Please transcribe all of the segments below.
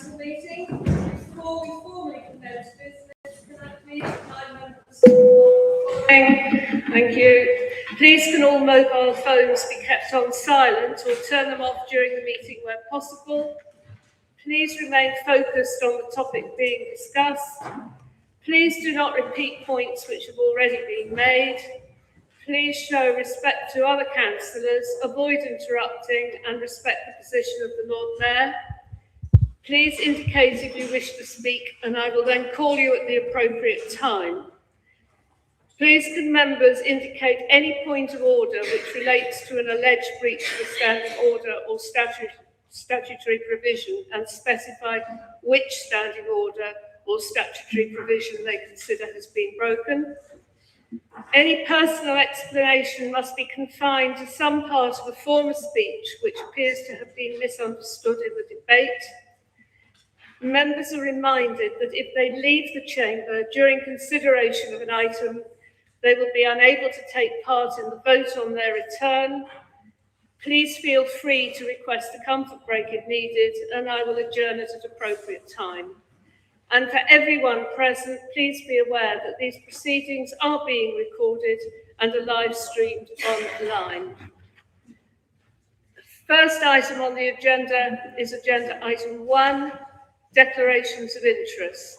Council meeting. Before we formally commence business, can I please remind members of the following? Thank you. Please can all mobile phones be kept on silent or turn them off during the meeting where possible. Please remain focused on the topic being discussed. Please do not repeat points which have already been made. Please show respect to other councillors, avoid interrupting and respect the position of the Lord Mayor. Please indicate if you wish to speak and I will then call you at the appropriate time. Please can members indicate any point of order which relates to an alleged breach of a standing order or statutory provision and specify which standing order or statutory provision they consider has been broken. Any personal explanation must be confined to some part of a former speech which appears to have been misunderstood in the debate. Members are reminded that if they leave the chamber during consideration of an item, they will be unable to take part in the vote on their return. Please feel free to request a comfort break if needed, and I will adjourn at an appropriate time. And for everyone present, please be aware that these proceedings are being recorded and are live streamed online. The first item on the agenda is agenda item 1, declarations of interest.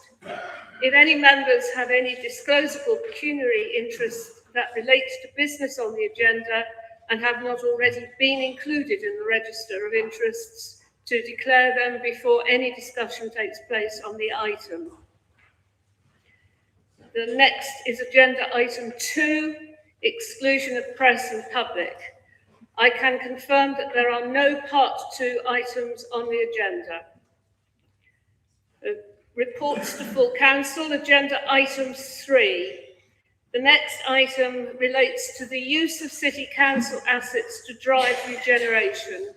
If any members have any disclosable pecuniary interests that relates to business on the agenda and have not already been included in the register of interests, to declare them before any discussion takes place on the item. The next is agenda item 2, exclusion of press and public. I can confirm that there are no part 2 items on the agenda. Reports to full council, agenda item 3. The next item relates to the use of city council assets to drive regeneration.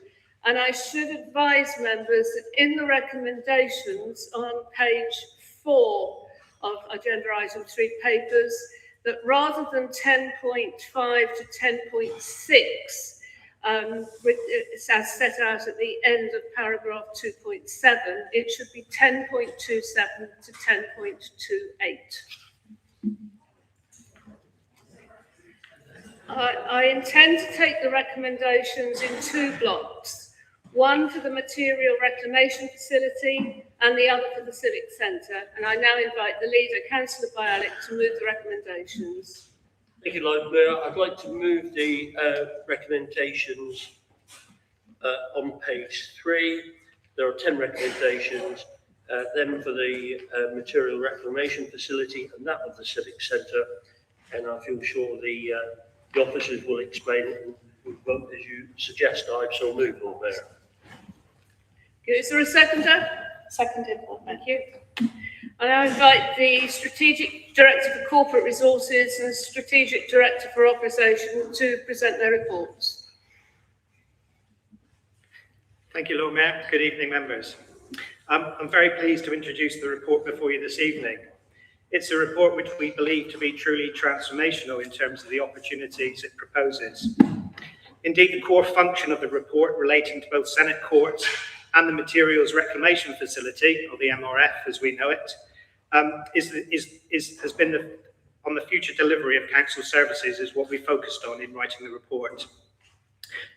And I should advise members that in the recommendations on page 4 of agenda item 3 papers, that rather than 10.5 to 10.6, as set out at the end of paragraph 2.7, it should be 10.27 to 10.28. I intend to take the recommendations in 2 blocks. One for the material reclamation facility and the other for the civic centre. And I now invite the leader, Councillor Bialik, to move the recommendations. Thank you, Lord Mayor. I'd like to move the recommendations on page 3. There are 10 recommendations, then for the material reclamation facility and that of the civic centre. And I feel sure the officers will explain it and will vote as you suggest. I so move, Lord Mayor. Is there a seconder? Seconded. Thank you. I now invite the Strategic Director for Corporate Resources and Strategic Director for Organisation to present their reports. Thank you, Lord Mayor. Good evening, members. I'm very pleased to introduce the report before you this evening. It's a report which we believe to be truly transformational in terms of the opportunities it proposes. Indeed, the core function of the report relating to both Senate Courts and the Materials Reclamation Facility, or the MRF as we know it, has been on the future delivery of council services is what we focused on in writing the report.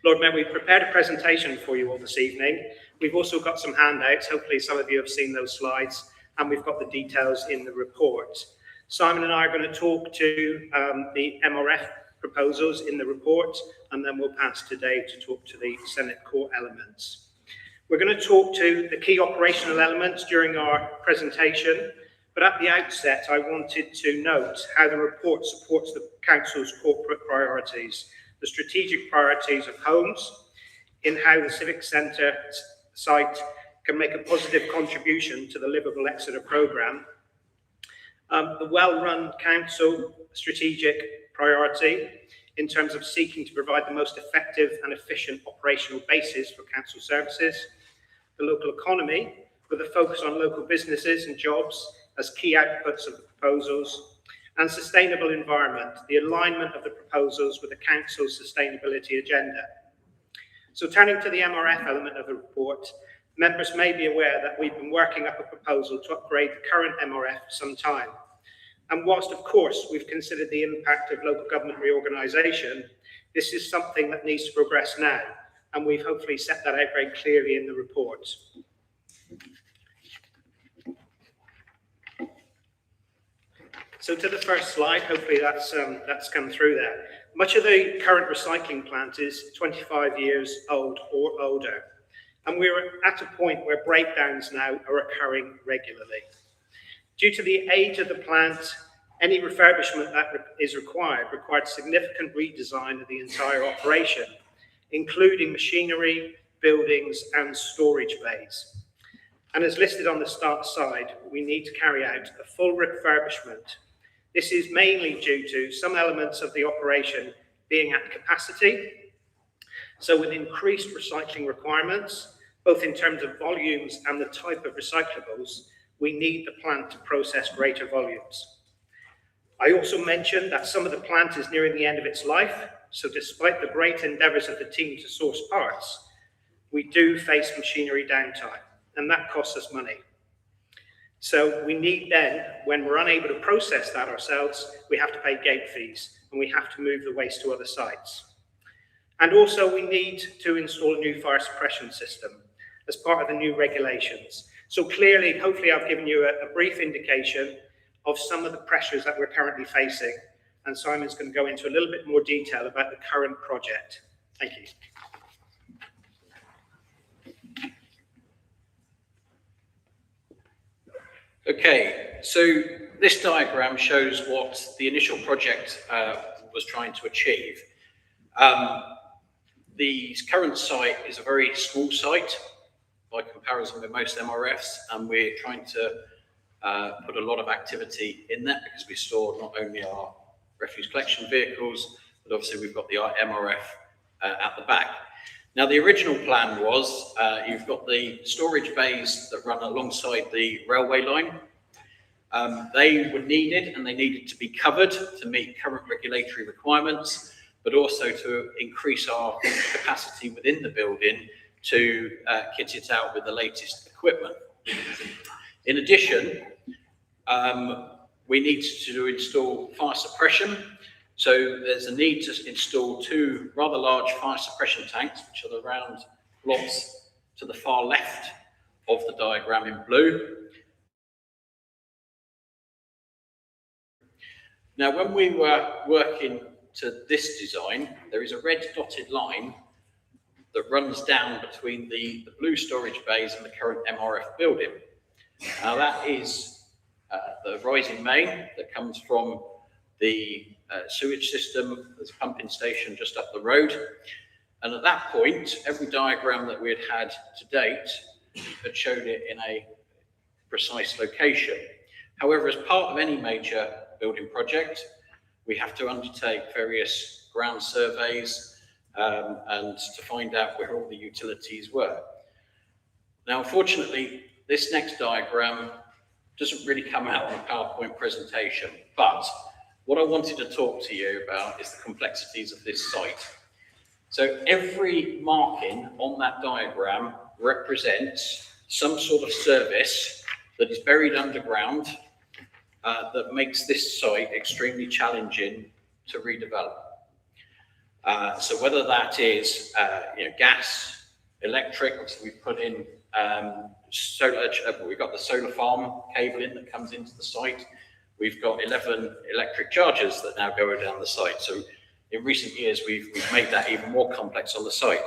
Lord Mayor, we've prepared a presentation for you all this evening. We've also got some handouts. Hopefully some of you have seen those slides, and we've got the details in the report. Simon and I are going to talk to the MRF proposals in the report, and then we'll pass today to talk to the Senate Court elements. We're going to talk to the key operational elements during our presentation, but at the outset, I wanted to note how the report supports the Council's corporate priorities, the strategic priorities of homes, in how the Civic Centre site can make a positive contribution to the Livable Exeter programme, the well-run Council strategic priority in terms of seeking to provide the most effective and efficient operational basis for council services, the local economy with a focus on local businesses and jobs as key outputs of the proposals, and sustainable environment, the alignment of the proposals with the council's sustainability agenda. So turning to the MRF element of the report, members may be aware that we've been working up a proposal to upgrade the current MRF for some time. And whilst, of course, we've considered the impact of local government reorganisation, this is something that needs to progress now, and we've hopefully set that out very clearly in the report. So to the first slide, hopefully that's come through there. Much of the current recycling plant is 25 years old or older, and we're at a point where breakdowns now are occurring regularly. Due to the age of the plant, any refurbishment that is required significant redesign of the entire operation, including machinery, buildings, and storage bays. And as listed on the start side, we need to carry out a full refurbishment. This is mainly due to some elements of the operation being at capacity. So with increased recycling requirements, both in terms of volumes and the type of recyclables, we need the plant to process greater volumes. I also mentioned that some of the plant is nearing the end of its life, so despite the great endeavours of the team to source parts, we do face machinery downtime, and that costs us money. So we need then, when we're unable to process that ourselves, we have to pay gate fees, and we have to move the waste to other sites. And also we need to install a new fire suppression system as part of the new regulations. So clearly, hopefully I've given you a brief indication of some of the pressures that we're currently facing, and Simon's going to go into a little bit more detail about the current project. Thank you. Okay, so this diagram shows what the initial project was trying to achieve. The current site is a very small site by comparison with most MRFs, and we're trying to put a lot of activity in that because we store not only our refuse collection vehicles, but obviously we've got the MRF at the back. Now, the original plan was you've got the storage bays that run alongside the railway line. They were needed, and they needed to be covered to meet current regulatory requirements, but also to increase our capacity within the building to kit it out with the latest equipment. In addition, we need to install fire suppression. So there's a need to install two rather large fire suppression tanks, which are the round blobs to the far left of the diagram in blue. Now, when we were working to this design, there is a red dotted line that runs down between the blue storage bays and the current MRF building. Now, that is the rising main that comes from the sewage system. There's a pumping station just up the road. And at that point, every diagram that we had to date had showed it in a precise location. However, as part of any major building project, we have to undertake various ground surveys and to find out where all the utilities were. Now, unfortunately, this next diagram doesn't really come out in a PowerPoint presentation, but what I wanted to talk to you about is the complexities of this site. So every marking on that diagram represents some sort of service that is buried underground that makes this site extremely challenging to redevelop. So whether that is gas, electric, obviously we've put in solar, we've got the solar farm cabling that comes into the site. We've got 11 electric chargers that now go down the site. So in recent years, we've made that even more complex on the site.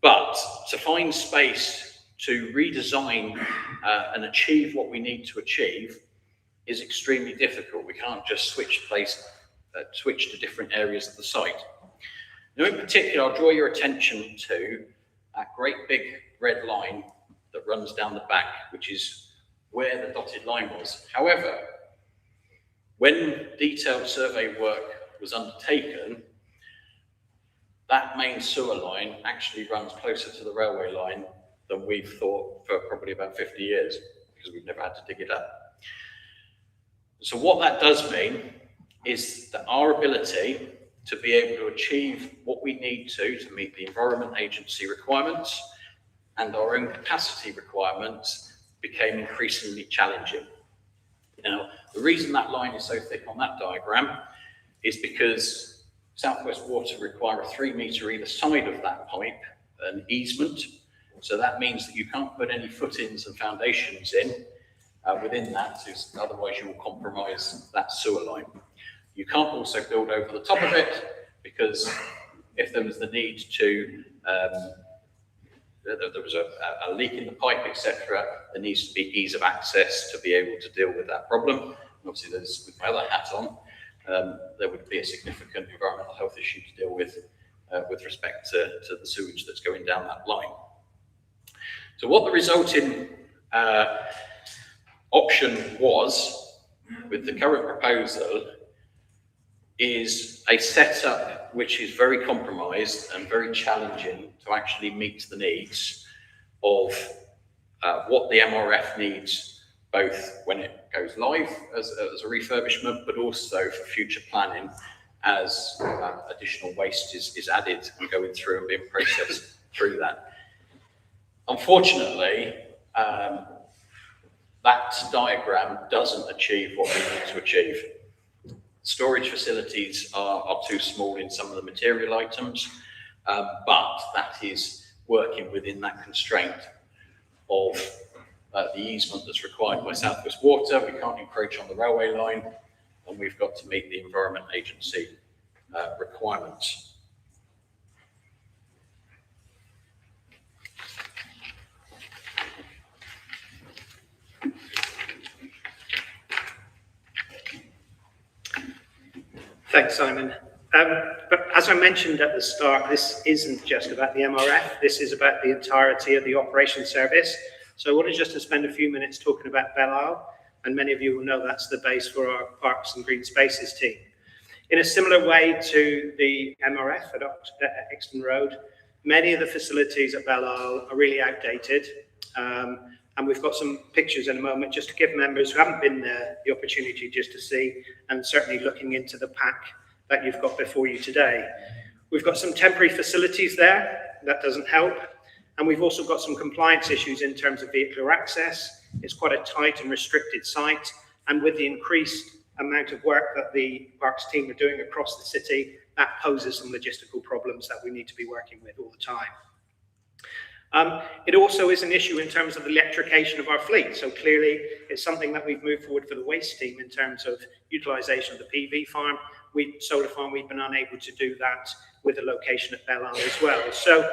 But to find space to redesign and achieve what we need to achieve is extremely difficult. We can't just switch to different areas of the site. Now, in particular, I'll draw your attention to that great big red line that runs down the back, which is where the dotted line was. However, when detailed survey work was undertaken, that main sewer line actually runs closer to the railway line than we've thought for probably about 50 years, because we've never had to dig it up. So what that does mean is that our ability to be able to achieve what we need to meet the Environment Agency requirements and our own capacity requirements became increasingly challenging. Now, the reason that line is so thick on that diagram is because South West Water require a 3 metre either side of that pipe, an easement. So that means that you can't put any footings and foundations in within that, otherwise you will compromise that sewer line. You can't also build over the top of it, because if there was the need to, there was a leak in the pipe, etc., there needs to be ease of access to be able to deal with that problem. And obviously, there's, with my other hat on, there would be a significant environmental health issue to deal with respect to the sewage that's going down that line. So what the resulting option was with the current proposal is a setup which is very compromised and very challenging to actually meet the needs of what the MRF needs, both when it goes live as a refurbishment, but also for future planning as additional waste is added and going through and being processed through that. Unfortunately, that diagram doesn't achieve what we need to achieve. Storage facilities are too small in some of the material items, but that is working within that constraint of the easement that's required by South West Water. We can't encroach on the railway line, and we've got to meet the Environment Agency requirements. Thanks, Simon. But as I mentioned at the start, this isn't just about the MRF, this is about the entirety of the operation service. So I wanted just to spend a few minutes talking about Belle Isle, and many of you will know that's the base for our Parks and Green Spaces team. In a similar way to the MRF at Exeter Road, many of the facilities at Belle Isle are really outdated. And we've got some pictures in a moment just to give members who haven't been there the opportunity just to see, and certainly looking into the pack that you've got before you today. We've got some temporary facilities there, that doesn't help. And we've also got some compliance issues in terms of vehicular access. It's quite a tight and restricted site. And with the increased amount of work that the Parks team are doing across the city, that poses some logistical problems that we need to be working with all the time. It also is an issue in terms of the electrification of our fleet. So clearly, it's something that we've moved forward for the waste team in terms of utilisation of the PV farm. Solar farm, we've been unable to do that with a location at Belle Isle as well. So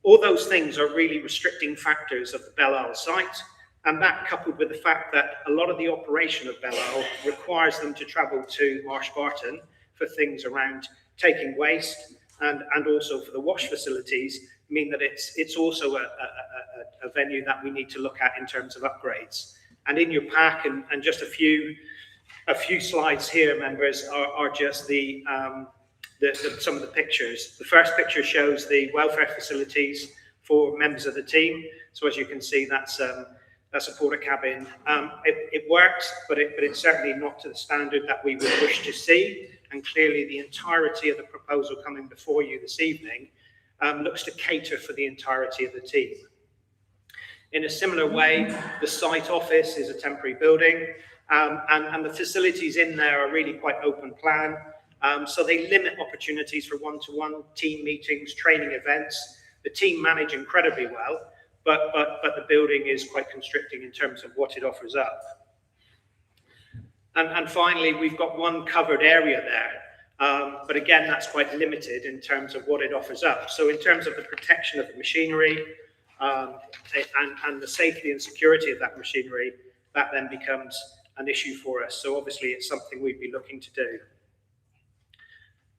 all those things are really restricting factors of the Belle Isle site. And that, coupled with the fact that a lot of the operation of Belle Isle requires them to travel to Marsh Barton for things around taking waste and also for the wash facilities, mean that it's also a venue that we need to look at in terms of upgrades. And in your pack, and just a few slides here, members, are just some of the pictures. The first picture shows the welfare facilities for members of the team. So as you can see, that's a porta cabin. It works, but it's certainly not to the standard that we would wish to see. And clearly, the entirety of the proposal coming before you this evening looks to cater for the entirety of the team. In a similar way, the site office is a temporary building, and the facilities in there are really quite open plan. So they limit opportunities for one-to-one team meetings, training events. The team manage incredibly well, but the building is quite constricting in terms of what it offers up. And finally, we've got one covered area there. But again, that's quite limited in terms of what it offers up. So in terms of the protection of the machinery and the safety and security of that machinery, that then becomes an issue for us. So obviously it's something we'd be looking to do.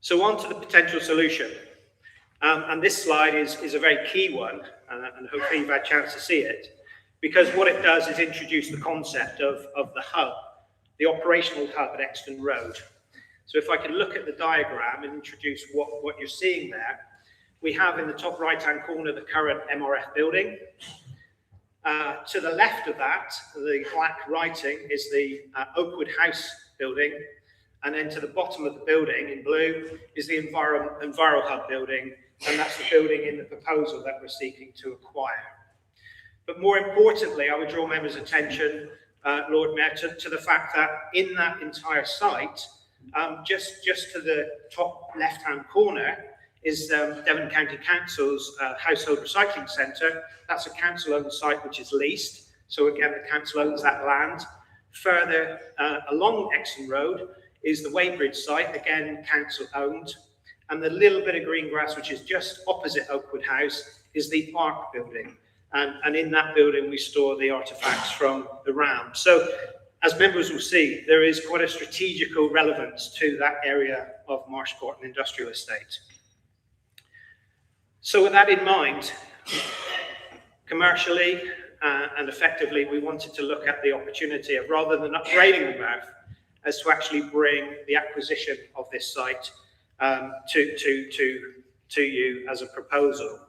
So on to the potential solution. And this slide is a very key one, and hopefully you've had a chance to see it, because what it does is introduce the concept of the hub, the operational hub at Exeter Road. So if I can look at the diagram and introduce what you're seeing there, we have in the top right-hand corner the current MRF building. To the left of that, the black writing is the Oakwood House building. And then to the bottom of the building in blue is the Enviro Hub building. And that's the building in the proposal that we're seeking to acquire. But more importantly, I would draw members' attention, Lord Mayor, to the fact that in that entire site, just to the top left-hand corner, is Devon County Council's Household Recycling Centre. That's a council-owned site which is leased. So again, the council owns that land. Further along Exon Road is the Weybridge site, again, council-owned. And the little bit of green grass, which is just opposite Oakwood House, is the Ark building. And in that building, we store the artefacts from the RAM. So, as members will see, there is quite a strategical relevance to that area of Marshcourt and Industrial Estate. So with that in mind, commercially and effectively, we wanted to look at the opportunity of, rather than upgrading the MRF, as to actually bring the acquisition of this site to you as a proposal.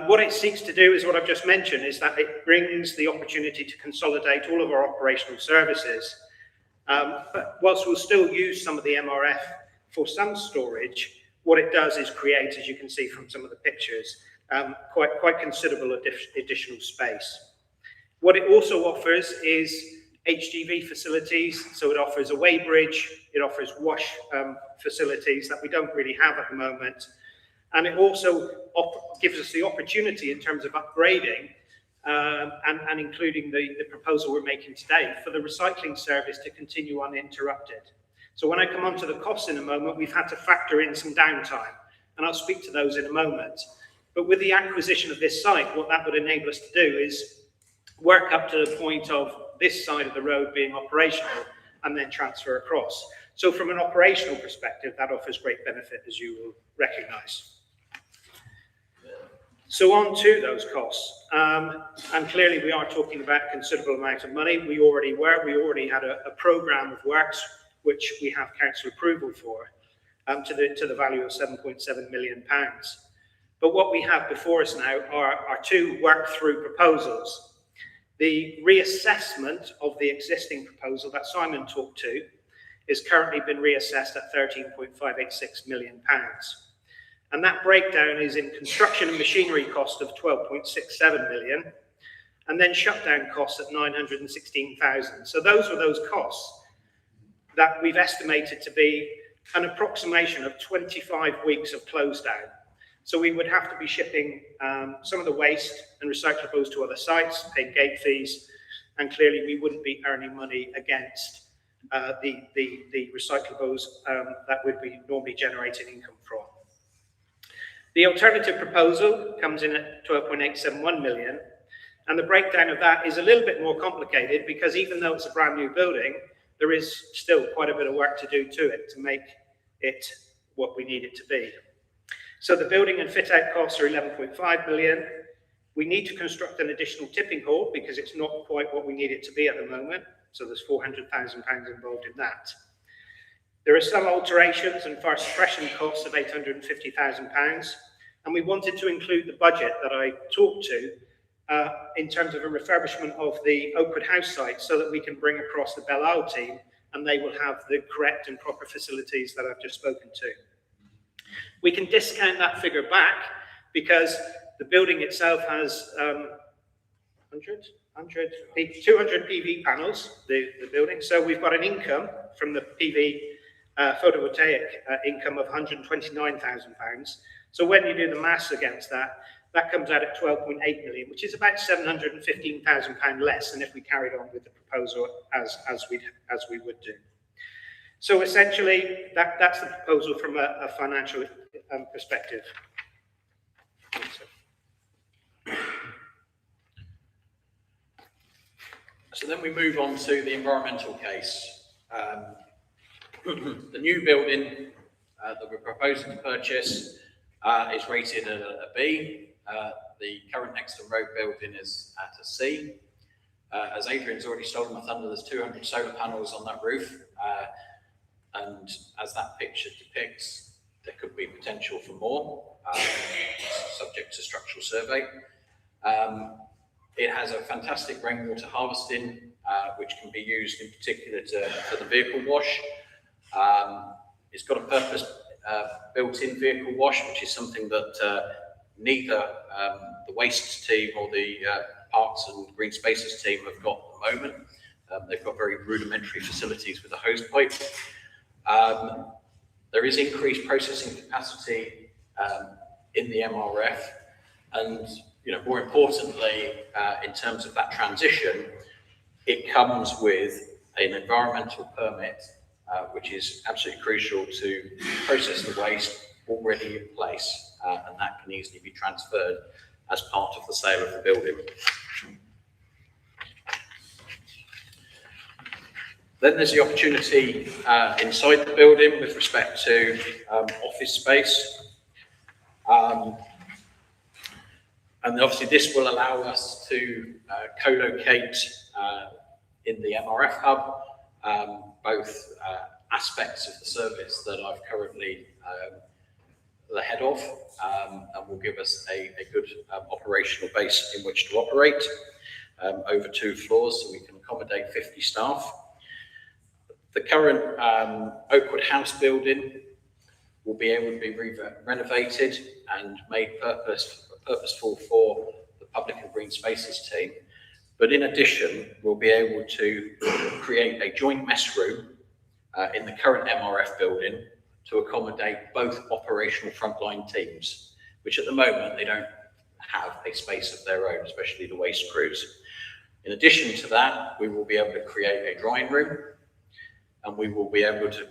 What it seeks to do is what I've just mentioned, is that it brings the opportunity to consolidate all of our operational services. But whilst we'll still use some of the MRF for some storage, what it does is create, as you can see from some of the pictures, quite considerable additional space. What it also offers is HGV facilities, so it offers a weighbridge, it offers wash facilities that we don't really have at the moment, and it also gives us the opportunity in terms of upgrading and including the proposal we're making today for the recycling service to continue uninterrupted. So when I come on to the costs in a moment, we've had to factor in some downtime, and I'll speak to those in a moment. But with the acquisition of this site, what that would enable us to do is work up to the point of this side of the road being operational and then transfer across. So from an operational perspective, that offers great benefit, as you will recognise. So on to those costs, and clearly we are talking about a considerable amount of money. We already had a programme of works which we have council approval for, to the value of £7.7 million. But what we have before us now are two work-through proposals. The reassessment of the existing proposal that Simon talked to is currently been reassessed at £13.586 million. And that breakdown is in construction and machinery cost of 12.67 million, and then shutdown costs at 916,000. So those were those costs that we've estimated to be an approximation of 25 weeks of close down. So we would have to be shipping some of the waste and recyclables to other sites, paying gate fees, and clearly we wouldn't be earning money against the recyclables that would be normally generating income from. The alternative proposal comes in at 12.871 million, and the breakdown of that is a little bit more complicated because even though it's a brand new building, there is still quite a bit of work to do to it to make it what we need it to be. So the building and fit out costs are 11.5 million. We need to construct an additional tipping hall because it's not quite what we need it to be at the moment. So there's £400,000 involved in that. There are some alterations and fire suppression costs of £850,000. And we wanted to include the budget that I talked to in terms of a refurbishment of the Oakwood House site so that we can bring across the Belle Isle team and they will have the correct and proper facilities that I've just spoken to. We can discount that figure back because the building itself has 200 PV panels, the building. So we've got an income from the PV photovoltaic income of £129,000. So when you do the maths against that, that comes out at 12.8 million, which is about £715,000 less than if we carried on with the proposal as we would do. So essentially, that's the proposal from a financial perspective. So then we move on to the environmental case. The new building that we're proposing to purchase is rated at a B. The current Exeter Road building is at a C. As Adrian's already stolen my thunder, there's 200 solar panels on that roof. And as that picture depicts, there could be potential for more, subject to structural survey. It has a fantastic rainwater harvesting, which can be used in particular for the vehicle wash. It's got a purpose built-in vehicle wash, which is something that neither the waste team or the Parks and Green Spaces team have got at the moment. They've got very rudimentary facilities with a hose pipe. There is increased processing capacity in the MRF, and more importantly, in terms of that transition, it comes with an environmental permit, which is absolutely crucial to process the waste already in place, and that can easily be transferred as part of the sale of the building. Then there's the opportunity inside the building with respect to office space. And obviously this will allow us to co-locate in the MRF hub both aspects of the service that I've currently the head of, and will give us a good operational base in which to operate over 2 floors, so we can accommodate 50 staff. The current Oakwood House building will be able to be renovated and made purposeful for the Public and Green Spaces team. But in addition, we'll be able to create a joint mess room in the current MRF building to accommodate both operational frontline teams, which at the moment they don't have a space of their own, especially the waste crews. In addition to that, we will be able to create a drying room, and we will be able to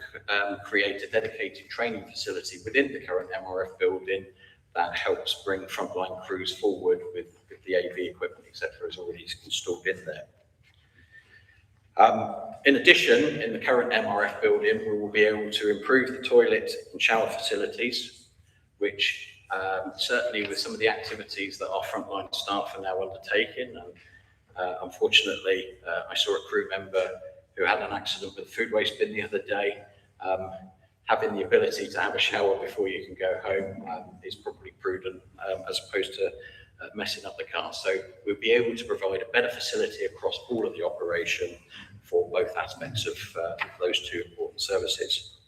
create a dedicated training facility within the current MRF building that helps bring frontline crews forward with the AV equipment, etc., is already installed in there. In addition, in the current MRF building, we will be able to improve the toilet and shower facilities, which certainly with some of the activities that our frontline staff are now undertaking, and unfortunately, I saw a crew member who had an accident with a food waste bin the other day. Having the ability to have a shower before you can go home is probably prudent, as opposed to messing up the car. So we'll be able to provide a better facility across all of the operation for both aspects of those 2 important services.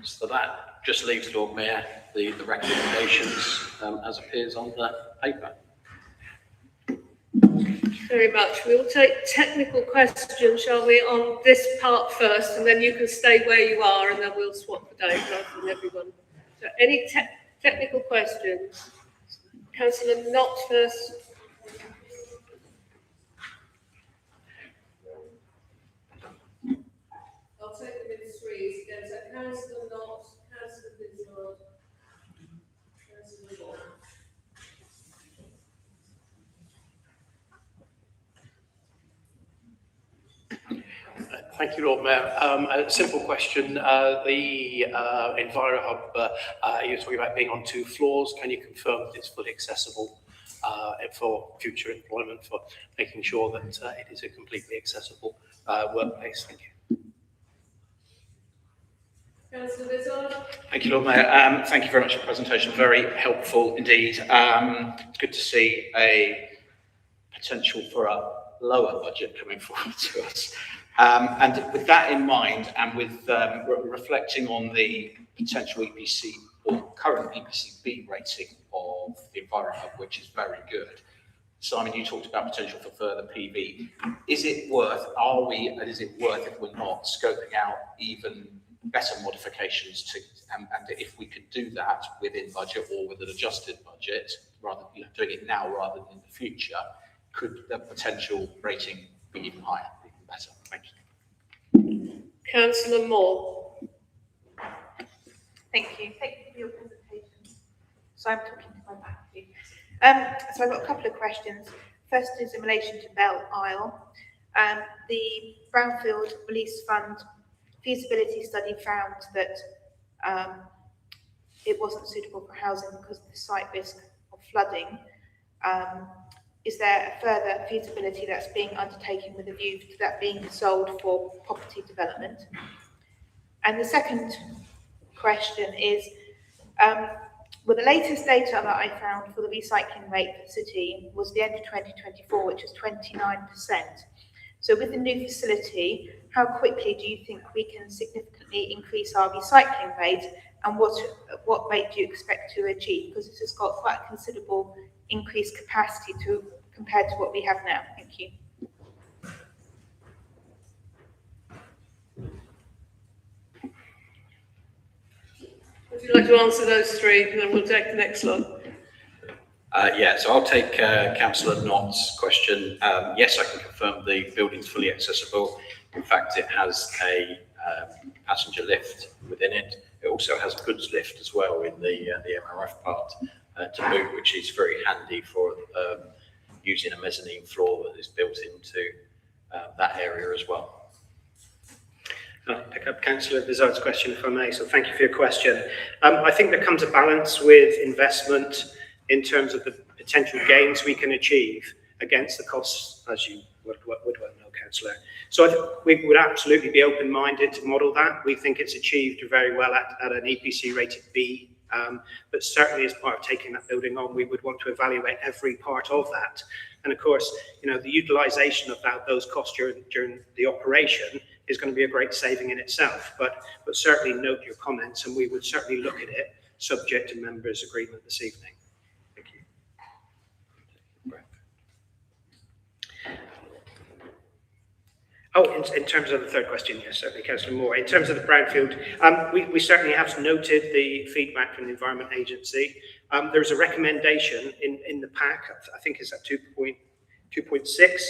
So that just leaves, Lord Mayor, the recommendations as appears on the paper. Very much. We'll take technical questions, shall we, on this part first, and then you can stay where you are, and then we'll swap the day rather than everyone. So any technical questions? Councillor Knott first. I'll take them in threes again. So Councillor Knott, Councillor Bizzard, Councillor Moore. Thank you, Lord Mayor. A simple question. The Enviro Hub, you're talking about being on 2 floors. Can you confirm that it's fully accessible for future employment, for making sure that it is a completely accessible workplace? Thank you. Councillor Bizzard. Thank you, Lord Mayor. Thank you very much for the presentation. Very helpful indeed. It's good to see a potential for a lower budget coming forward to us. And with that in mind, and with reflecting on the potential EPC or current EPC-B rating of the Enviro Hub, which is very good. Simon, you talked about potential for further PV. Is it worth, if we're not, scoping out even better modifications to, and if we could do that within budget or with an adjusted budget, rather doing it now rather than in the future, could the potential rating be even higher, even better? Thank you. Councillor Moore. Thank you. Thank you for your presentation. So I'm talking to my back view. So I've got a couple of questions. First is in relation to Bell Isle. The Brownfield Release Fund feasibility study found that it wasn't suitable for housing because of the site risk of flooding. Is there a further feasibility that's being undertaken with a view to that being sold for property development? And the second question is, well, the latest data that I found for the recycling rate for the city was the end of 2024, which was 29%. So with the new facility, how quickly do you think we can significantly increase our recycling rate, and what rate do you expect to achieve? Because this has got quite a considerable increased capacity compared to what we have now. Thank you. Would you like to answer those three, and then we'll take the next one? Yeah, so I'll take Councillor Knott's question. Yes, I can confirm the building's fully accessible. In fact, it has a passenger lift within it. It also has a goods lift as well in the MRF part to boot, which is very handy for using a mezzanine floor that is built into that area as well. I'll pick up Councillor Bizard's question, if I may. So thank you for your question. I think there comes a balance with investment in terms of the potential gains we can achieve against the costs, as you would well know, Councillor. So I think we would absolutely be open-minded to model that. We think it's achieved very well at an EPC rated B, but certainly as part of taking that building on, we would want to evaluate every part of that. And of course, you know, the utilisation of those costs during the operation is going to be a great saving in itself. But certainly note your comments, and we would certainly look at it subject to members' agreement this evening. Thank you. Oh, in terms of the third question, yes, certainly, Councillor Moore. In terms of the brownfield, we certainly have noted the feedback from the Environment Agency. There's a recommendation in the pack, I think it's at 2.6,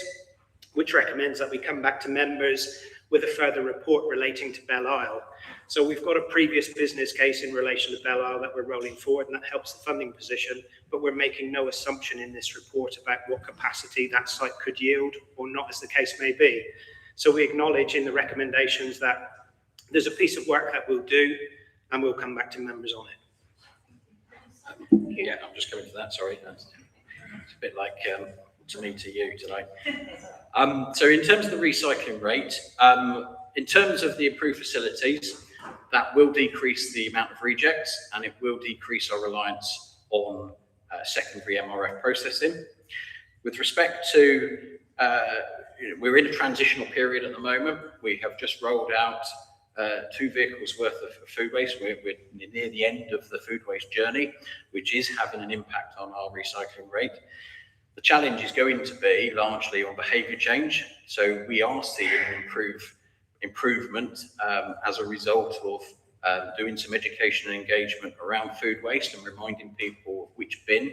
which recommends that we come back to members with a further report relating to Belle Isle. So we've got a previous business case in relation to Belle Isle that we're rolling forward, and that helps the funding position, but we're making no assumption in this report about what capacity that site could yield or not, as the case may be. So we acknowledge in the recommendations that there's a piece of work that we'll do, and we'll come back to members on it. Yeah, I'm just coming to that, sorry. It's a bit like to me to you today. So in terms of the recycling rate, in terms of the approved facilities, that will decrease the amount of rejects, and it will decrease our reliance on secondary MRF processing. With respect to, we're in a transitional period at the moment. We have just rolled out 2 vehicles worth of food waste. We're near the end of the food waste journey, which is having an impact on our recycling rate. The challenge is going to be largely on behaviour change. So we are seeing improvement as a result of doing some education and engagement around food waste and reminding people which bin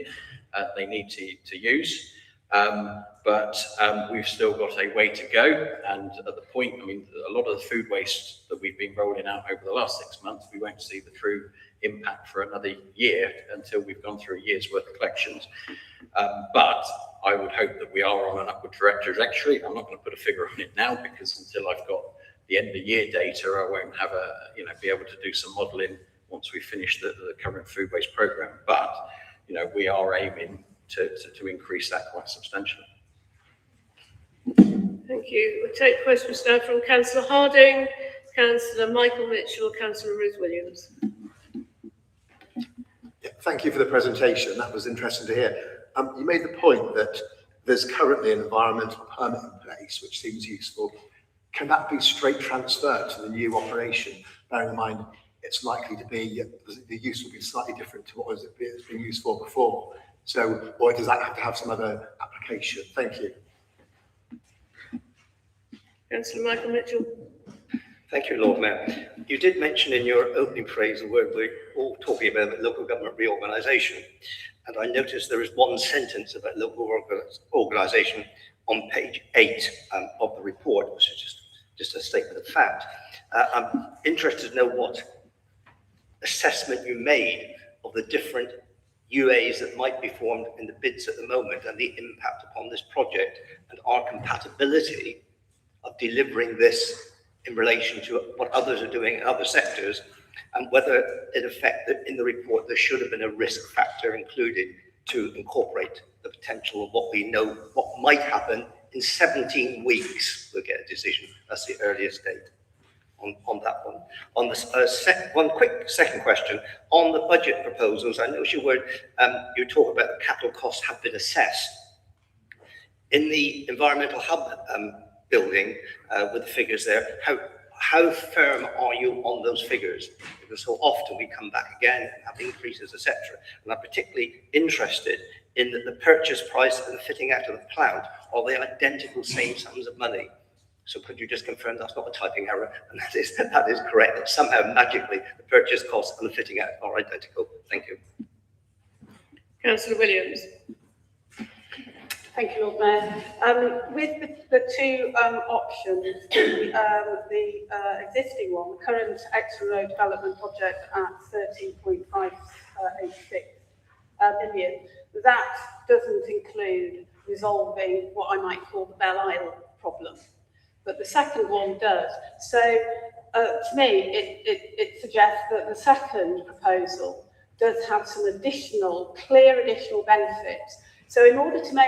they need to use. But we've still got a way to go. And at the point, I mean, a lot of the food waste that we've been rolling out over the last 6 months, we won't see the true impact for another year until we've gone through a year's worth of collections. But I would hope that we are on an upward trajectory. I'm not going to put a figure on it now, because until I've got the end of year data, I won't have be able to do some modelling once we finish the current food waste programme. But, we are aiming to increase that quite substantially. Thank you. We'll take questions now from Councillor Harding, Councillor Michael Mitchell, Councillor Ruth Williams. Yeah, thank you for the presentation. That was interesting to hear. You made the point that there's currently an environmental permit in place, which seems useful. Can that be straight transferred to the new operation, bearing in mind it's likely to be, the use will be slightly different to what was being used for before? So, or does that have to have some other application? Thank you. Councillor Michael Mitchell. Thank you, Lord Mayor. You did mention in your opening phrase the word we're all talking about local government reorganisation. And I noticed there is one sentence about local organisation on page 8 of the report, which is just a statement of fact. I'm interested to know what assessment you made of the different UAs that might be formed in the bids at the moment and the impact upon this project and our compatibility of delivering this in relation to what others are doing in other sectors, and whether in effect that in the report there should have been a risk factor included to incorporate the potential of what we know what might happen in 17 weeks. We'll get a decision. That's the earliest date on that one. On the one quick second question on the budget proposals, I noticed you talk about the capital costs have been assessed. In the environmental hub building with the figures there. How firm are you on those figures? Because so often we come back again and have increases, etc. And I'm particularly interested in the purchase price and the fitting out of the plant. Are they identical, same sums of money? So could you just confirm that's not a typing error, and that is correct, that somehow magically the purchase costs and the fitting out are identical? Thank you. Councillor Williams. Thank you, Lord Mayor. With the two options, the existing one, the current Exeter Road development project at 13.586 million, that doesn't include resolving what I might call the Belle Isle problem, but the second one does. So to me, it suggests that the second proposal does have some clear additional benefits. So in order to be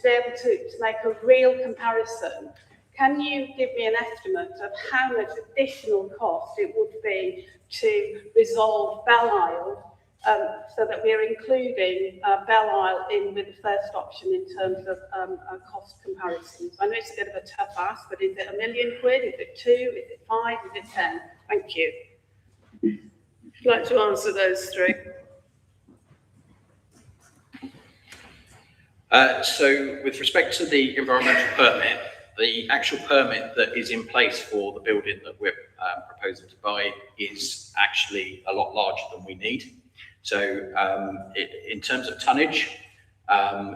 able to make a real comparison, can you give me an estimate of how much additional cost it would be to resolve Belle Isle, so that we are including Belle Isle in with the first option in terms of cost comparisons? I know it's a bit of a tough ask, but is it £1 million? Is it 2? Is it 5? Is it 10? Thank you. Would you like to answer those three? So with respect to the environmental permit, the actual permit that is in place for the building that we're proposing to buy is actually a lot larger than we need. So in terms of tonnage,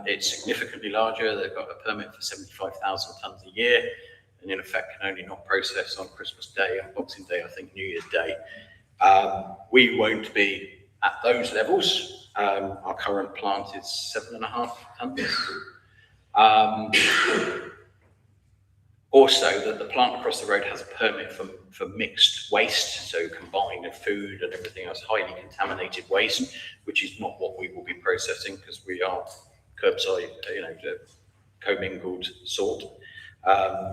it's significantly larger. They've got a permit for 75,000 tonnes a year, and in effect can only not process on Christmas Day and Boxing Day, I think New Year's Day. We won't be at those levels. Our current plant is 7.5 tonnes. Also, the plant across the road has a permit for mixed waste, so combined with food and everything else, highly contaminated waste, which is not what we will be processing because we are curbside, commingled sort.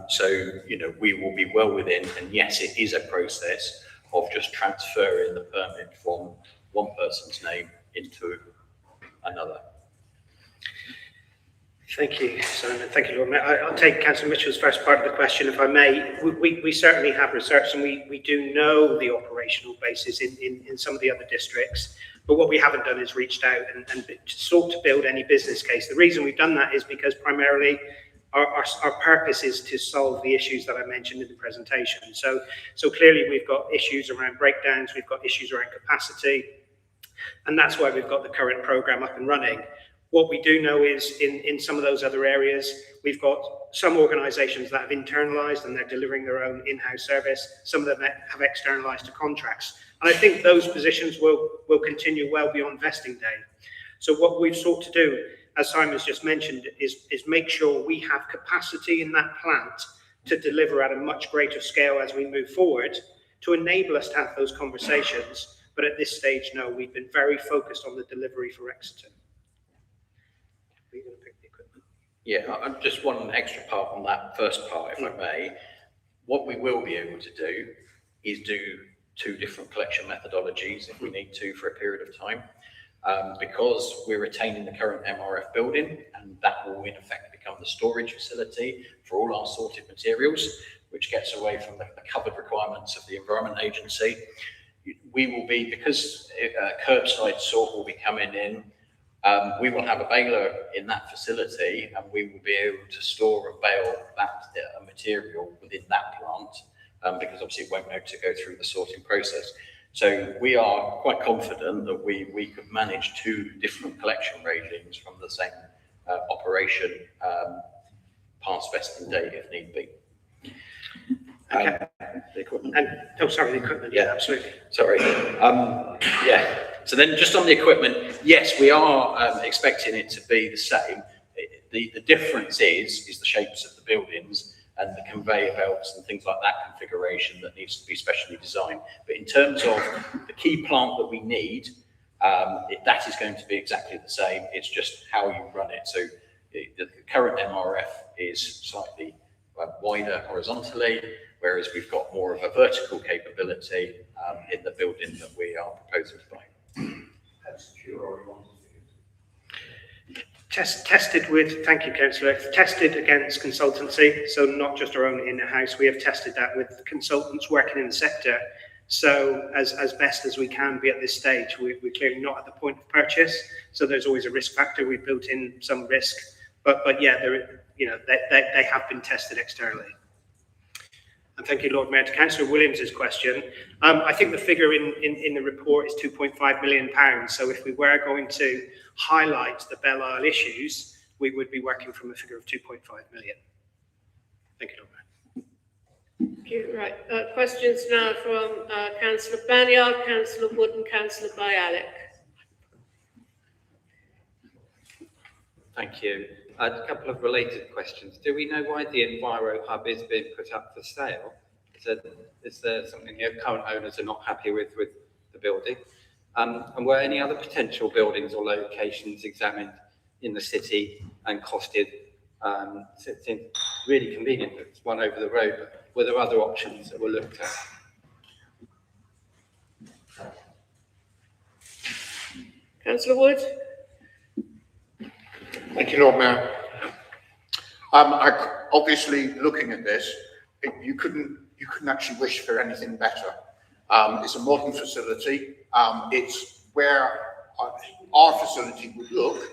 So, we will be well within, and yes, it is a process of just transferring the permit from one person's name into another. Thank you, Simon. Thank you, Lord Mayor. I'll take Councillor Mitchell's first part of the question, if I may. We certainly have researched, and we do know the operational basis in some of the other districts, but what we haven't done is reached out and sought to build any business case. The reason we've done that is because primarily our purpose is to solve the issues that I mentioned in the presentation. So clearly we've got issues around breakdowns, we've got issues around capacity, and that's why we've got the current programme up and running. What we do know is in some of those other areas, we've got some organisations that have internalised and they're delivering their own in-house service. Some of them have externalised to contracts. And I think those positions will continue well beyond vesting day. So what we've sought to do, as Simon's just mentioned, is make sure we have capacity in that plant to deliver at a much greater scale as we move forward, to enable us to have those conversations. But at this stage, no, we've been very focused on the delivery for Exeter. Are you going to pick the equipment? Yeah, just one extra part on that first part, if I may. What we will be able to do is do 2 different collection methodologies if we need to for a period of time, because we're retaining the current MRF building, and that will in effect become the storage facility for all our sorted materials, which gets away from the covered requirements of the Environment Agency. We will be, because curbside sort will be coming in, we will have a baler in that facility, and we will be able to store and bale that material within that plant, because obviously it won't be able to go through the sorting process. So we are quite confident that we could manage 2 different collection regimes from the same operation past vesting date if need be. Okay. The equipment. The equipment. Yeah, absolutely. Sorry. Yeah. So then just on the equipment, yes, we are expecting it to be the same. The difference is the shapes of the buildings and the conveyor belts and things like that configuration that needs to be specially designed. But in terms of the key plant that we need, that is going to be exactly the same. It's just how you run it. So the current MRF is slightly wider horizontally, whereas we've got more of a vertical capability in the building that we are proposing to buy. Tested with, thank you, Councillor, tested against consultancy, so not just our own in-house. We have tested that with consultants working in the sector. So as best as we can be at this stage, we're clearly not at the point of purchase. So there's always a risk factor. We've built in some risk, but yeah, they have been tested externally. And thank you, Lord Mayor. To Councillor Williams's question, I think the figure in the report is £2.5 million. So if we were going to highlight the Belle Isle issues, we would be working from a figure of 2.5 million. Thank you, Lord Mayor. Thank you. Right. Questions now from Councillor Banyard, Councillor Wood and Councillor Bialik. Thank you. A couple of related questions. Do we know why the Enviro Hub is being put up for sale? Is there something your current owners are not happy with the building? And were any other potential buildings or locations examined in the city and costed? It seems really convenient that it's one over the road, but were there other options that were looked at? Councillor Wood. Thank you, Lord Mayor. Obviously, looking at this, you couldn't actually wish for anything better. It's a modern facility. It's where our facility would look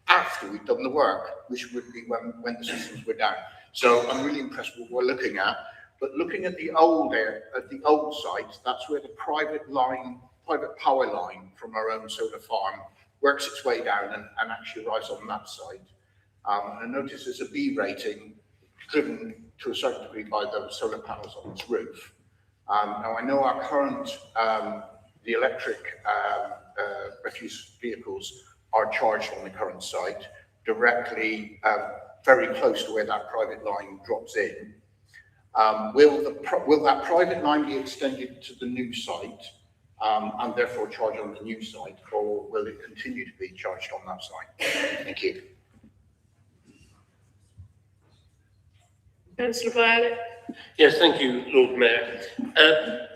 after we've done the work, which would be when the systems were down. So I'm really impressed with what we're looking at. But looking at the old site, that's where the private power line from our own solar farm works its way down and actually arrives on that site. And notice there's a B rating driven to a certain degree by those solar panels on its roof. Now I know our current, the electric refuse vehicles are charged on the current site directly, very close to where that private line drops in. Will that private line be extended to the new site and therefore charged on the new site, or will it continue to be charged on that site? Thank you. Councillor Bialik. Yes, thank you, Lord Mayor.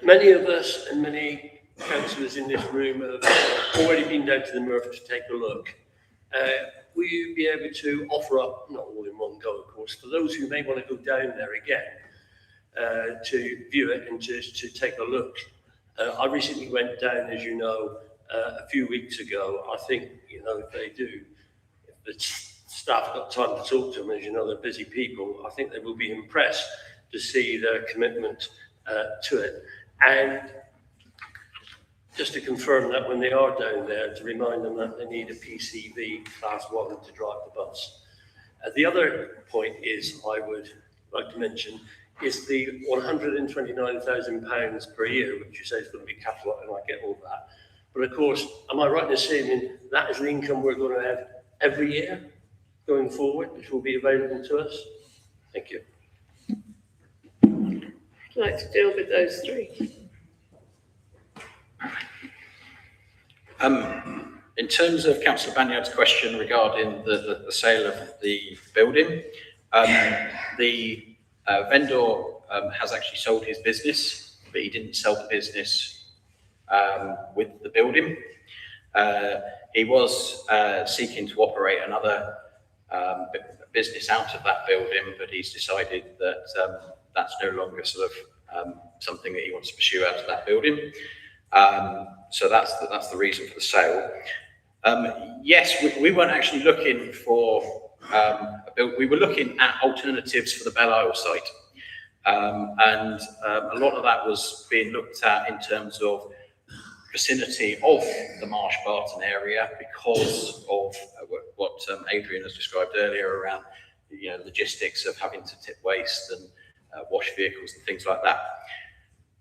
Many of us and many councillors in this room have already been down to the MRF to take a look. Will you be able to offer up, not all in one go, of course, for those who may want to go down there again, to view it and to take a look? I recently went down, as you know, a few weeks ago. I think, if they do, if the staff have got time to talk to them, as you know, they're busy people, I think they will be impressed to see their commitment to it. And just to confirm that when they are down there, to remind them that they need a PCV Class 1 to drive the bus. The other point is, I would like to mention, is the £129,000 per year, which you say is going to be capital, and I get all that. But of course, am I right in assuming that is the income we're going to have every year going forward, which will be available to us? Thank you. I'd like to deal with those three. In terms of Councillor Banyard's question regarding the sale of the building, the vendor has actually sold his business, but he didn't sell the business with the building. He was seeking to operate another business out of that building, but he's decided that that's no longer sort of something that he wants to pursue out of that building. So that's the reason for the sale. Yes, we weren't actually looking for a build. We were looking at alternatives for the Belle Isle site, and a lot of that was being looked at in terms of vicinity of the Marsh Barton area because of what Adrian has described earlier around logistics of having to tip waste and wash vehicles and things like that.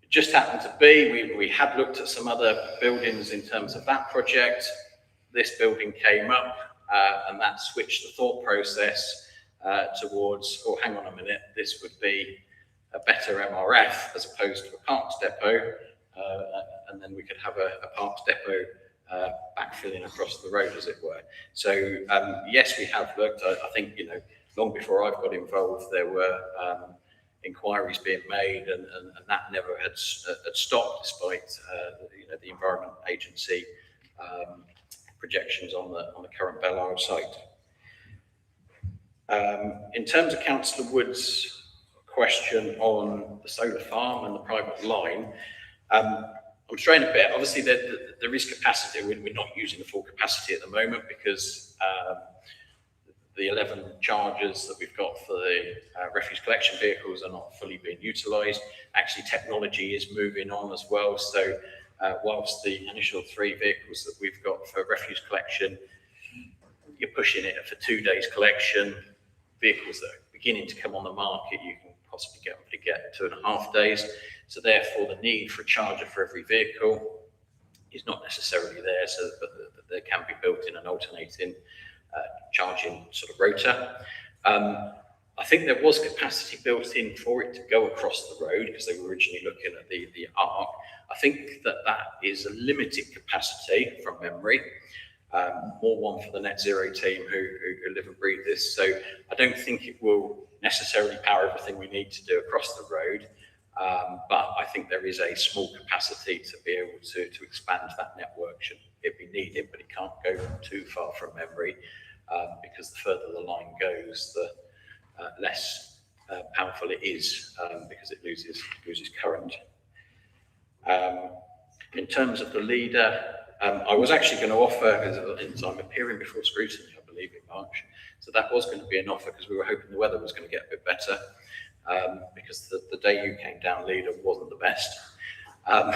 It just happened to be we had looked at some other buildings in terms of that project. This building came up and that switched the thought process towards, oh, hang on a minute, this would be a better MRF as opposed to a parks depot, and then we could have a parks depot backfilling across the road, as it were. So yes, we have looked. I think long before I've got involved, there were inquiries being made, and that never had stopped, despite the Environment Agency projections on the current Belle Isle site. In terms of Councillor Wood's question on the solar farm and the private line, I'm straying a bit. Obviously, there is capacity. We're not using the full capacity at the moment because the 11 chargers that we've got for the refuse collection vehicles are not fully being utilised. Actually, technology is moving on as well. So whilst the initial 3 vehicles that we've got for refuse collection, you're pushing it for 2 days collection. Vehicles that are beginning to come on the market, you can possibly get 2.5 days. So therefore, the need for a charger for every vehicle is not necessarily there. So but there can be built in an alternating charging sort of rotor. I think there was capacity built in for it to go across the road because they were originally looking at the arc. I think that is a limited capacity from memory. More one for the net zero team who live and breathe this. So I don't think it will necessarily power everything we need to do across the road. But I think there is a small capacity to be able to expand that network should it be needed, but it can't go too far from memory because the further the line goes, the less powerful it is because it loses current. In terms of the leader, I was actually going to offer, because I'm appearing before scrutiny, I believe, in March. So that was going to be an offer because we were hoping the weather was going to get a bit better because the day you came down, leader, wasn't the best. And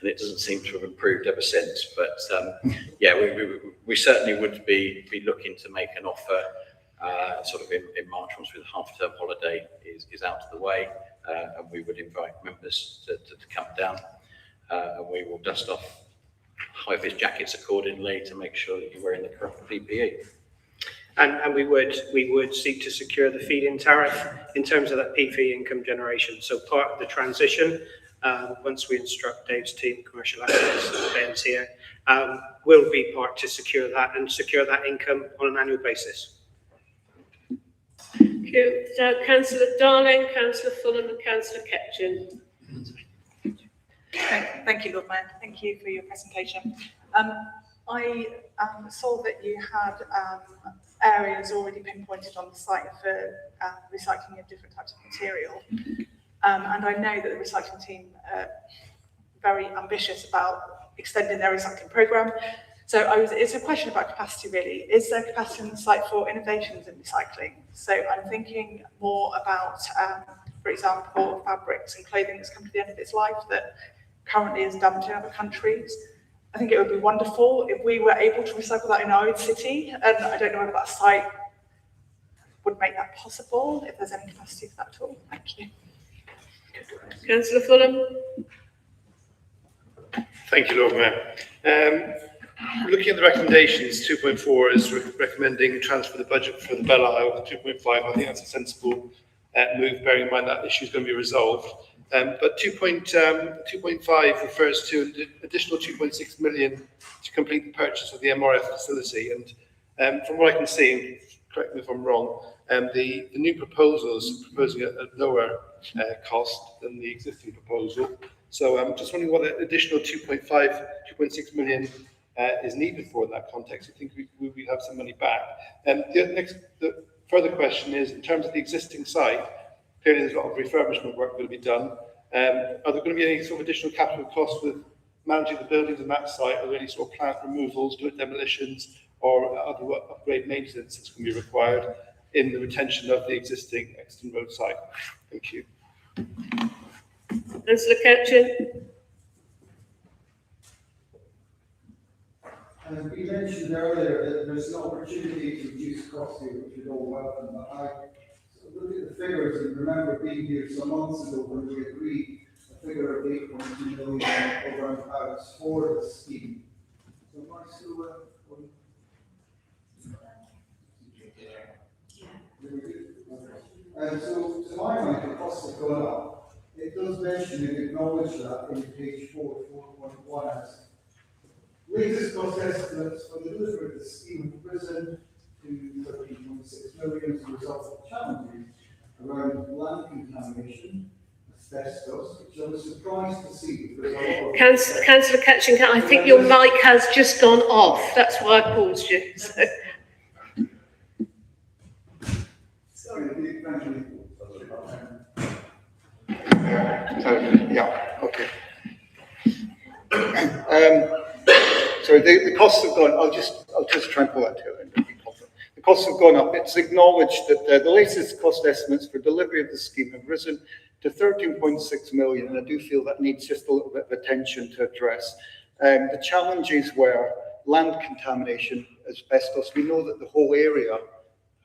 it doesn't seem to have improved ever since. But yeah, we certainly would be looking to make an offer sort of in March once the half-term holiday is out of the way. And we would invite members to come down and we will dust off high-vis jackets accordingly to make sure that you're wearing the correct PPE. And we would seek to secure the feed-in tariff in terms of that PV income generation. So part of the transition, once we instruct Dave's team, commercial access, Ben's here, will be part to secure that and secure that income on an annual basis. Thank you. So Councillor Darling, Councillor Fulham and Councillor Ketchin. Thank you, Lord Mayor. Thank you for your presentation. I saw that you had areas already pinpointed on the site for recycling of different types of material. And I know that the recycling team are very ambitious about extending their recycling programme. So it's a question about capacity really. Is there capacity on the site for innovations in recycling? So I'm thinking more about, for example, fabrics and clothing that's come to the end of its life that currently is dumped in other countries. I think it would be wonderful if we were able to recycle that in our own city, and I don't know whether that site would make that possible, if there's any capacity for that at all. Thank you. Councillor Fulham. Thank you, Lord Mayor. Looking at the recommendations, 2.4 is recommending transfer the budget for the Belle Isle, 2.5, I think that's a sensible move, bearing in mind that issue is going to be resolved. But 2.5 refers to an additional 2.6 million to complete the purchase of the MRF facility. And from what I can see, correct me if I'm wrong, the new proposal is proposing a lower cost than the existing proposal. So I'm just wondering what the additional 2.6 million is needed for in that context. I think we have some money back. The further question is, in terms of the existing site, clearly there's a lot of refurbishment work going to be done. Are there going to be any sort of additional capital costs with managing the buildings on that site? Are there any sort of plant removals, demolitions, or other upgrade maintenance that's going to be required in the retention of the existing Exeter Road site? Thank you. Councillor Ketchin. You mentioned earlier that there's an opportunity to reduce costs here, which is all welcome, but I look at the figures and remember being here some months ago when we agreed a figure of 8.2 million over pounds for the scheme. So am I still and so to my mind, the costs have gone up. It does mention and acknowledge that in page 4.1 as latest cost estimates for the delivery of the scheme have risen to 13.6 million as a result of challenges around land contamination, asbestos, which I was surprised to see because a lot of... Councillor Ketchin, I think your mic has just gone off. That's why I paused you. So. sorry, eventually. Yeah, okay. So the costs have gone, I'll just try and pull that together. The costs have gone up. It's acknowledged that the latest cost estimates for delivery of the scheme have risen to 13.6 million, and I do feel that needs just a little bit of attention to address. The challenges were land contamination, asbestos. We know that the whole area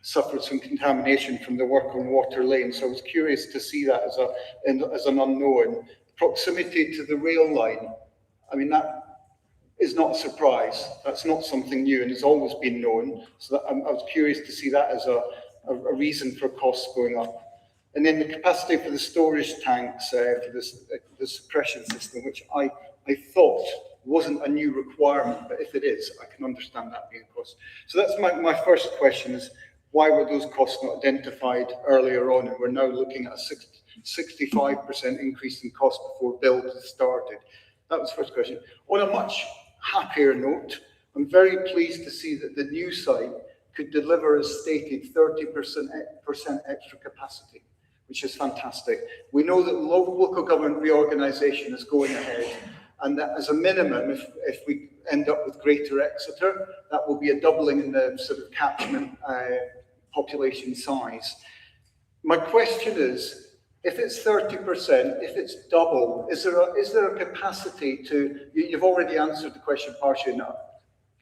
suffered some contamination from the work on Water Lane, so I was curious to see that as an unknown. Proximity to the rail line, I mean, that is not a surprise. That's not something new and has always been known. So that, I was curious to see that as a reason for costs going up. And then the capacity for the storage tanks for the suppression system, which I thought wasn't a new requirement, but if it is, I can understand that being a cost. So that's my first question is, why were those costs not identified earlier on? And we're now looking at a 65% increase in cost before build has started. That was the first question. On a much happier note, I'm very pleased to see that the new site could deliver, as stated, 30% extra capacity, which is fantastic. We know that local government reorganisation is going ahead, and that as a minimum, if we end up with Greater Exeter, that will be a doubling in the sort of catchment population size. My question is, if it's 30%, if it's double, is there a capacity to, you've already answered the question partially enough,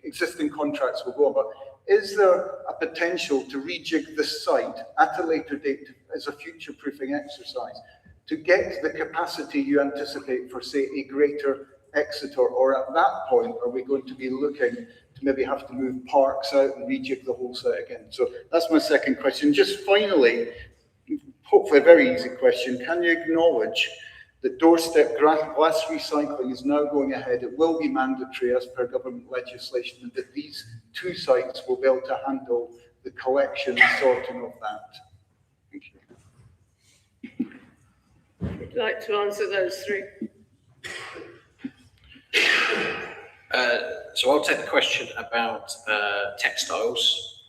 existing contracts will go on, but is there a potential to rejig the site at a later date as a future-proofing exercise to get the capacity you anticipate for, say, a Greater Exeter, or at that point, are we going to be looking to maybe have to move parks out and rejig the whole site again? So that's my second question. Just finally, hopefully a very easy question, can you acknowledge that doorstep glass recycling is now going ahead? It will be mandatory as per government legislation, and that these two sites will be able to handle the collection and sorting of that. Thank you. Would you like to answer those three? So I'll take the question about textiles.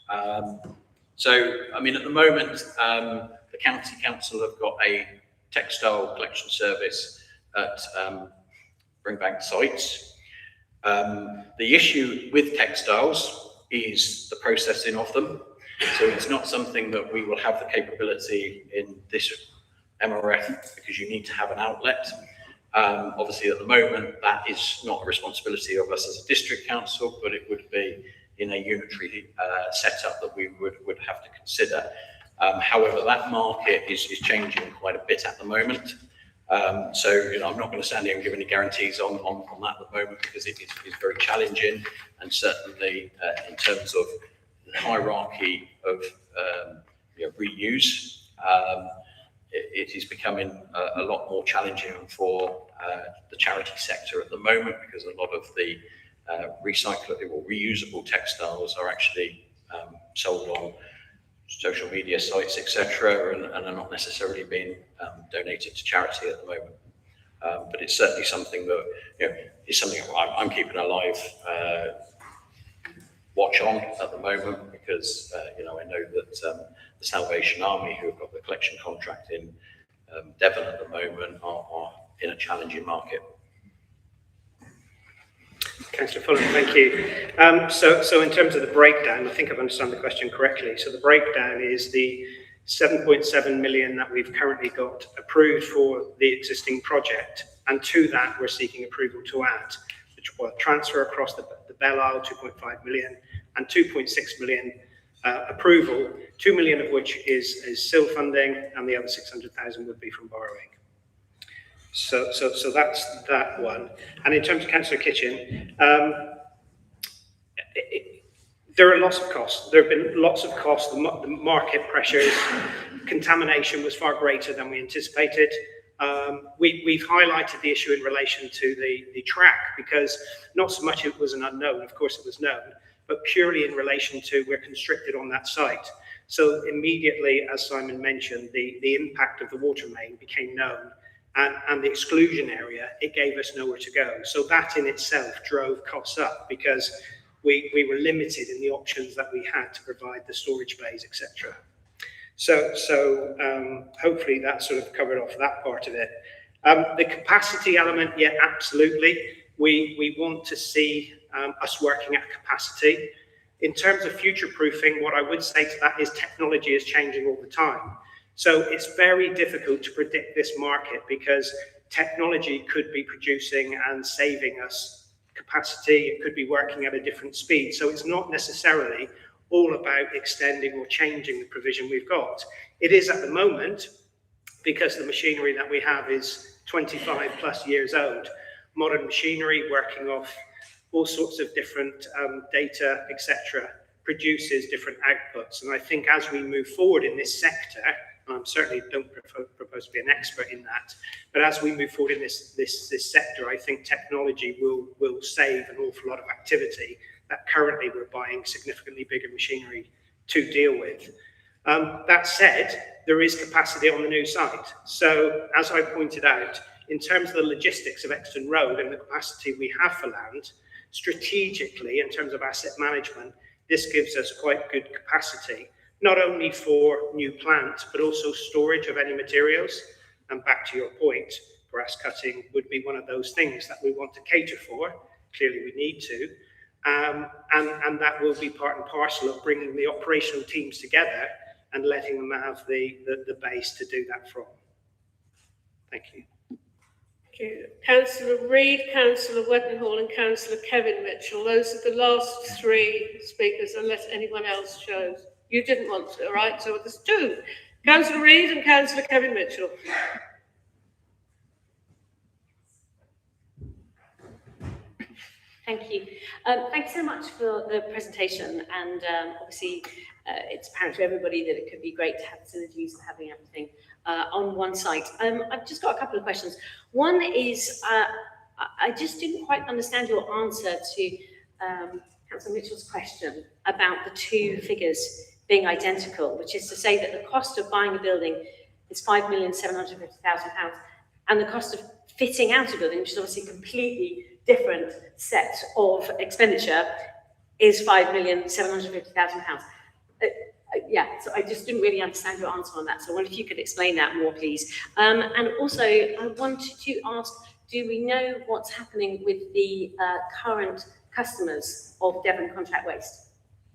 So, I mean, at the moment, the County Council have got a textile collection service at Springbank sites. The issue with textiles is the processing of them. So it's not something that we will have the capability in this MRF because you need to have an outlet. Obviously, at the moment, that is not a responsibility of us as a district council, but it would be in a unitary setup that we would have to consider. However, that market is changing quite a bit at the moment. So, you know, I'm not going to stand here and give any guarantees on that at the moment because it is very challenging, and certainly in terms of the hierarchy of reuse, it is becoming a lot more challenging for the charity sector at the moment because a lot of the recyclable or reusable textiles are actually sold on social media sites, etc., and are not necessarily being donated to charity at the moment. But it's certainly something that is something I'm keeping a live watch on at the moment because I know that the Salvation Army, who have got the collection contract in Devon at the moment, are in a challenging market. Councillor Fulham, thank you. So in terms of the breakdown, I think I've understood the question correctly. So the breakdown is the 7.7 million that we've currently got approved for the existing project, and to that we're seeking approval to add, which will transfer across the Belle Isle 2.5 million and 2.6 million approval, 2 million of which is SIL funding, and the other 600,000 would be from borrowing. So that's that one. And in terms of Councillor Kitchen, there are lots of costs. There have been lots of costs. The market pressures, contamination was far greater than we anticipated. We've highlighted the issue in relation to the track because not so much it was an unknown, of course it was known, but purely in relation to we're constricted on that site. So immediately, as Simon mentioned, the impact of the water main became known. And the exclusion area, it gave us nowhere to go. So that in itself drove costs up because we were limited in the options that we had to provide the storage bays, etc. Hopefully that sort of covered off that part of it. The capacity element, yeah, absolutely. We want to see us working at capacity. In terms of future-proofing, what I would say to that is technology is changing all the time. So it's very difficult to predict this market because technology could be producing and saving us capacity. It could be working at a different speed. So it's not necessarily all about extending or changing the provision we've got. It is at the moment, because the machinery that we have is 25 plus years old. Modern machinery working off all sorts of different data, etc., produces different outputs. And I think as we move forward in this sector, and I certainly don't propose to be an expert in that, but as we move forward in this sector, I think technology will save an awful lot of activity that currently we're buying significantly bigger machinery to deal with. That said, there is capacity on the new site. So as I pointed out, in terms of the logistics of Exeter Road and the capacity we have for land, strategically, in terms of asset management, this gives us quite good capacity, not only for new plants, but also storage of any materials. And back to your point, grass cutting would be one of those things that we want to cater for. Clearly we need to. And that will be part and parcel of bringing the operational teams together and letting them have the base to do that from. Thank you. Thank you. Councillor Reid, Councillor Wetenhall and Councillor Kevin Mitchell. Those are the last three speakers, unless anyone else shows. You didn't want to, all right? So there's two. Councillor Reid and Councillor Kevin Mitchell. Thank you. Thank you so much for the presentation. And obviously, it's apparent to everybody that it could be great to have synergies and having everything on one site. I've just got a couple of questions. One is, I just didn't quite understand your answer to Councillor Mitchell's question about the two figures being identical, which is to say that the cost of buying a building is £5,750,000 and the cost of fitting out a building, which is obviously a completely different set of expenditure, is £5,750,000. Yeah, so I just didn't really understand your answer on that. So I wonder if you could explain that more, please. And also, I wanted to ask, do we know what's happening with the current customers of Devon Contract Waste?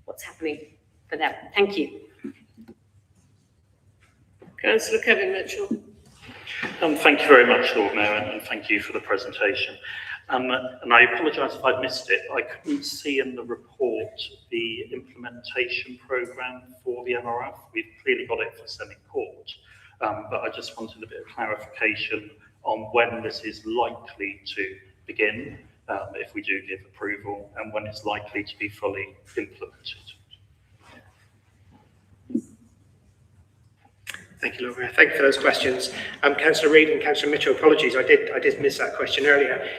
What's happening for them? Thank you. Councillor Kevin Mitchell. Thank you very much, Lord Mayor, and thank you for the presentation. And I apologise if I missed it. I couldn't see in the report the implementation programme for the MRF. We've clearly got it for semi-court, but I just wanted a bit of clarification on when this is likely to begin, if we do give approval, and when it's likely to be fully implemented. Thank you, Laura. Thank you for those questions. Councillor Reid and Councillor Mitchell, apologies, I did miss that question earlier.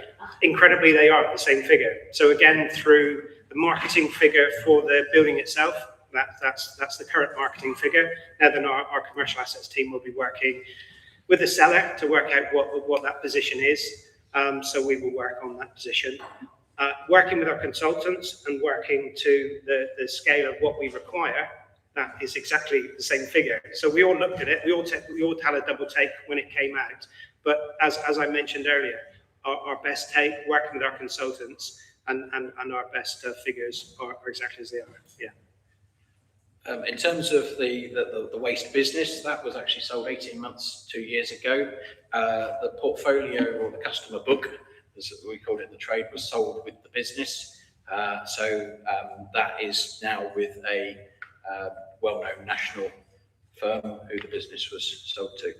Incredibly, they are the same figure. So again, through the marketing figure for the building itself, that's the current marketing figure. Now then our commercial assets team will be working with the seller to work out what that position is. So we will work on that position. Working with our consultants and working to the scale of what we require, that is exactly the same figure. So we all looked at it, we all had a double take when it came out. But as I mentioned earlier, our best take, working with our consultants, and our best figures are exactly as they are. Yeah. In terms of the waste business, that was actually sold 18 months, 2 years ago. The portfolio or the customer book, as we called it in the trade, was sold with the business. So that is now with a well-known national firm who the business was sold to.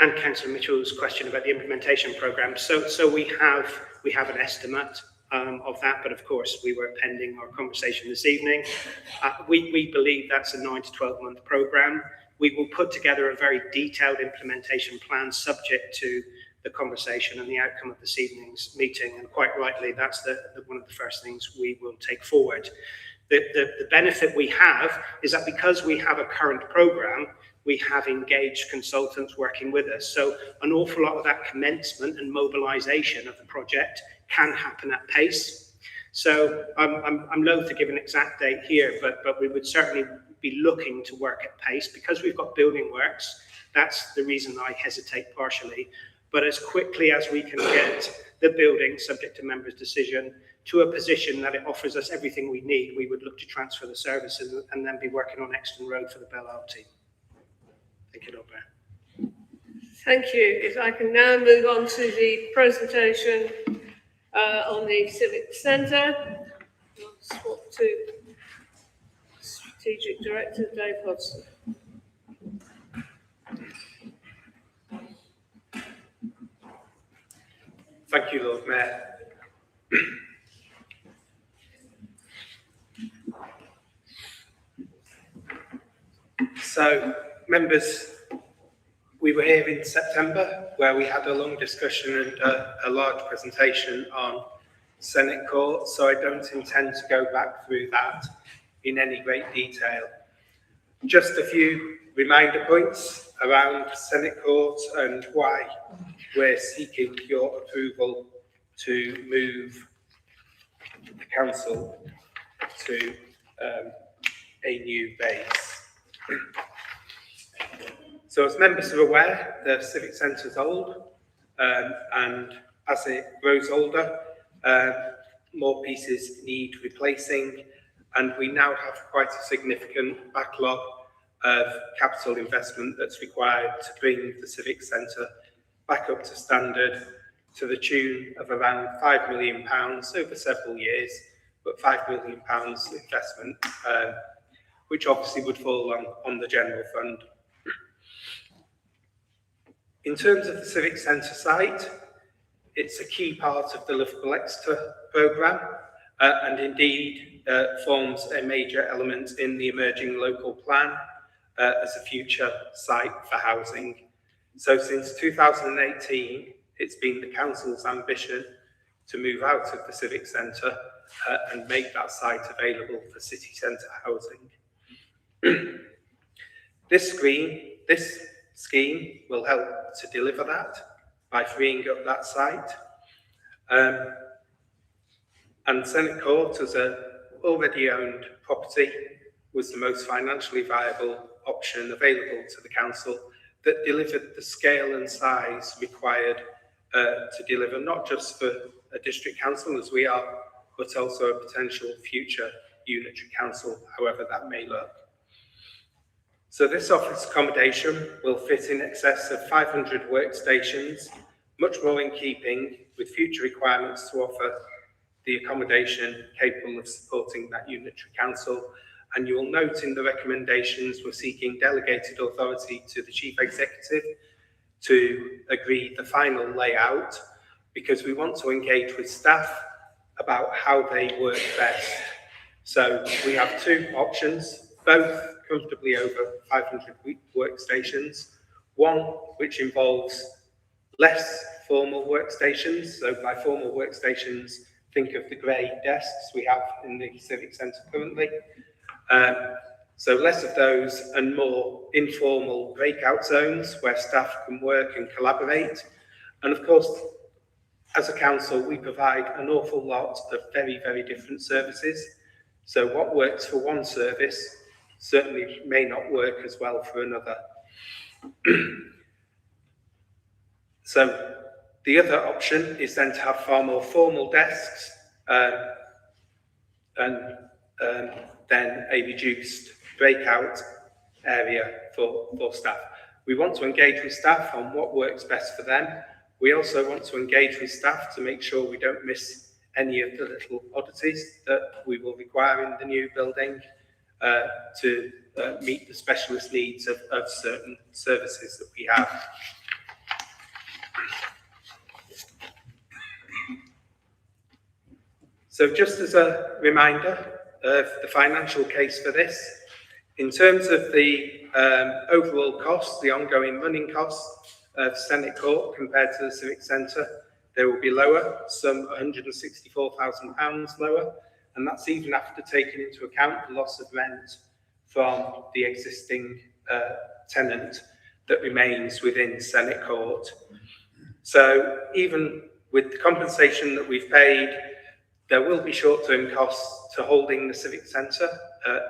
And Councillor Mitchell's question about the implementation programme. So we have an estimate of that, but of course we were pending our conversation this evening. We believe that's a 9 to 12 month programme. We will put together a very detailed implementation plan subject to the conversation and the outcome of this evening's meeting, and quite rightly, that's one of the first things we will take forward. The benefit we have is that because we have a current programme, we have engaged consultants working with us. So an awful lot of that commencement and mobilisation of the project can happen at pace. So I'm loath to give an exact date here, but we would certainly be looking to work at pace because we've got building works. That's the reason I hesitate partially. But as quickly as we can get the building, subject to members' decision, to a position that it offers us everything we need, we would look to transfer the services and then be working on Exton Road for the Belle Isle team. Thank you, Lord Mayor. Thank you. If I can now move on to the presentation on the Civic Centre. I'll swap to Strategic Director Dave Hodson. Thank you, Lord Mayor. So, members, we were here in September where we had a long discussion and a large presentation on Senate Court, so I don't intend to go back through that in any great detail. Just a few reminder points around Senate Court and why we're seeking your approval to move the council to a new base. So as members are aware, the Civic Centre is old, and as it grows older, more pieces need replacing, and we now have quite a significant backlog of capital investment that's required to bring the Civic Centre back up to standard to the tune of around £5 million over several years, but £5 million investment, which obviously would fall on the general fund. In terms of the Civic Centre site, it's a key part of the Liverpool Exeter programme, and indeed forms a major element in the emerging local plan as a future site for housing. So since 2018, it's been the council's ambition to move out of the Civic Centre and make that site available for city centre housing. This scheme will help to deliver that by freeing up that site. And Senate Court, as an already owned property, was the most financially viable option available to the council that delivered the scale and size required to deliver not just for a district council as we are, but also a potential future unitary council, however that may look. So this office accommodation will fit in excess of 500 workstations, much more in keeping with future requirements to offer the accommodation capable of supporting that unitary council. And you will note in the recommendations we're seeking delegated authority to the Chief Executive to agree the final layout, because we want to engage with staff about how they work best. So we have two options, both comfortably over 500 workstations. One which involves less formal workstations. So by formal workstations, think of the grey desks we have in the Civic Centre currently. So less of those and more informal breakout zones where staff can work and collaborate. And of course, as a council, we provide an awful lot of very, very different services. So what works for one service certainly may not work as well for another. So the other option is then to have far more formal desks and then a reduced breakout area for staff. We want to engage with staff on what works best for them. We also want to engage with staff to make sure we don't miss any of the little oddities that we will require in the new building to meet the specialist needs of certain services that we have. So just as a reminder of the financial case for this, in terms of the overall costs, the ongoing running costs of Senate Court compared to the Civic Centre, they will be lower, some £164,000 lower, and that's even after taking into account the loss of rent from the existing tenant that remains within Senate Court. So even with the compensation that we've paid, There will be short-term costs to holding the Civic Centre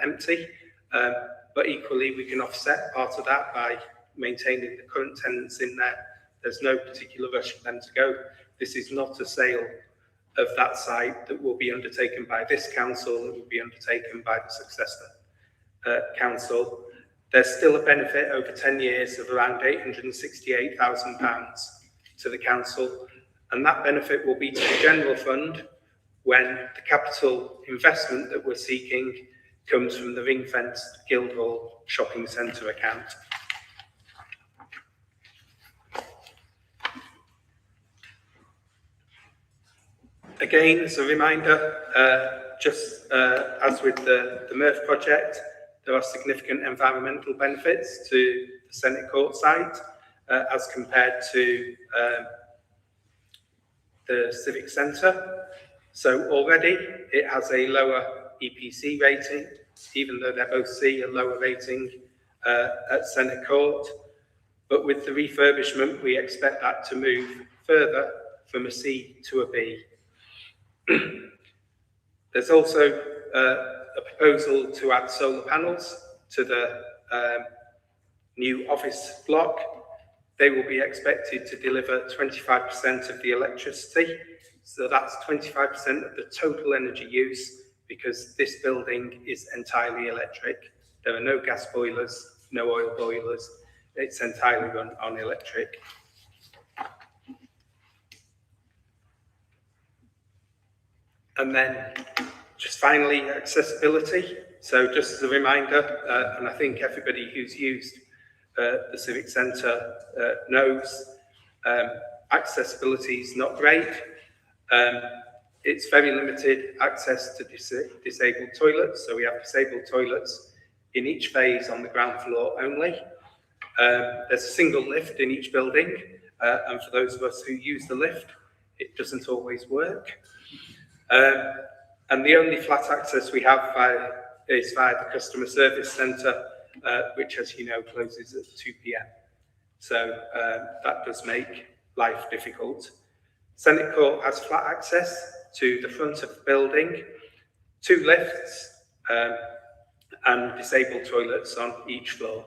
empty, but equally we can offset part of that by maintaining the current tenants in there. There's no particular rush for them to go. This is not a sale of that site that will be undertaken by this council, it will be undertaken by the successor council. There's still a benefit over 10 years of around £868,000 to the council, and that benefit will be to the general fund when the capital investment that we're seeking comes from the ring-fenced Guildhall shopping centre account. Again, as a reminder, as with the Murph project, there are significant environmental benefits to the Senate Court site as compared to the Civic Centre. So already it has a lower EPC rating, even though they both see a lower rating at Senate Court. But with the refurbishment, we expect that to move further from a C to a B. There's also a proposal to add solar panels to the new office block. They will be expected to deliver 25% of the electricity. So that's 25% of the total energy use, because this building is entirely electric. There are no gas boilers, no oil boilers. It's entirely run on electric. And then just finally, accessibility. So just as a reminder, and I think everybody who's used the Civic Centre knows, accessibility is not great. It's very limited access to disabled toilets. So we have disabled toilets in each phase on the ground floor only. There's a single lift in each building. And for those of us who use the lift, it doesn't always work. And the only flat access we have is via the customer service centre, which, as you know, closes at 2 p.m. So that does make life difficult. Senate Court has flat access to the front of the building, 2 lifts, and disabled toilets on each floor.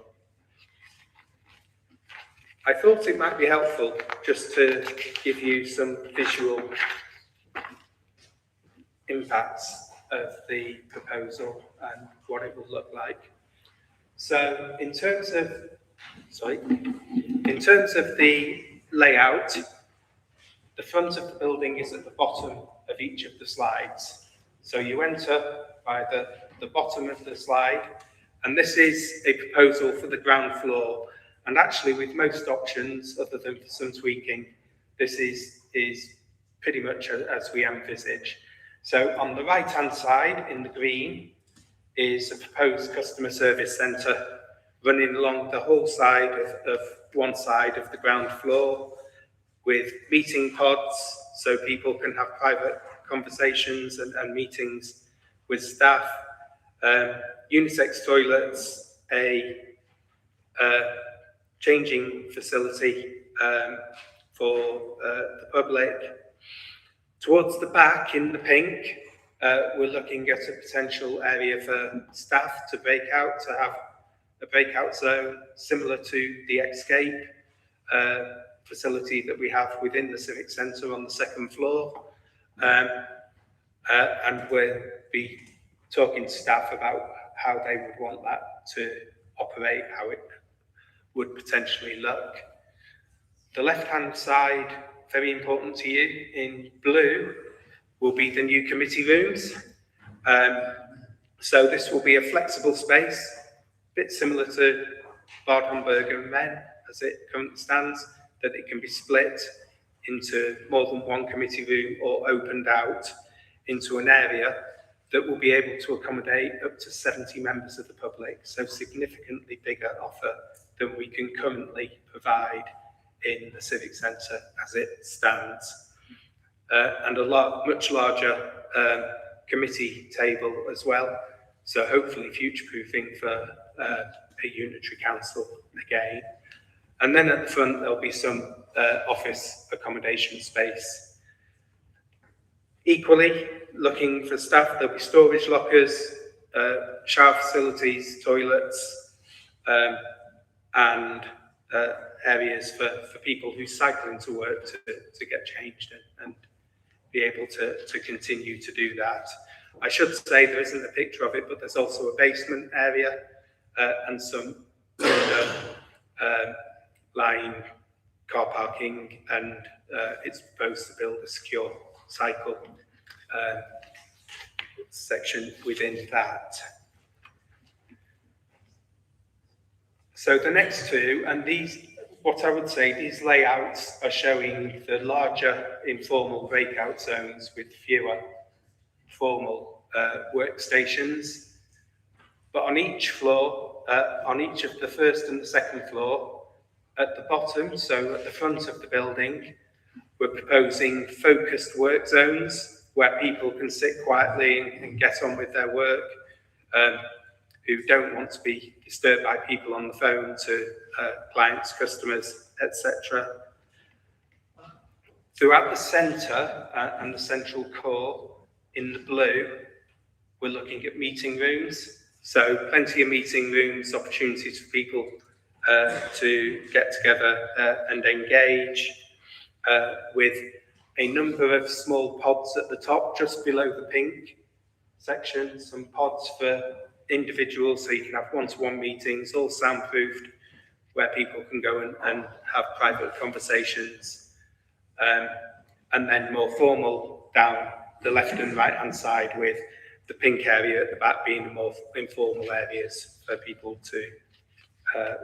I thought it might be helpful just to give you some visual impacts of the proposal and what it will look like. So in terms of the layout, the front of the building is at the bottom of each of the slides. So you enter by the bottom of the slide, and this is a proposal for the ground floor. And actually, with most options, other than for some tweaking, this is pretty much as we envisage. So on the right-hand side, in the green, is a proposed customer service centre running along the whole side of one side of the ground floor, with meeting pods so people can have private conversations and meetings with staff, unisex toilets, a changing facility for the public. Towards the back in the pink, we're looking at a potential area for staff to break out, to have a breakout zone similar to the Escape facility that we have within the Civic Centre on the 2nd floor. And we'll be talking to staff about how they would want that to operate, how it would potentially look. The left-hand side, very important to you, in blue, will be the new committee rooms. So this will be a flexible space, a bit similar to Bard Homburg and Men as it currently stands, that it can be split into more than one committee room or opened out into an area that will be able to accommodate up to 70 members of the public, so significantly bigger offer than we can currently provide in the Civic Centre as it stands. And a much larger committee table as well, so hopefully future-proofing for a unitary council again. And then at the front there'll be some office accommodation space. Equally, looking for staff. There'll be storage lockers, shower facilities, toilets, and areas for people who cycle into work to get changed and be able to continue to do that. I should say there isn't a picture of it, but there's also a basement area and some line car parking, and it's proposed to build a secure cycle section within that. So the next two, and these, what I would say, these layouts are showing the larger informal breakout zones with fewer formal workstations. But on each floor, on each of the first and the second floor, at the bottom, so at the front of the building, we're proposing focused work zones where people can sit quietly and get on with their work, who don't want to be disturbed by people on the phone, to clients, customers, etc. Throughout the centre and the central core, in the blue, we're looking at meeting rooms. So plenty of meeting rooms, opportunities for people to get together and engage, with a number of small pods at the top, just below the pink section, some pods for individuals, so you can have one-to-one meetings, all soundproofed, where people can go and have private conversations. And then more formal down the left and right-hand side, with the pink area at the back being the more informal areas for people to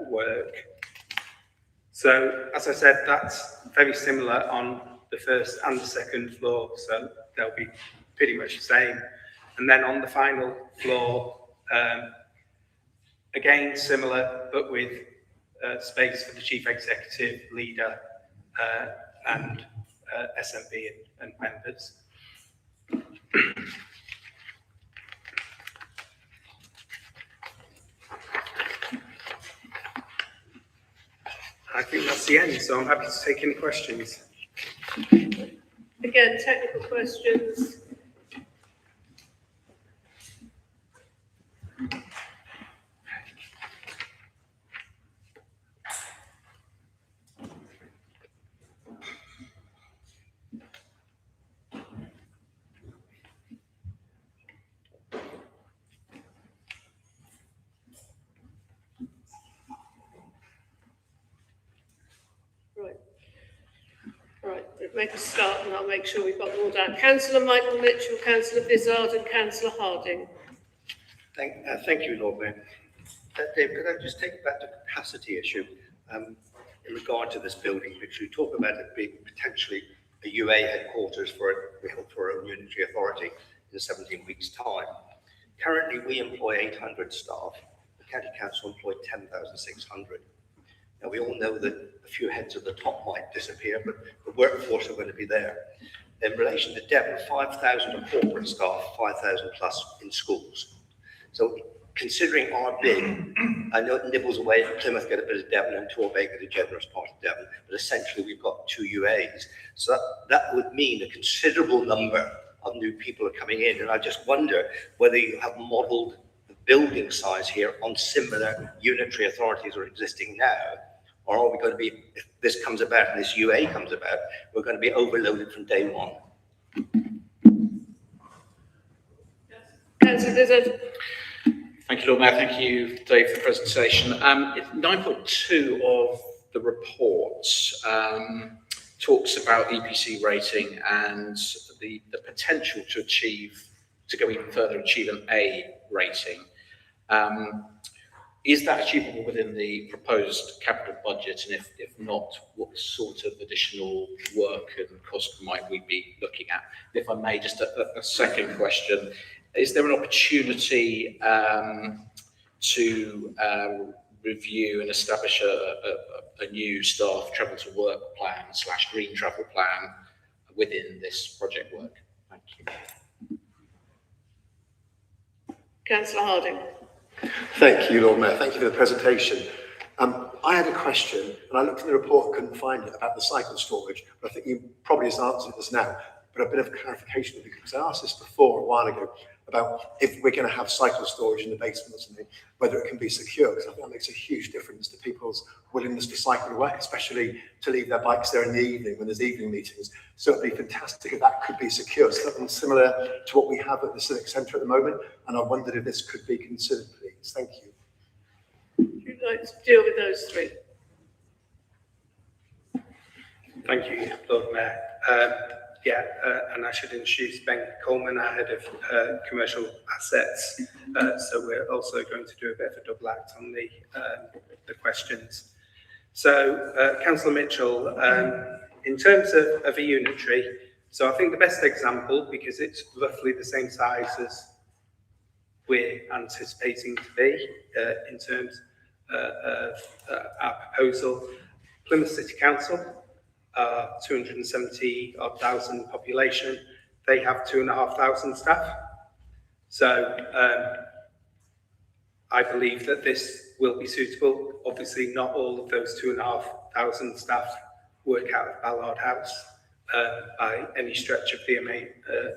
work. So, as I said, that's very similar on the first and the second floor, so they'll be pretty much the same. And then on the final floor, again similar, but with space for the chief executive, leader, and SMB and members. I think that's the end, so I'm happy to take any questions. Again, technical questions. Right, make a start and I'll make sure we've got them all down. Councillor Michael Mitchell, Councillor Vizard and Councillor Harding. Thank you, Lord Mayor. Dave, could I just take back the capacity issue in regard to this building, which you talk about it being potentially a UA headquarters for our own unitary authority in 17 weeks' time. Currently, we employ 800 staff. The County Council employ 10,600. Now, we all know that a few heads at the top might disappear, but the workforce are going to be there. In relation to Devon, 5,000 of corporate staff, 5,000 plus in schools. So considering our bid, I know it nibbles away at Plymouth, get a bit of Devon, and Torbay get a generous part of Devon, but essentially we've got 2 UAs. So that would mean a considerable number of new people are coming in, and I just wonder whether you have modelled the building size here on similar unitary authorities that are existing now, or are we going to be, if this comes about and this UA comes about, we're going to be overloaded from day one? Councillor Vizard. Thank you, Lord Mayor. Thank you, Dave, for the presentation. 9.2 of the report talks about EPC rating and the potential to go even further and achieve an A rating. Is that achievable within the proposed capital budget? And if not, what sort of additional work and cost might we be looking at? If I may, just a second question. Is there an opportunity to review and establish a new staff travel to work plan / green travel plan within this project work? Thank you. Councillor Harding. Thank you, Lord Mayor. Thank you for the presentation. I had a question, and I looked in the report and couldn't find it, about the cycle storage, but I think you probably just answered this now. but a bit of clarification, because I asked this before a while ago about if we're going to have cycle storage in the basement or something, whether it can be secure, because I think that makes a huge difference to people's willingness to cycle away, especially to leave their bikes there in the evening when there's evening meetings. So it'd be fantastic if that could be secure, something similar to what we have at the Civic Centre at the moment, and I wondered if this could be considered, please. Thank you. Would you like to deal with those three? Thank you, Lord Mayor. And I should introduce Ben Coleman, our head of commercial assets. So we're also going to do a bit of a double act on the questions. So, Councillor Mitchell, in terms of a unitary, so I think the best example, because it's roughly the same size as we're anticipating to be in terms of our proposal, Plymouth City Council, 270,000 population, they have 2,500 staff. So I believe that this will be suitable. Obviously, not all of those 2,500 staff work out of Ballard House by any stretch of the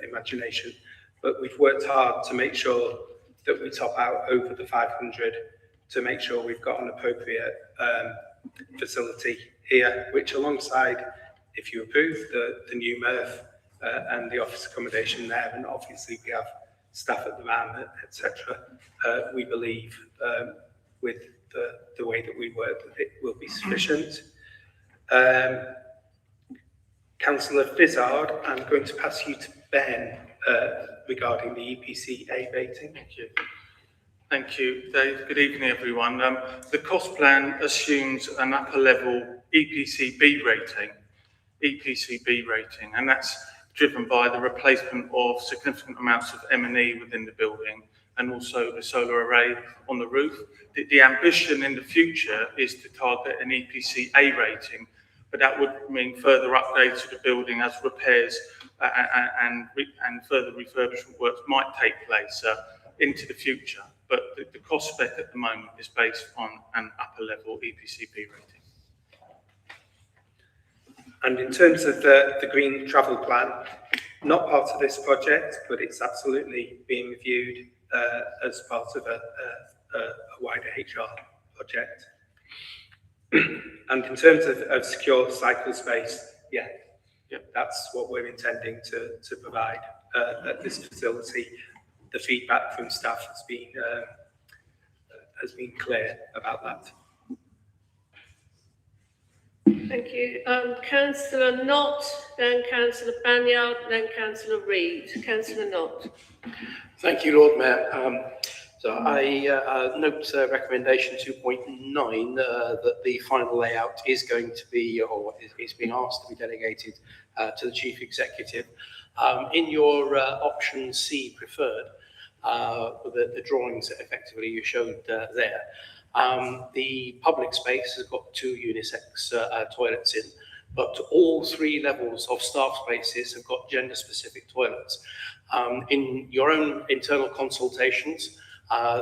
imagination, but we've worked hard to make sure that we top out over the 500 to make sure we've got an appropriate facility here, which alongside, if you approve, the new MRF and the office accommodation there, and obviously we have staff at the van, etc. We believe with the way that we work that it will be sufficient. Councillor Fizzard, I'm going to pass you to Ben regarding the EPC A rating. Thank you. Thank you, Dave. Good evening, everyone. The cost plan assumes an upper level EPC B rating, and that's driven by the replacement of significant amounts of M&E within the building and also the solar array on the roof. The ambition in the future is to target an EPC A rating, but that would mean further updates to the building as repairs and further refurbishment works might take place into the future. But the cost spec at the moment is based on an upper level EPC B rating. And in terms of the green travel plan, not part of this project, but it's absolutely being reviewed as part of a wider HR project. And in terms of secure cycle space, that's what we're intending to provide at this facility. The feedback from staff has been clear about that. Thank you. Councillor Knott, then Councillor Banyard, then Councillor Reid. Councillor Knott. Thank you, Lord Mayor. So I note recommendation 2.9 that the final layout is going to be, or is being asked to be delegated to the Chief Executive. In your option C preferred, the drawings that effectively you showed there, the public space has got 2 unisex toilets in, but all 3 levels of staff spaces have got gender-specific toilets. In your own internal consultations,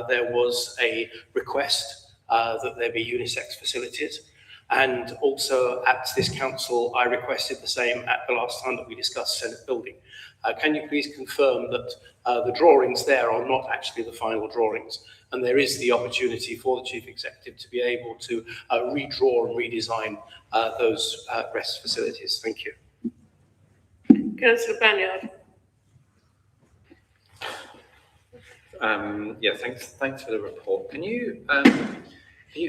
there was a request that there be unisex facilities, and also at this council I requested the same at the last time that we discussed Senate building. Can you please confirm that the drawings there are not actually the final drawings, and there is the opportunity for the Chief Executive to be able to redraw and redesign those rest facilities? Thank you. Councillor Banyard. Thanks for the report. Can you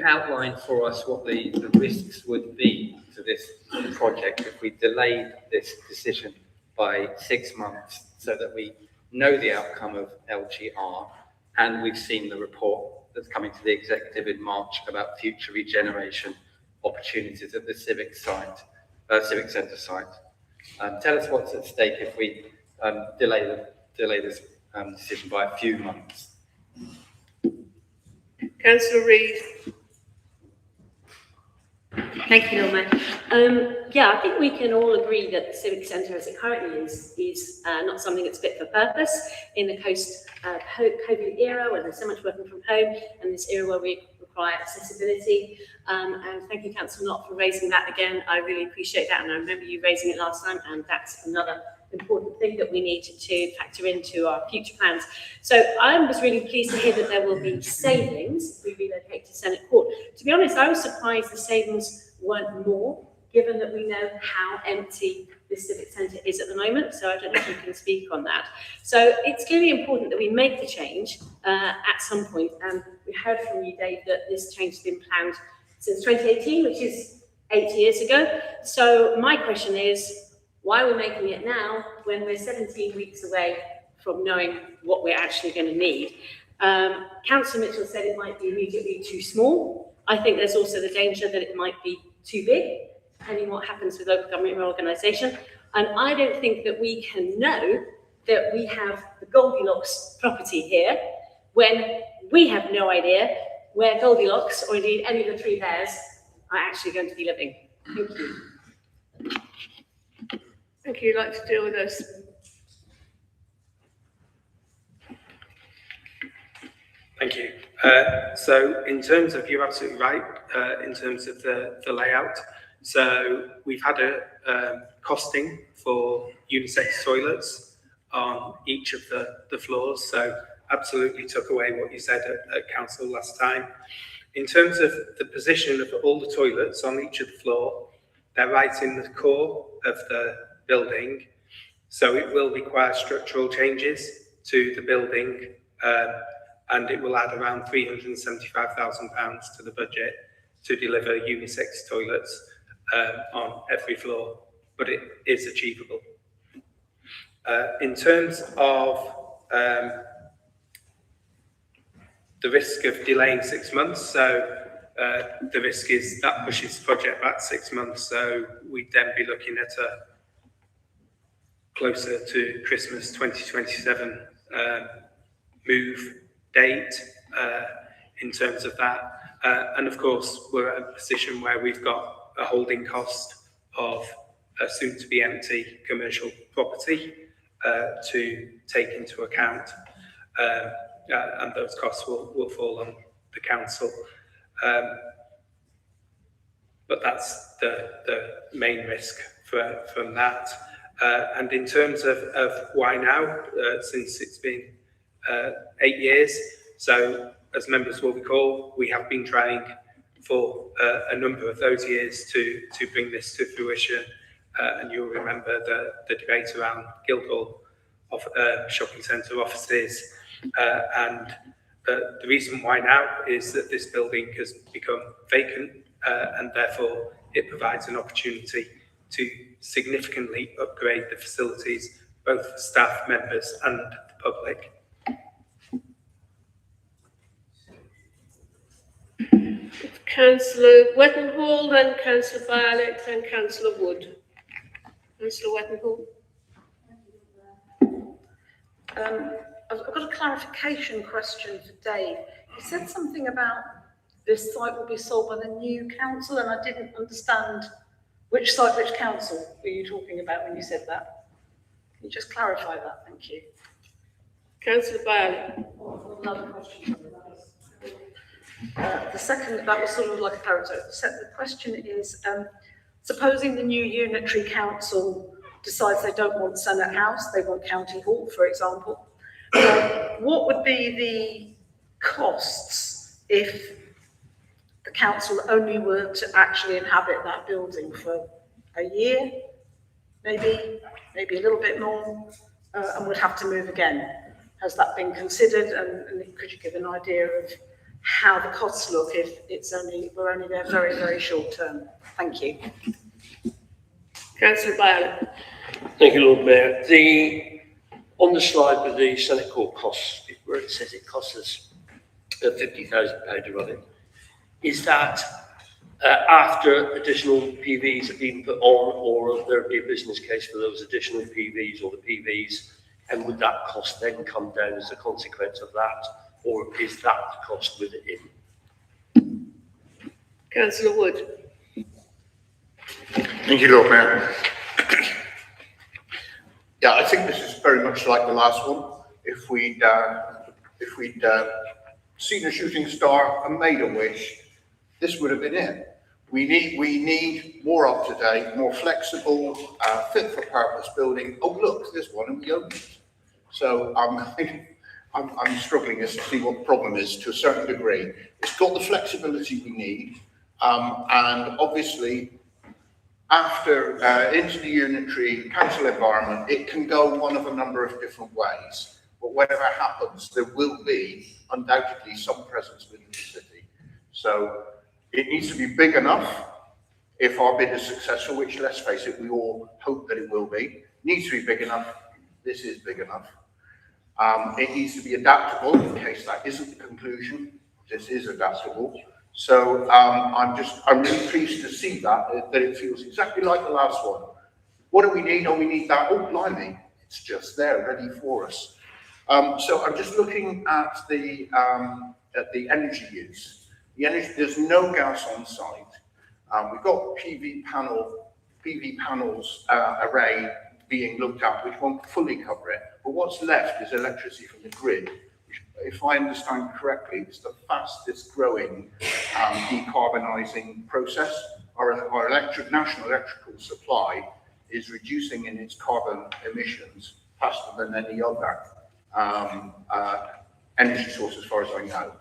outline for us what the risks would be to this project if we delayed this decision by 6 months so that we know the outcome of LGR and we've seen the report that's coming to the executive in March about future regeneration opportunities at the Civic Centre site? Tell us what's at stake if we delay this decision by a few months. Councillor Reid. Thank you, Lord Mayor. I think we can all agree that the Civic Centre as it currently is not something that's fit for purpose in the post-COVID era where there's so much working from home and this era where we require accessibility. And thank you, Councillor Knott, for raising that again. I really appreciate that, and I remember you raising it last time, and that's another important thing that we need to factor into our future plans. So I was really pleased to hear that there will be savings if we relocate to Senate Court. To be honest, I was surprised the savings weren't more, given that we know how empty this civic centre is at the moment. So I don't know if you can speak on that. So it's clearly important that we make the change at some point. And we heard from you, Dave, that this change has been planned since 2018, which is 8 years ago. So my question is, why are we making it now when we're 17 weeks away from knowing what we're actually going to need? Councillor Mitchell said it might be immediately too small. I think there's also the danger that it might be too big, depending what happens with local government reorganisation. And I don't think that we can know that we have the Goldilocks property here when we have no idea where Goldilocks, or indeed any of the three bears, are actually going to be living. Thank you. Thank you. You'd like to deal with this? Thank you. So in terms of, you're absolutely right, in terms of the layout. So we've had a costing for unisex toilets on each of the floors. So absolutely took away what you said at council last time. In terms of the position of all the toilets on each of the floor, they're right in the core of the building. So it will require structural changes to the building, and it will add around £375,000 to the budget to deliver unisex toilets on every floor, but it is achievable. In terms of the risk of delaying 6 months, so the risk is that pushes the project back 6 months, so we'd then be looking at a closer to Christmas 2027 move date in terms of that. And of course, we're at a position where we've got a holding cost of a soon-to-be empty commercial property to take into account, and those costs will fall on the council. But that's the main risk from that. And in terms of why now, since it's been 8 years, so as members will recall, we have been trying for a number of those years to bring this to fruition, and you'll remember the debate around Guildhall shopping centre offices, and the reason why now is that this building has become vacant, and therefore it provides an opportunity to significantly upgrade the facilities, both for staff members and the public. Councillor Wetenhall, then Councillor Barlett, then Councillor Wood. Councillor Wetenhall. I've got a clarification question for Dave. You said something about this site will be sold by the new council, and I didn't understand which site, which council were you talking about when you said that? Can you just clarify that? Thank you. Councillor Barlett. Another question. The second, that was sort of like a clarity. The question is, supposing the new unitary council decides they don't want Senate House, they want County Hall, for example, what would be the costs if the council only were to actually inhabit that building for a year, maybe a little bit more, and would have to move again? Has that been considered, and could you give an idea of how the costs look if we're only there very, very short term? Thank you. Councillor Barlett. Thank you, Lord Mayor. On the slide with the Senate Court costs, where it says it costs us £50,000 to run it, is that after additional PVs have been put on, or will there be a business case for those additional PVs or the PVs, and would that cost then come down as a consequence of that, or is that the cost with it in? Councillor Wood. Thank you, Lord Mayor. Yeah, I think this is very much like the last one. If we'd seen a shooting star and made a wish, this would have been it. We need more up-to-date, more flexible, fit-for-purpose building. Oh, look, there's one and we own it. So I'm struggling as to see what the problem is to a certain degree. It's got the flexibility we need, and obviously after into the unitary council environment, it can go one of a number of different ways. But whatever happens, there will be undoubtedly some presence within the city. So it needs to be big enough if our bid is successful, which, let's face it, we all hope that it will be. It needs to be big enough. This is big enough. It needs to be adaptable in case that isn't the conclusion. This is adaptable. So I'm really pleased to see that it feels exactly like the last one. What do we need? Oh, we need that. Oh, blimey, it's just there, ready for us. So I'm just looking at the energy use. There's no gas on site. We've got PV panels array being looked at, which won't fully cover it. But what's left is electricity from the grid, which, if I understand correctly, is the fastest growing decarbonising process. Our national electrical supply is reducing in its carbon emissions faster than any other energy source, as far as I know.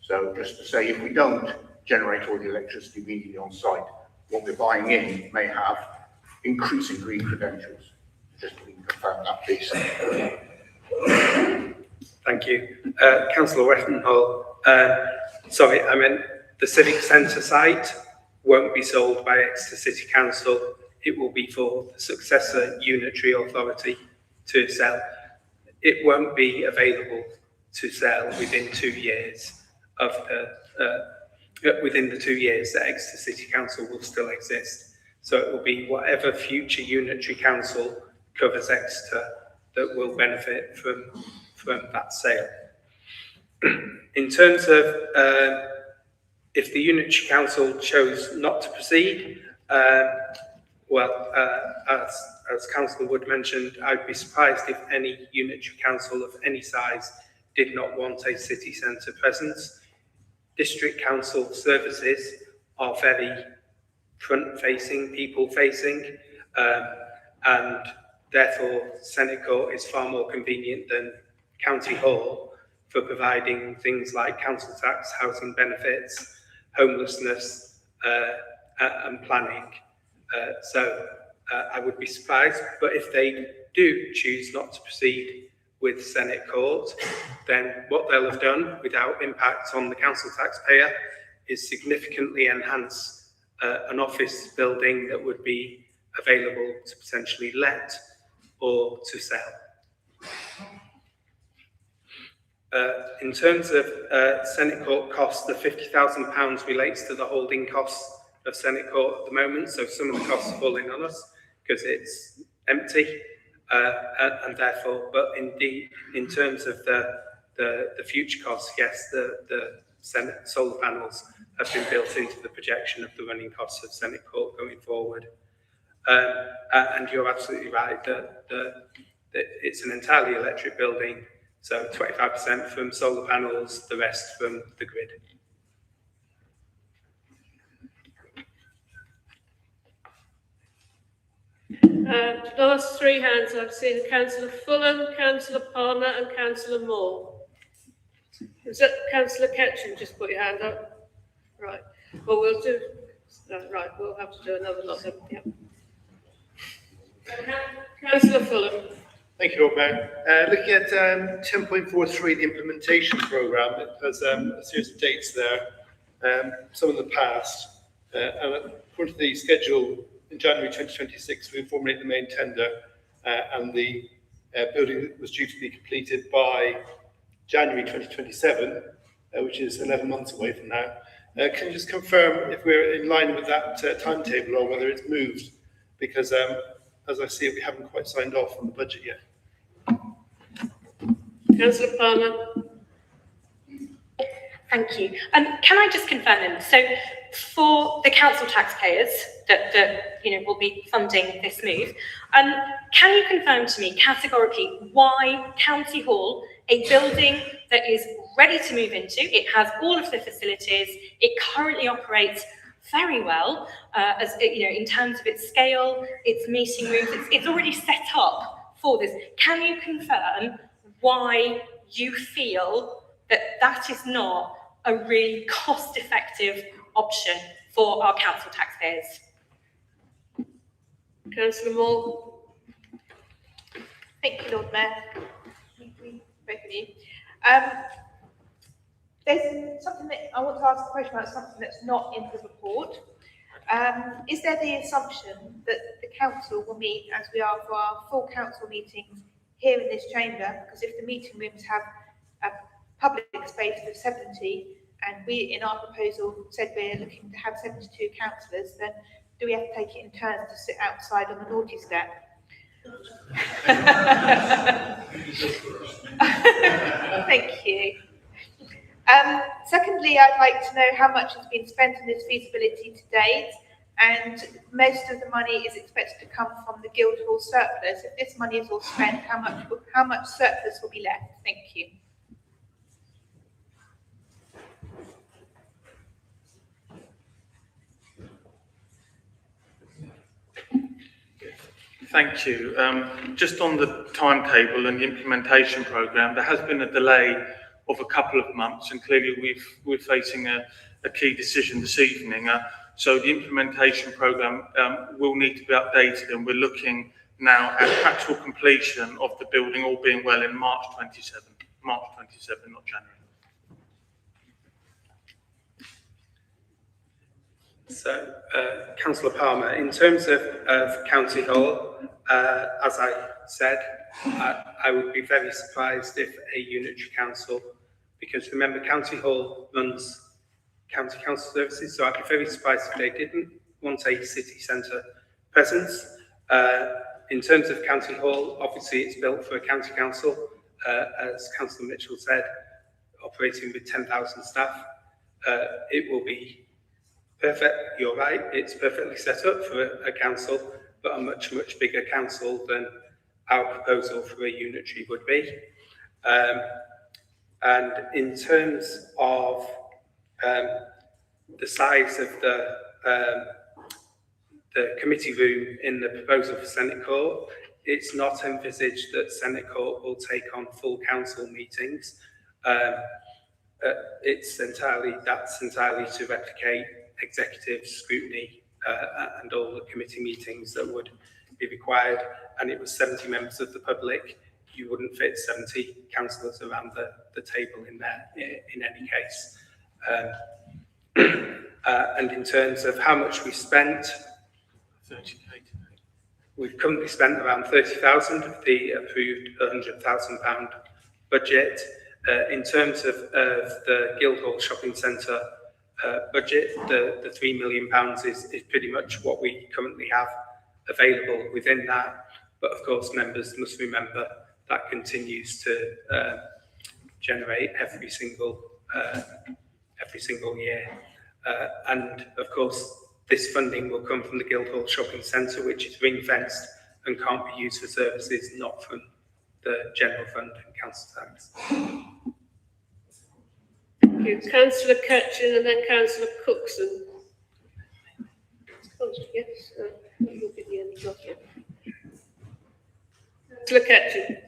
So just to say, if we don't generate all the electricity we need on site, what we're buying in may have increasing green credentials. Just to confirm that, please. Thank you. Councillor Westenhall, sorry, I meant the Civic Centre site won't be sold by Exeter City Council. It will be for the successor unitary authority to sell. It won't be available to sell within 2 years of within the 2 years that Exeter City Council will still exist. So it will be whatever future unitary council covers Exeter that will benefit from that sale. In terms of if the unitary council chose not to proceed, as Councillor Wood mentioned, I'd be surprised if any unitary council of any size did not want a city centre presence. District council services are very front-facing, people-facing, and therefore Senate Court is far more convenient than County Hall for providing things like council tax, housing benefits, homelessness, and planning. I would be surprised, but if they do choose not to proceed with Senate Court, then what they'll have done without impact on the council taxpayer is significantly enhance an office building that would be available to potentially let or to sell. In terms of Senate Court costs, the £50,000 relates to the holding costs of Senate Court at the moment, so some of the costs are falling on us because it's empty, and therefore, but indeed, in terms of the future costs, yes, the Senate solar panels have been built into the projection of the running costs of Senate Court going forward. And you're absolutely right that it's an entirely electric building, so 25% from solar panels, the rest from the grid. Last three hands I've seen: Councillor Fulham, Councillor Palmer and Councillor Moore. Is that Councillor Ketchum just put your hand up? Right. Well, we'll do... No, right, we'll have to do another lot of... Yep. Councillor Fulham. Thank you, Lord Mayor. Looking at 10.43, the implementation programme, it has a series of dates there, some in the past. And according to the schedule, in January 2026, we formulate the main tender, and the building was due to be completed by January 2027, which is 11 months away from now. Can you just confirm if we're in line with that timetable or whether it's moved? Because as I see it, we haven't quite signed off on the budget yet. Councillor Palmer. Thank you. Can I just confirm then? So, for the council taxpayers that will be funding this move, can you confirm to me categorically why County Hall, a building that is ready to move into, it has all of the facilities, it currently operates very well, as you know, in terms of its scale, its meeting rooms. It's already set up for this. Can you confirm why you feel that that is not a really cost-effective option for our council taxpayers? Councillor Moore. Thank you, Lord Mayor. Both of you. There's something that I want to ask a question about, something that's not in the report. Is there the assumption that the council will meet as we are for our full council meetings here in this chamber? Because if the meeting rooms have a public space of 70, and we, in our proposal, said we're looking to have 72 councillors, then do we have to take it in turns to sit outside on the naughty step? Thank you. Secondly, I'd like to know how much has been spent on this feasibility to date, and most of the money is expected to come from the Guildhall surplus. If this money is all spent, how much surplus will be left? Thank you. Thank you. Just on the timetable and the implementation programme, there has been a delay of a couple of months, and clearly we're facing a key decision this evening. So the implementation programme will need to be updated, and we're looking now at practical completion of the building, all being well, in March 27, not January. So, Councillor Palmer, in terms of County Hall, as I said, I would be very surprised if a unitary council, because remember, County Hall runs county council services, so I'd be very surprised if they didn't want a city centre presence. In terms of County Hall, obviously it's built for a county council, as Councillor Mitchell said, operating with 10,000 staff. It will be perfect, you're right, it's perfectly set up for a council, but a much, much bigger council than our proposal for a unitary would be. And in terms of the size of the committee room in the proposal for Senate Court, it's not envisaged that Senate Court will take on full council meetings. That's entirely to replicate executive scrutiny and all the committee meetings that would be required. And it was 70 members of the public. You wouldn't fit 70 councillors around the table in there in any case. And in terms of how much we spent, 30K. We've currently spent around 30,000 of the approved £100,000 budget. In terms of the Guildhall Shopping Centre budget, the £3 million is pretty much what we currently have available within that. But of course, members must remember that continues to generate every single year. And of course, this funding will come from the Guildhall Shopping Centre, which is ring-fenced and can't be used for services not from the general fund and council tax. Thank you. Councillor Ketchin and then Councillor Cookson. Yes, you'll be the only one here. Councillor Ketchin.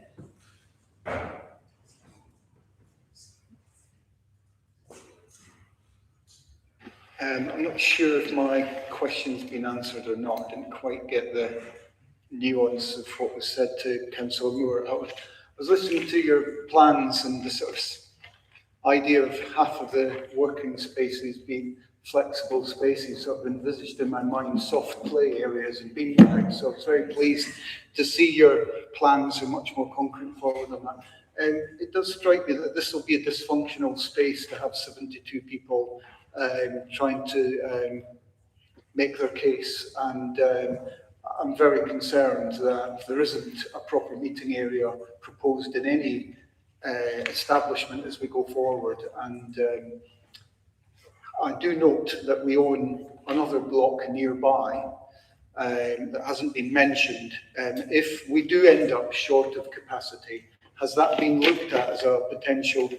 I'm not sure if my question's been answered or not. I didn't quite get the nuance of what was said to Councillor Moore. I was listening to your plans and the sort of idea of half of the working spaces being flexible spaces, sort of envisaged in my mind soft play areas and beanbags. So I was very pleased to see your plans are much more concrete forward on that. And it does strike me that this will be a dysfunctional space to have 72 people trying to make their case, and I'm very concerned that there isn't a proper meeting area proposed in any establishment as we go forward. And I do note that we own another block nearby that hasn't been mentioned. If we do end up short of capacity, has that been looked at as a potential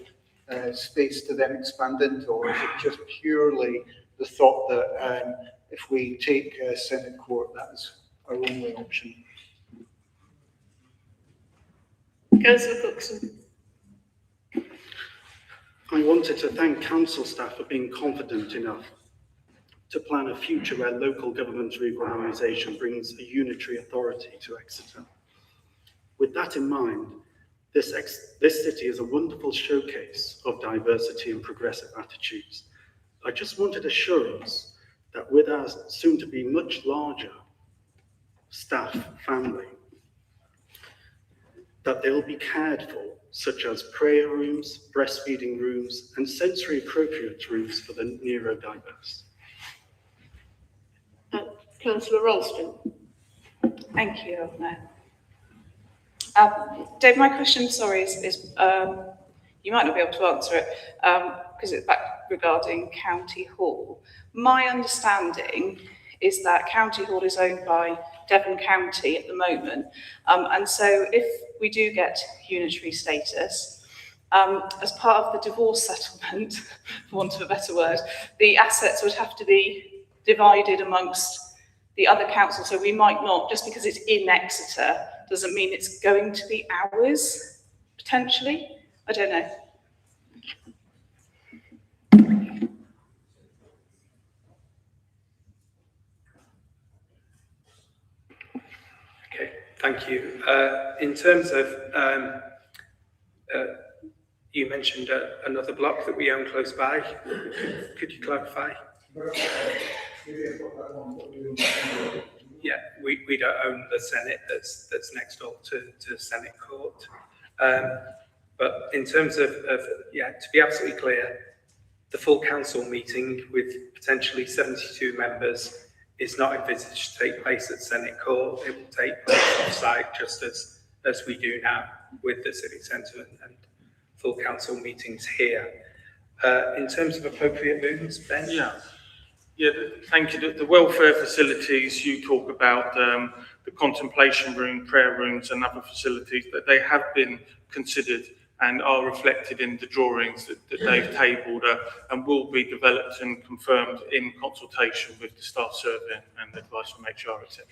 space to then expand into, or is it just purely the thought that if we take Senate Court, that's our only option. Councillor Cookson. I wanted to thank council staff for being confident enough to plan a future where local government reorganisation brings a unitary authority to Exeter. With that in mind, this city is a wonderful showcase of diversity and progressive attitudes. I just wanted assurance that with our soon-to-be much larger staff family, that they'll be cared for, such as prayer rooms, breastfeeding rooms, and sensory appropriate rooms for the neurodiverse. Councillor Ralston. Thank you, Mayor. Dave, my question, sorry, is you might not be able to answer it because it's back regarding County Hall. My understanding is that County Hall is owned by Devon County at the moment, and so if we do get unitary status, as part of the divorce settlement, for want of a better word, the assets would have to be divided amongst the other councils, so we might not, just because it's in Exeter, doesn't mean it's going to be ours, potentially. I don't know. Okay, thank you. In terms of, you mentioned another block that we own close by. Could you clarify? Yeah, we don't own the Senate that's next door to Senate Court. But in terms of, yeah, to be absolutely clear, the full council meeting with potentially 72 members is not envisaged to take place at Senate Court. It will take place off-site, just as we do now with the Civic Centre and full council meetings here. In terms of appropriate rooms, Ben? Yeah, thank you. The welfare facilities you talk about, the contemplation room, prayer rooms and other facilities, that they have been considered and are reflected in the drawings that they've tabled and will be developed and confirmed in consultation with the staff survey and advice from HR, etc.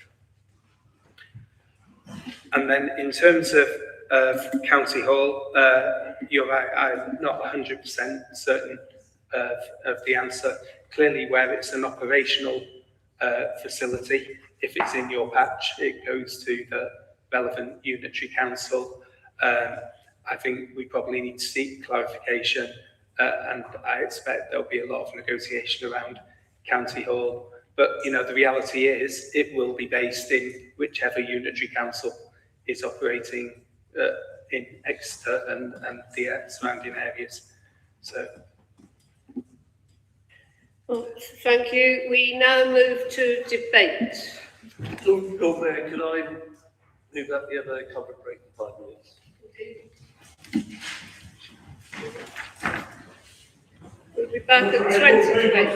And then in terms of County Hall, you're right, I'm not 100% certain of the answer. Clearly, where it's an operational facility, if it's in your patch, it goes to the relevant unitary council. I think we probably need to seek clarification, and I expect there'll be a lot of negotiation around County Hall. But, you know, the reality is it will be based in whichever unitary council is operating in Exeter and the surrounding areas. So. Well, thank you. We now move to debate. Lord Mayor, could I move that the other cover break for 5 minutes? We'll be back at 20 debate.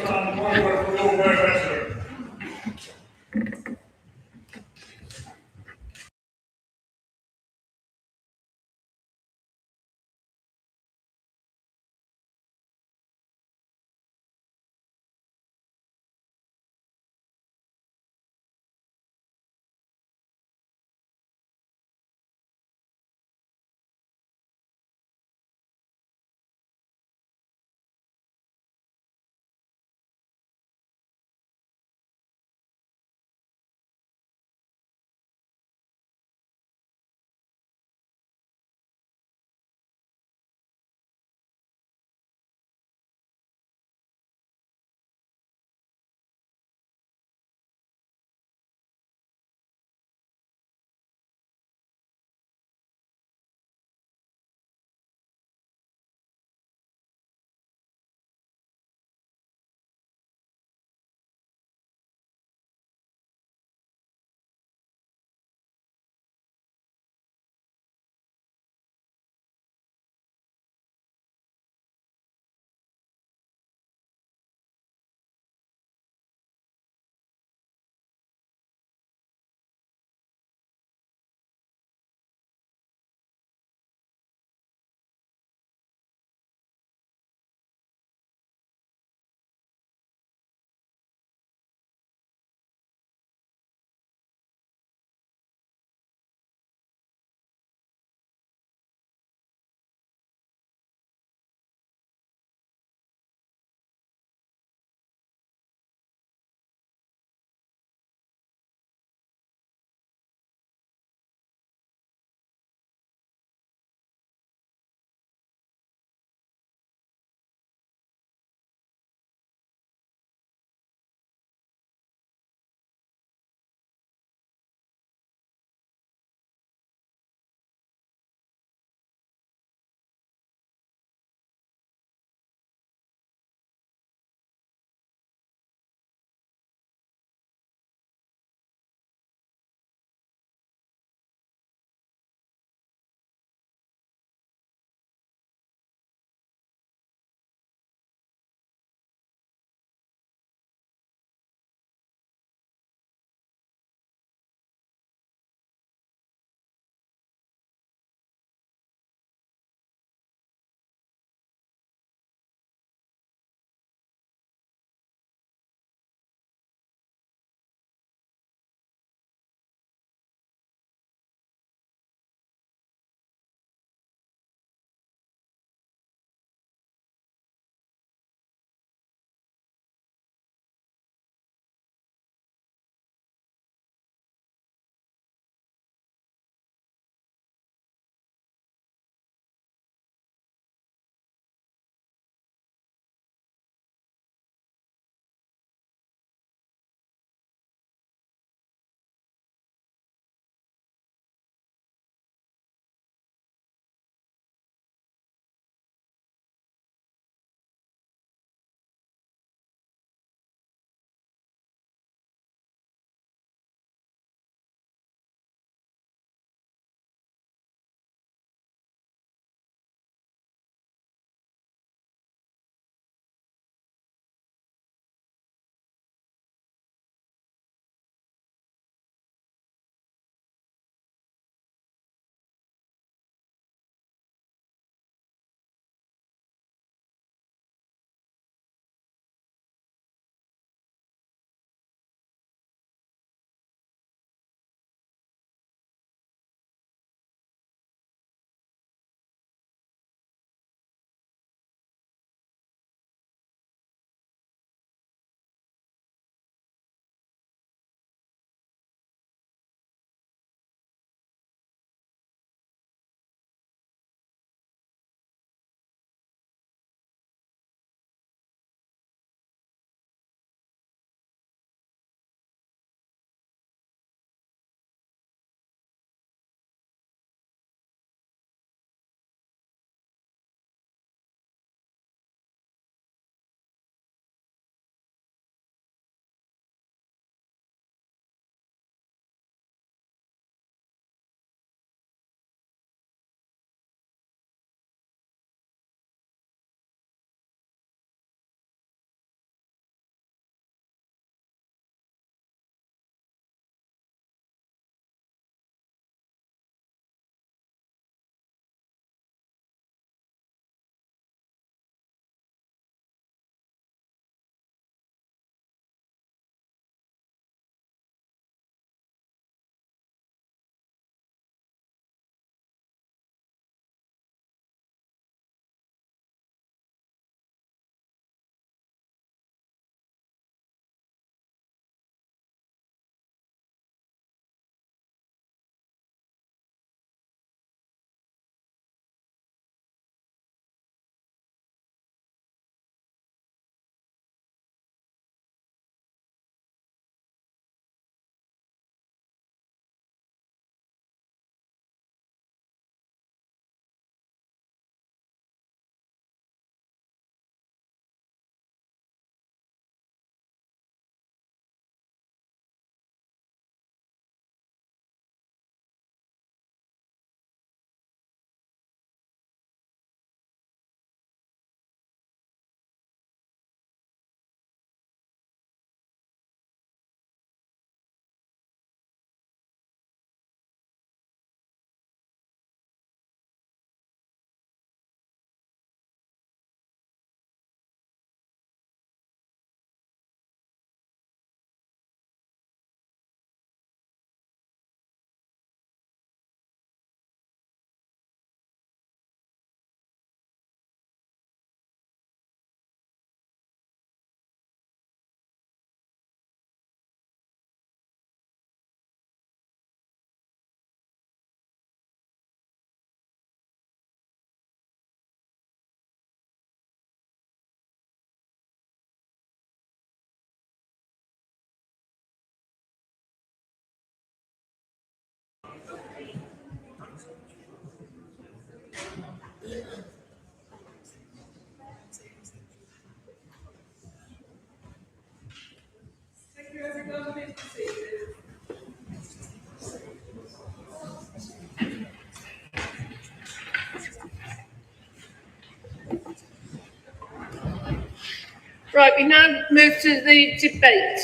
Right, we now move to the debate.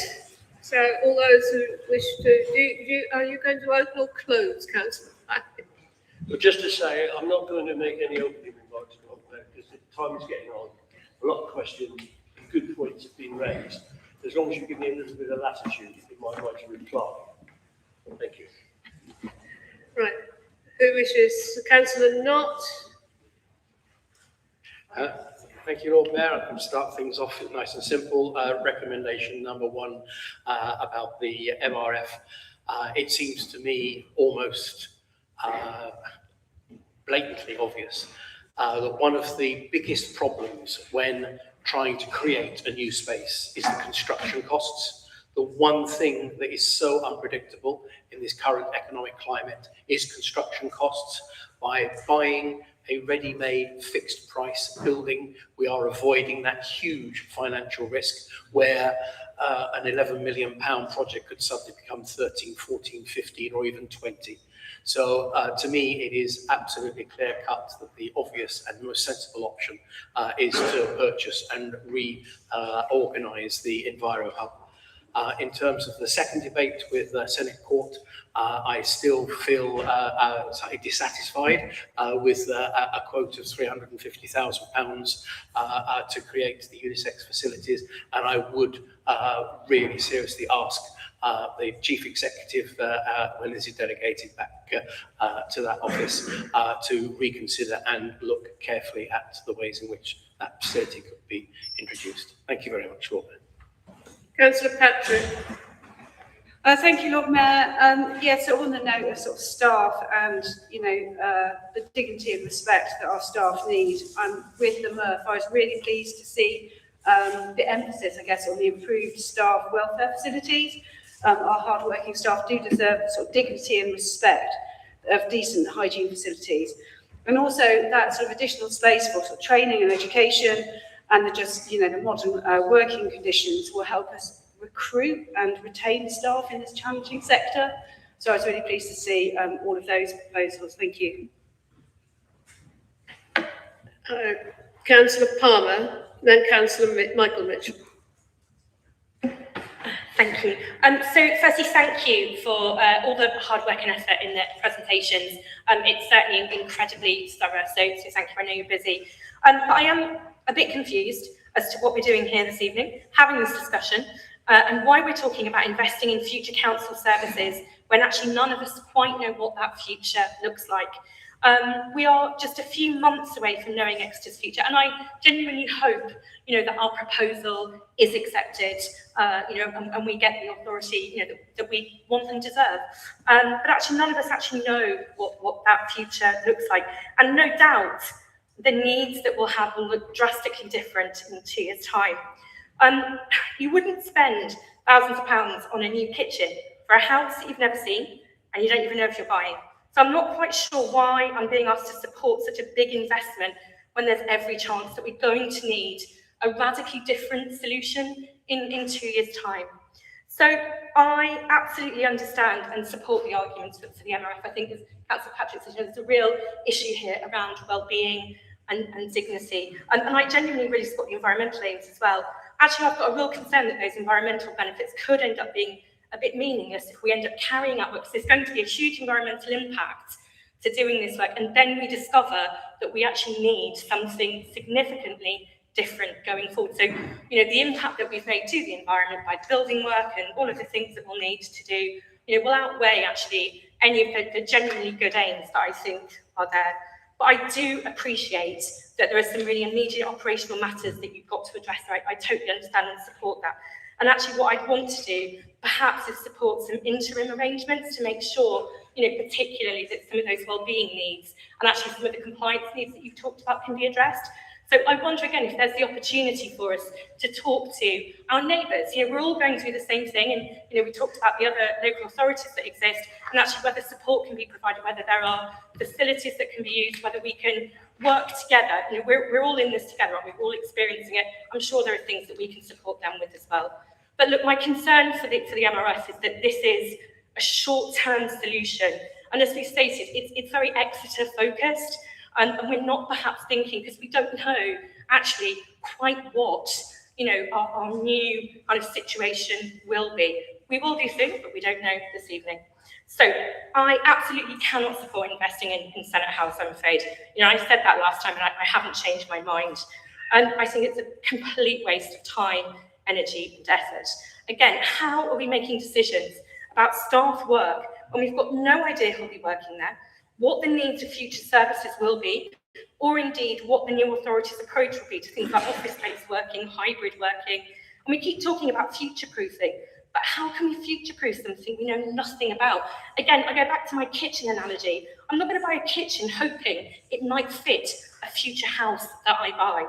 So all those who wish to, are you going to open or close, Councillor? But just to say, I'm not going to make any opening remarks because the time is getting on. A lot of questions, good points have been raised. As long as you give me a little bit of latitude in my right to reply. Thank you. Right, who wishes? Councillor Knott. Thank you, Lord Mayor. I can start things off nice and simple. Recommendation number one about the MRF. It seems to me almost blatantly obvious that one of the biggest problems when trying to create a new space is the construction costs. The one thing that is so unpredictable in this current economic climate is construction costs. By buying a ready-made fixed price building, we are avoiding that huge financial risk where an £11 million project could suddenly become 13, 14, 15 or even 20. So to me, it is absolutely clear-cut that the obvious and most sensible option is to purchase and reorganise the Enviro Hub. In terms of the second debate with Senate Court, I still feel slightly dissatisfied with a quote of £350,000 to create the unisex facilities, and I would really seriously ask the Chief Executive, when this is delegated back to that office, to reconsider and look carefully at the ways in which that facility could be introduced. Thank you very much, Lord Mayor. Councillor Patrick. Thank you, Lord Mayor. Yes, on the note of sort of staff and, the dignity and respect that our staff need, I'm with the MRF. I was really pleased to see the emphasis, I guess, on the improved staff welfare facilities. Our hard-working staff do deserve sort of dignity and respect of decent hygiene facilities. And also that sort of additional space for sort of training and education and the modern working conditions will help us recruit and retain staff in this challenging sector. So I was really pleased to see all of those proposals. Thank you. Councillor Palmer, then Councillor Michael Mitchell. Thank you. So firstly, thank you for all the hard work and effort in the presentations. It's certainly incredibly thorough, so thank you. I know you're busy. But I am a bit confused as to what we're doing here this evening, having this discussion, and why we're talking about investing in future council services when actually none of us quite know what that future looks like. We are just a few months away from knowing Exeter's future, and I genuinely hope, that our proposal is accepted, and we get the authority, that we want and deserve. But actually, none of us actually know what that future looks like, and no doubt the needs that we'll have will look drastically different in 2 years' time. You wouldn't spend thousands of pounds on a new kitchen for a house that you've never seen, and you don't even know if you're buying. So I'm not quite sure why I'm being asked to support such a big investment when there's every chance that we're going to need a radically different solution in 2 years' time. So I absolutely understand and support the arguments for the MRF. I think, as Councillor Patrick said, there's a real issue here around well-being and dignity. And I genuinely really support the environmental aims as well. Actually, I've got a real concern that those environmental benefits could end up being a bit meaningless if we end up carrying out work. So there's going to be a huge environmental impact to doing this work, and then we discover that we actually need something significantly different going forward. So, the impact that we've made to the environment by building work and all of the things that we'll need to do, will outweigh actually any of the genuinely good aims that I think are there. But I do appreciate that there are some really immediate operational matters that you've got to address. I totally understand and support that. And actually what I'd want to do perhaps is support some interim arrangements to make sure, particularly that some of those wellbeing needs and actually some of the compliance needs that you've talked about can be addressed. So I wonder again if there's the opportunity for us to talk to our neighbours. We're all going through the same thing, and we talked about the other local authorities that exist, and actually whether support can be provided, whether there are facilities that can be used, whether we can work together. We're all in this together, aren't we? We're all experiencing it. I'm sure there are things that we can support them with as well. But look, my concern for the MRF is that this is a short-term solution, and as we stated, it's very Exeter focused. And we're not perhaps thinking, because we don't know actually quite what our new kind of situation will be. We will do soon, but we don't know this evening. So I absolutely cannot support investing in Senate House, I'm afraid. I said that last time and I haven't changed my mind. And I think it's a complete waste of time, energy and effort. Again, how are we making decisions about staff work when we've got no idea who'll be working there, what the needs of future services will be, or indeed what the new authority's approach will be to things like office-based working, hybrid working. And we keep talking about future-proofing, but how can we future-proof something we know nothing about? Again, I go back to my kitchen analogy. I'm not going to buy a kitchen hoping it might fit a future house that I buy.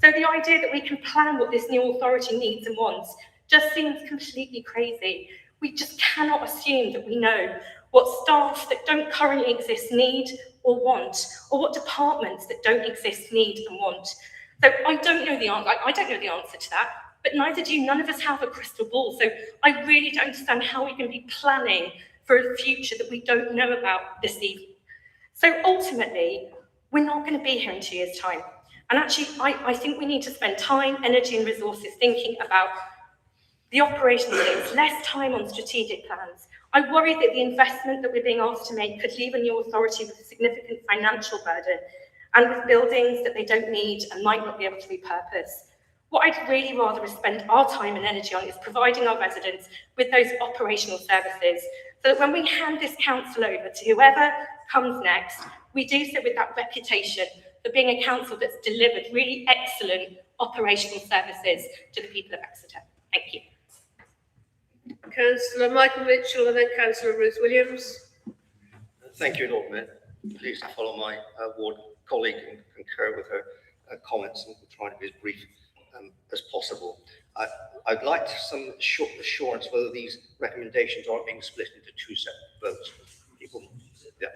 So the idea that we can plan what this new authority needs and wants just seems completely crazy. We just cannot assume that we know what staff that don't currently exist need or want, or what departments that don't exist need and want. So I don't know the answer. I don't know the answer to that, but neither do you. None of us have a crystal ball. So I really don't understand how we can be planning for a future that we don't know about this evening. So ultimately, we're not going to be here in 2 years' time. And actually, I think we need to spend time, energy, and resources thinking about the operational things, less time on strategic plans. I worry that the investment that we're being asked to make could leave a new authority with a significant financial burden and with buildings that they don't need and might not be able to repurpose. What I'd really rather is spend our time and energy on is providing our residents with those operational services so that when we hand this council over to whoever comes next, we do so with that reputation for being a council that's delivered really excellent operational services to the people of Exeter. Thank you. Councillor Michael Mitchell and then Councillor Ruth Williams. Thank you, Lord Mayor. Pleased to follow my ward colleague and concur with her comments and try to be as brief as possible. I'd like some short assurance whether these recommendations are being split into two separate votes.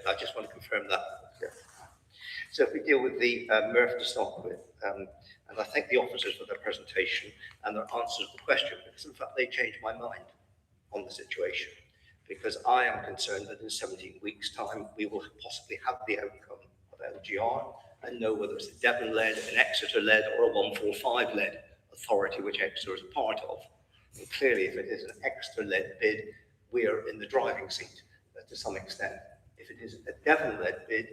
I just want to confirm that. Yeah. So if we deal with the MRF to start with, and I thank the officers for their presentation and their answers to the question, because in fact they changed my mind on the situation, because I am concerned that in 17 weeks' time we will possibly have the outcome of LGR and know whether it's a Devon-led, an Exeter-led, or a 145-led authority, which Exeter is part of. And clearly, if it is an Exeter-led bid, we are in the driving seat to some extent. If it is a Devon-led bid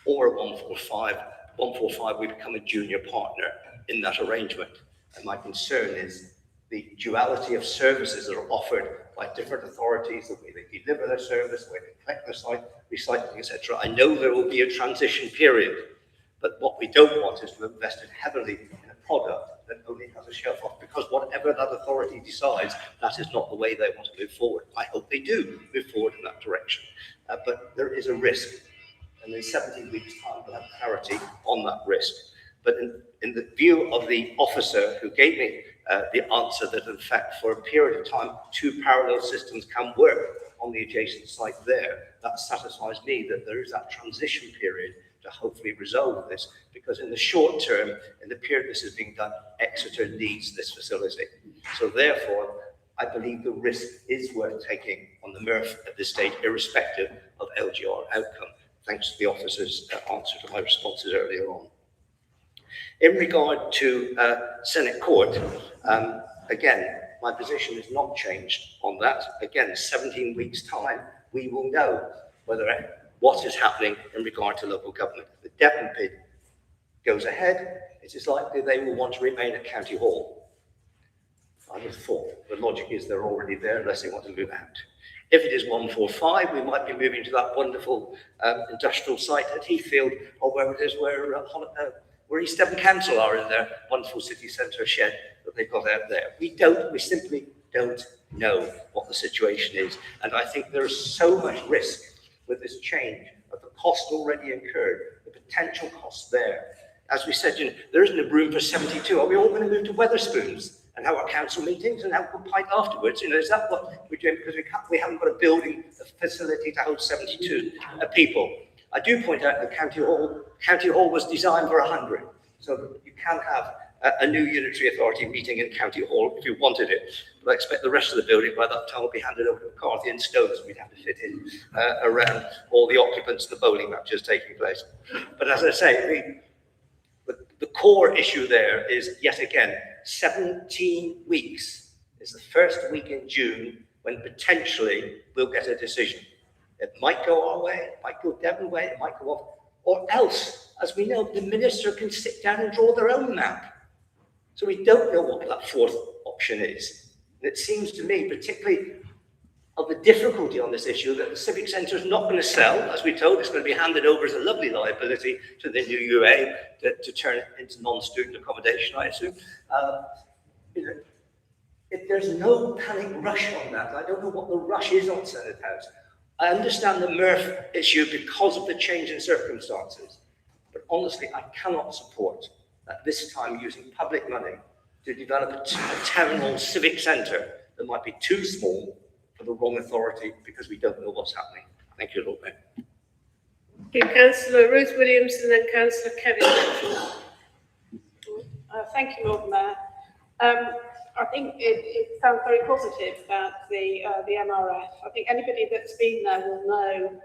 or a 145, we become a junior partner in that arrangement. And my concern is the duality of services that are offered by different authorities, the way they deliver their service, the way they collect their site, recycling, etc. I know there will be a transition period, but what we don't want is to have invested heavily in a product that only has a shelf life, because whatever that authority decides, that is not the way they want to move forward. I hope they do move forward in that direction, but there is a risk, and in 17 weeks' time we'll have clarity on that risk. But in the view of the officer who gave me the answer that in fact for a period of time, two parallel systems can work on the adjacent site there, that satisfies me that there is that transition period to hopefully resolve this, because in the short term, in the period this is being done, Exeter needs this facility. So therefore, I believe the risk is worth taking on the MRF at this stage, irrespective of LGR outcome, thanks to the officer's answer to my responses earlier on. In regard to Senate Court, again, my position has not changed on that. Again, 17 weeks' time, we will know what is happening in regard to local government. If the Devon bid goes ahead, it is likely they will want to remain at County Hall. I would have thought the logic is they're already there unless they want to move out. If it is 145, we might be moving to that wonderful industrial site at Heathfield, or where it is where East Devon Council are in their wonderful city centre shed that they've got out there. We simply don't know what the situation is. And I think there is so much risk with this change of the cost already incurred, the potential costs there. As we said, there isn't a room for 72. Are we all going to move to Wetherspoons and have our council meetings and have a pint afterwards? Is that what we're doing? Because we haven't got a building, a facility to hold 72 people. I do point out that County Hall was designed for 100. So you can have a new unitary authority meeting in County Hall if you wanted it. But I expect the rest of the building by that time will be handed over to McCarthy and Stones. We'd have to fit in around all the occupants, the bowling matches taking place. But as I say, the The core issue there is, yet again, 17 weeks. It's the first week in June when potentially we'll get a decision. It might go our way, it might go Devon way, it might go off, or else, as we know, the minister can sit down and draw their own map. So we don't know what that fourth option is. And it seems to me, particularly of the difficulty on this issue, that the Civic Centre is not going to sell. As we're told, it's going to be handed over as a lovely liability to the new UA to turn it into non-student accommodation, I assume. If there's no panic rush on that, I don't know what the rush is on Senate House. I understand the Murph issue because of the change in circumstances, but honestly, I cannot support at this time using public money to develop a town hall civic centre that might be too small for the wrong authority because we don't know what's happening. Thank you, Lord Mayor. Thank you, Councillor Ruth Williams, and then Councillor Kevin Mitchell. Thank you, Lord Mayor. I think it sounds very positive that the MRF, I think anybody that's been there will know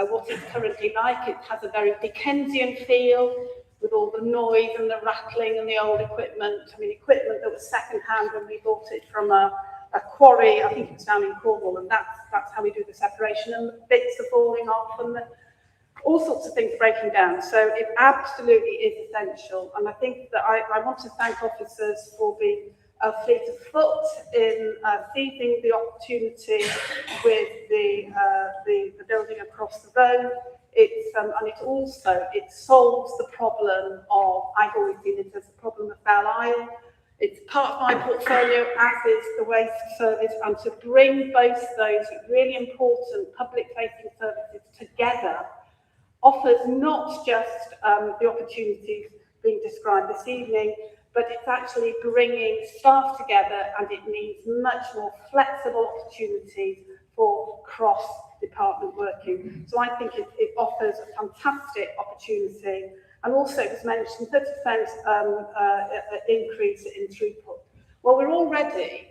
what it's currently like. It has a very Dickensian feel with all the noise and the rattling and the old equipment. I mean, equipment that was second-hand when we bought it from a quarry, I think it's down in Cornwall, and that's how we do the separation, and the bits are falling off and all sorts of things breaking down. So it absolutely is essential, and I think that I want to thank officers for being fleet of foot in seizing the opportunity with the building across the road. It solves the problem of, I've always seen it as a problem of Belle Isle. It's part of my portfolio, as is the waste service, and to bring both those really important public-facing services together offers not just the opportunities being described this evening, but it's actually bringing staff together, and it means much more flexible opportunities for cross-department working. So I think it offers a fantastic opportunity. And also, it was mentioned 30% increase in throughput. Well, we're already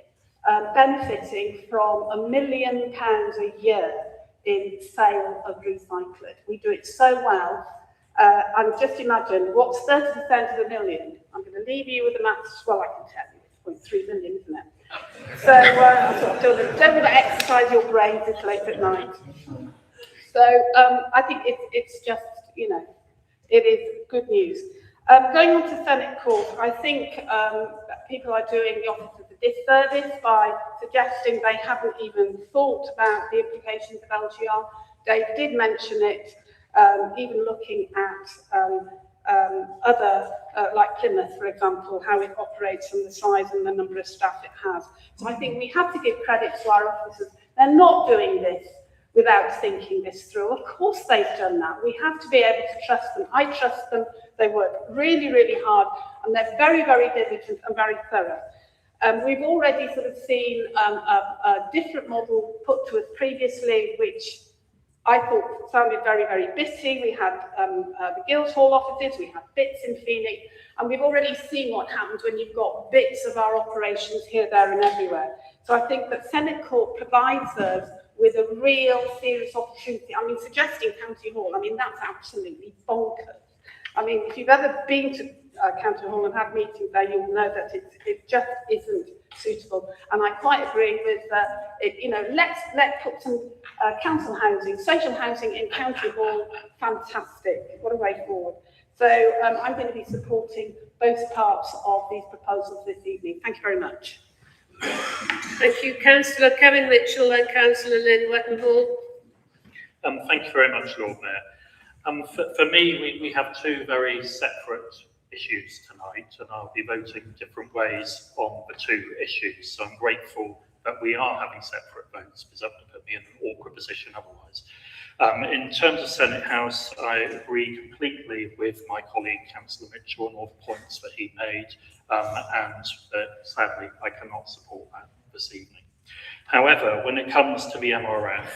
benefiting from £1 million a year in sale of recyclate. We do it so well. And just imagine, what's 30% of £1 million? I'm going to leave you with the maths. Well, I can tell you, it's 0.3 million, isn't it? So I sort of don't want to exercise your brains this late at night. So I think it's just, you know, it is good news. Going on to Senate Court, I think people are doing the officers a disservice by suggesting they haven't even thought about the implications of LGR. Dave did mention it, even looking at other, like Plymouth, for example, how it operates and the size and the number of staff it has. So I think we have to give credit to our officers. They're not doing this without thinking this through. Of course they've done that. We have to be able to trust them. I trust them. They work really, really hard, and they're very, very diligent and very thorough. We've already sort of seen a different model put to us previously, which I thought sounded very, very bitty. We had the Guildhall offices, we had bits in Phoenix, and we've already seen what happens when you've got bits of our operations here, there, and everywhere. So I think that Senate Court provides us with a real serious opportunity. I mean, suggesting County Hall, I mean, that's absolutely bonkers. I mean, if you've ever been to County Hall and had meetings there, you'll know that it just isn't suitable. And I quite agree with, you know, let's put some council housing, social housing in County Hall. Fantastic. What a way forward. So I'm going to be supporting both parts of these proposals this evening. Thank you very much. Thank you, Councillor Kevin Mitchell and Councillor Lynn Wettenhall. Thank you very much, Lord Mayor. For me, we have two very separate issues tonight, and I'll be voting different ways on the two issues. So I'm grateful that we are having separate votes, because that would put me in an awkward position otherwise. In terms of Senate House, I agree completely with my colleague, Councillor Mitchell, on all the points that he made, and sadly, I cannot support that this evening. However, when it comes to the MRF,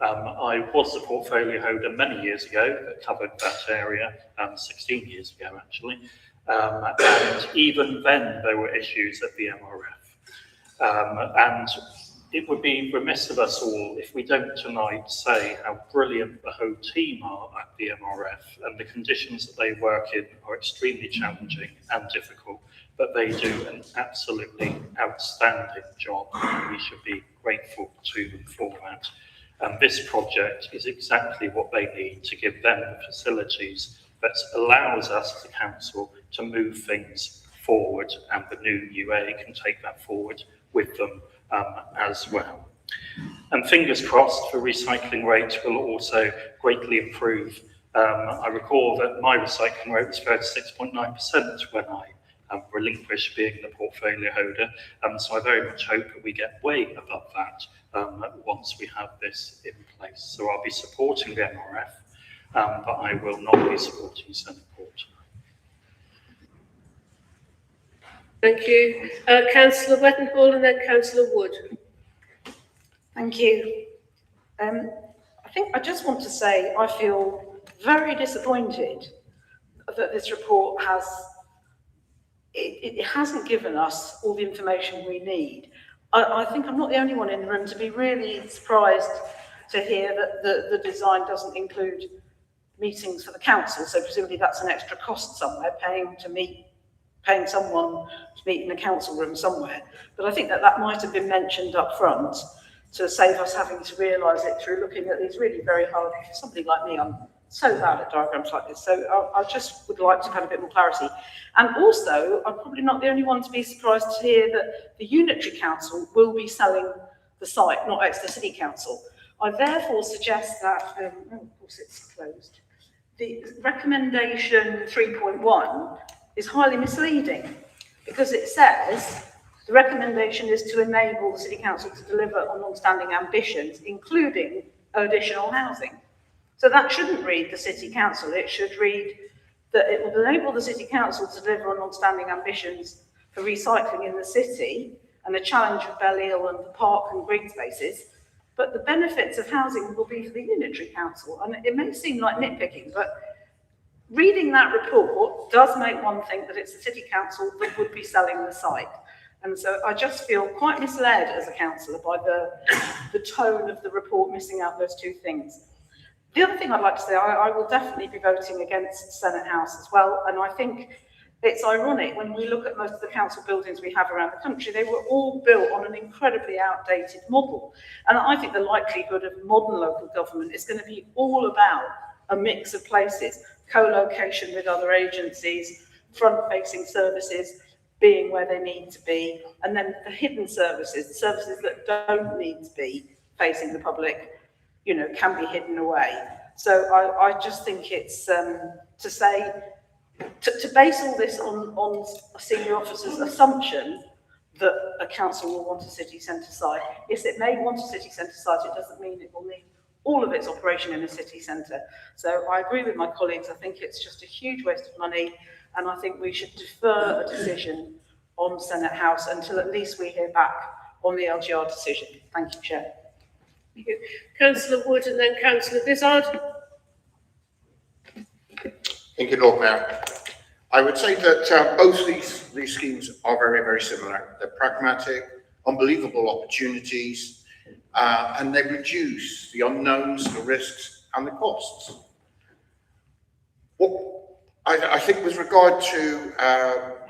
I was the portfolio holder many years ago that covered that area, 16 years ago actually, and even then there were issues at the MRF. And it would be remiss of us all if we don't tonight say how brilliant the whole team are at the MRF, and the conditions that they work in are extremely challenging and difficult, but they do an absolutely outstanding job, and we should be grateful to them for that. And this project is exactly what they need to give them the facilities that allows us, the council, to move things forward, and the new UA can take that forward with them as well. And fingers crossed, the recycling rate will also greatly improve. I recall that my recycling rate was 36.9% when I relinquished being the portfolio holder. So I very much hope that we get way above that once we have this in place. So I'll be supporting the MRF, but I will not be supporting Senate Court. Thank you. Councillor Wetenhall and then Councillor Wood. Thank you. I think I just want to say I feel very disappointed that this report it hasn't given us all the information we need. I think I'm not the only one in the room to be really surprised to hear that the design doesn't include meetings for the council, so presumably that's an extra cost somewhere, paying someone to meet in a council room somewhere. But I think that might have been mentioned up front to save us having to realise it through looking at these really very hard, for somebody like me, I'm so bad at diagrams like this, so I just would like to have a bit more clarity. And also, I'm probably not the only one to be surprised to hear that the Unitary Council will be selling the site, not Exeter City Council. I therefore suggest that, of course it's closed, the recommendation 3.1 is highly misleading, because it says the recommendation is to enable the City Council to deliver on long-standing ambitions, including additional housing. So that shouldn't read the City Council, it should read that it will enable the City Council to deliver on long-standing ambitions for recycling in the city and the challenge of Belle-Ile and the park and green spaces, but the benefits of housing will be for the Unitary Council. And it may seem like nitpicking, but reading that report does make one think that it's the City Council that would be selling the site. And so I just feel quite misled as a councillor by the tone of the report missing out those two things. The other thing I'd like to say, I will definitely be voting against Senate House as well, and I think it's ironic when we look at most of the council buildings we have around the country, they were all built on an incredibly outdated model. And I think the likelihood of modern local government is going to be all about a mix of places, co-location with other agencies, front-facing services being where they need to be, and then the hidden services, the services that don't need to be facing the public, you know, can be hidden away. So I just think it's to base all this on a senior officer's assumption that a council will want a city centre site. Yes, it may want a city centre site, it doesn't mean it will need all of its operation in a city centre. So I agree with my colleagues, I think it's just a huge waste of money, and I think we should defer a decision on Senate House until at least we hear back on the LGR decision. Thank you, Chair. Thank you. Councillor Wood and then Councillor Vizard. Thank you, Lord Mayor. I would say that both these schemes are very, very similar. They're pragmatic, unbelievable opportunities, and they reduce the unknowns, the risks, and the costs. What I think with regard to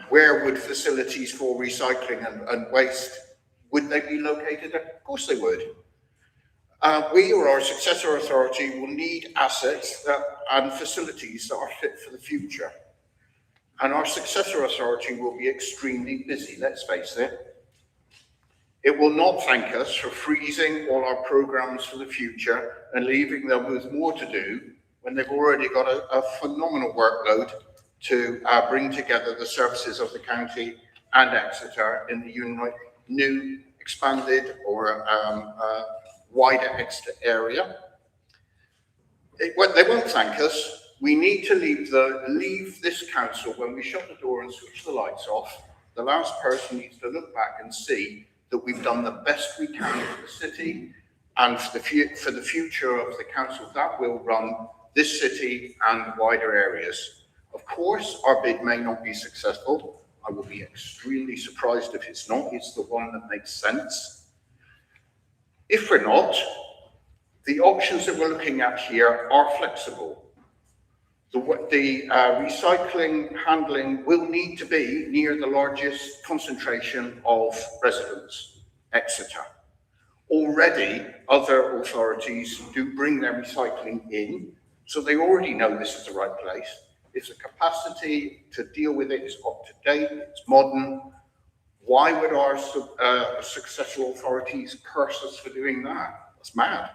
where would facilities for recycling and waste, would they be located? Of course they would. We or our successor authority will need assets and facilities that are fit for the future. And our successor authority will be extremely busy, let's face it. It will not thank us for freezing all our programmes for the future and leaving them with more to do when they've already got a phenomenal workload to bring together the services of the county and Exeter in the new expanded or wider Exeter area. They won't thank us. We need to leave this council when we shut the door and switch the lights off. The last person needs to look back and see that we've done the best we can for the city and for the future of the council that will run this city and wider areas. Of course, our bid may not be successful. I will be extremely surprised if it's not. It's the one that makes sense. If we're not, the options that we're looking at here are flexible. The recycling handling will need to be near the largest concentration of residents, Exeter. Already, other authorities do bring their recycling in, so they already know this is the right place. If the capacity to deal with it is up to date, it's modern, why would our successful authorities curse us for doing that? That's mad.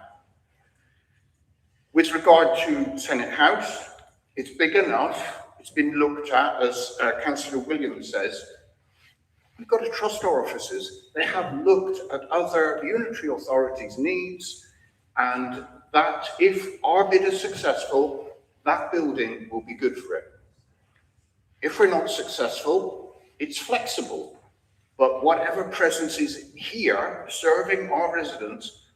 With regard to Senate House, it's big enough, it's been looked at, as Councillor Williams says. We've got to trust our officers. They have looked at other unitary authorities' needs, and that if our bid is successful, that building will be good for it. If we're not successful, it's flexible. But whatever presence is here, serving our residents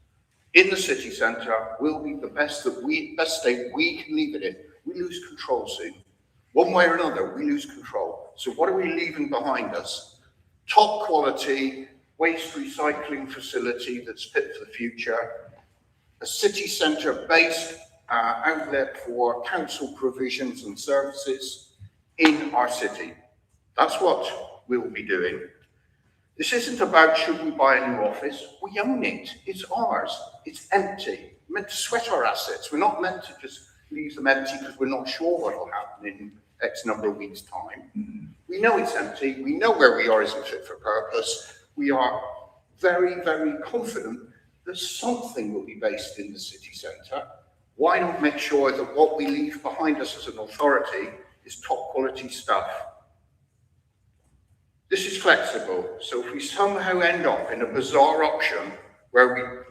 in the city centre, will be the best state we can leave it in. We lose control soon. One way or another, we lose control. So what are we leaving behind us? Top quality waste recycling facility that's fit for the future, a city centre based outlet for council provisions and services in our city. That's what we'll be doing. This isn't about should we buy a new office. We own it. It's ours. It's empty. We're meant to sweat our assets. We're not meant to just leave them empty because we're not sure what will happen in X number of weeks' time. We know it's empty. We know where we are isn't fit for purpose. We are very, very confident that something will be based in the city centre. Why not make sure that what we leave behind us as an authority is top quality stuff? This is flexible, so if we somehow end up in a bizarre option where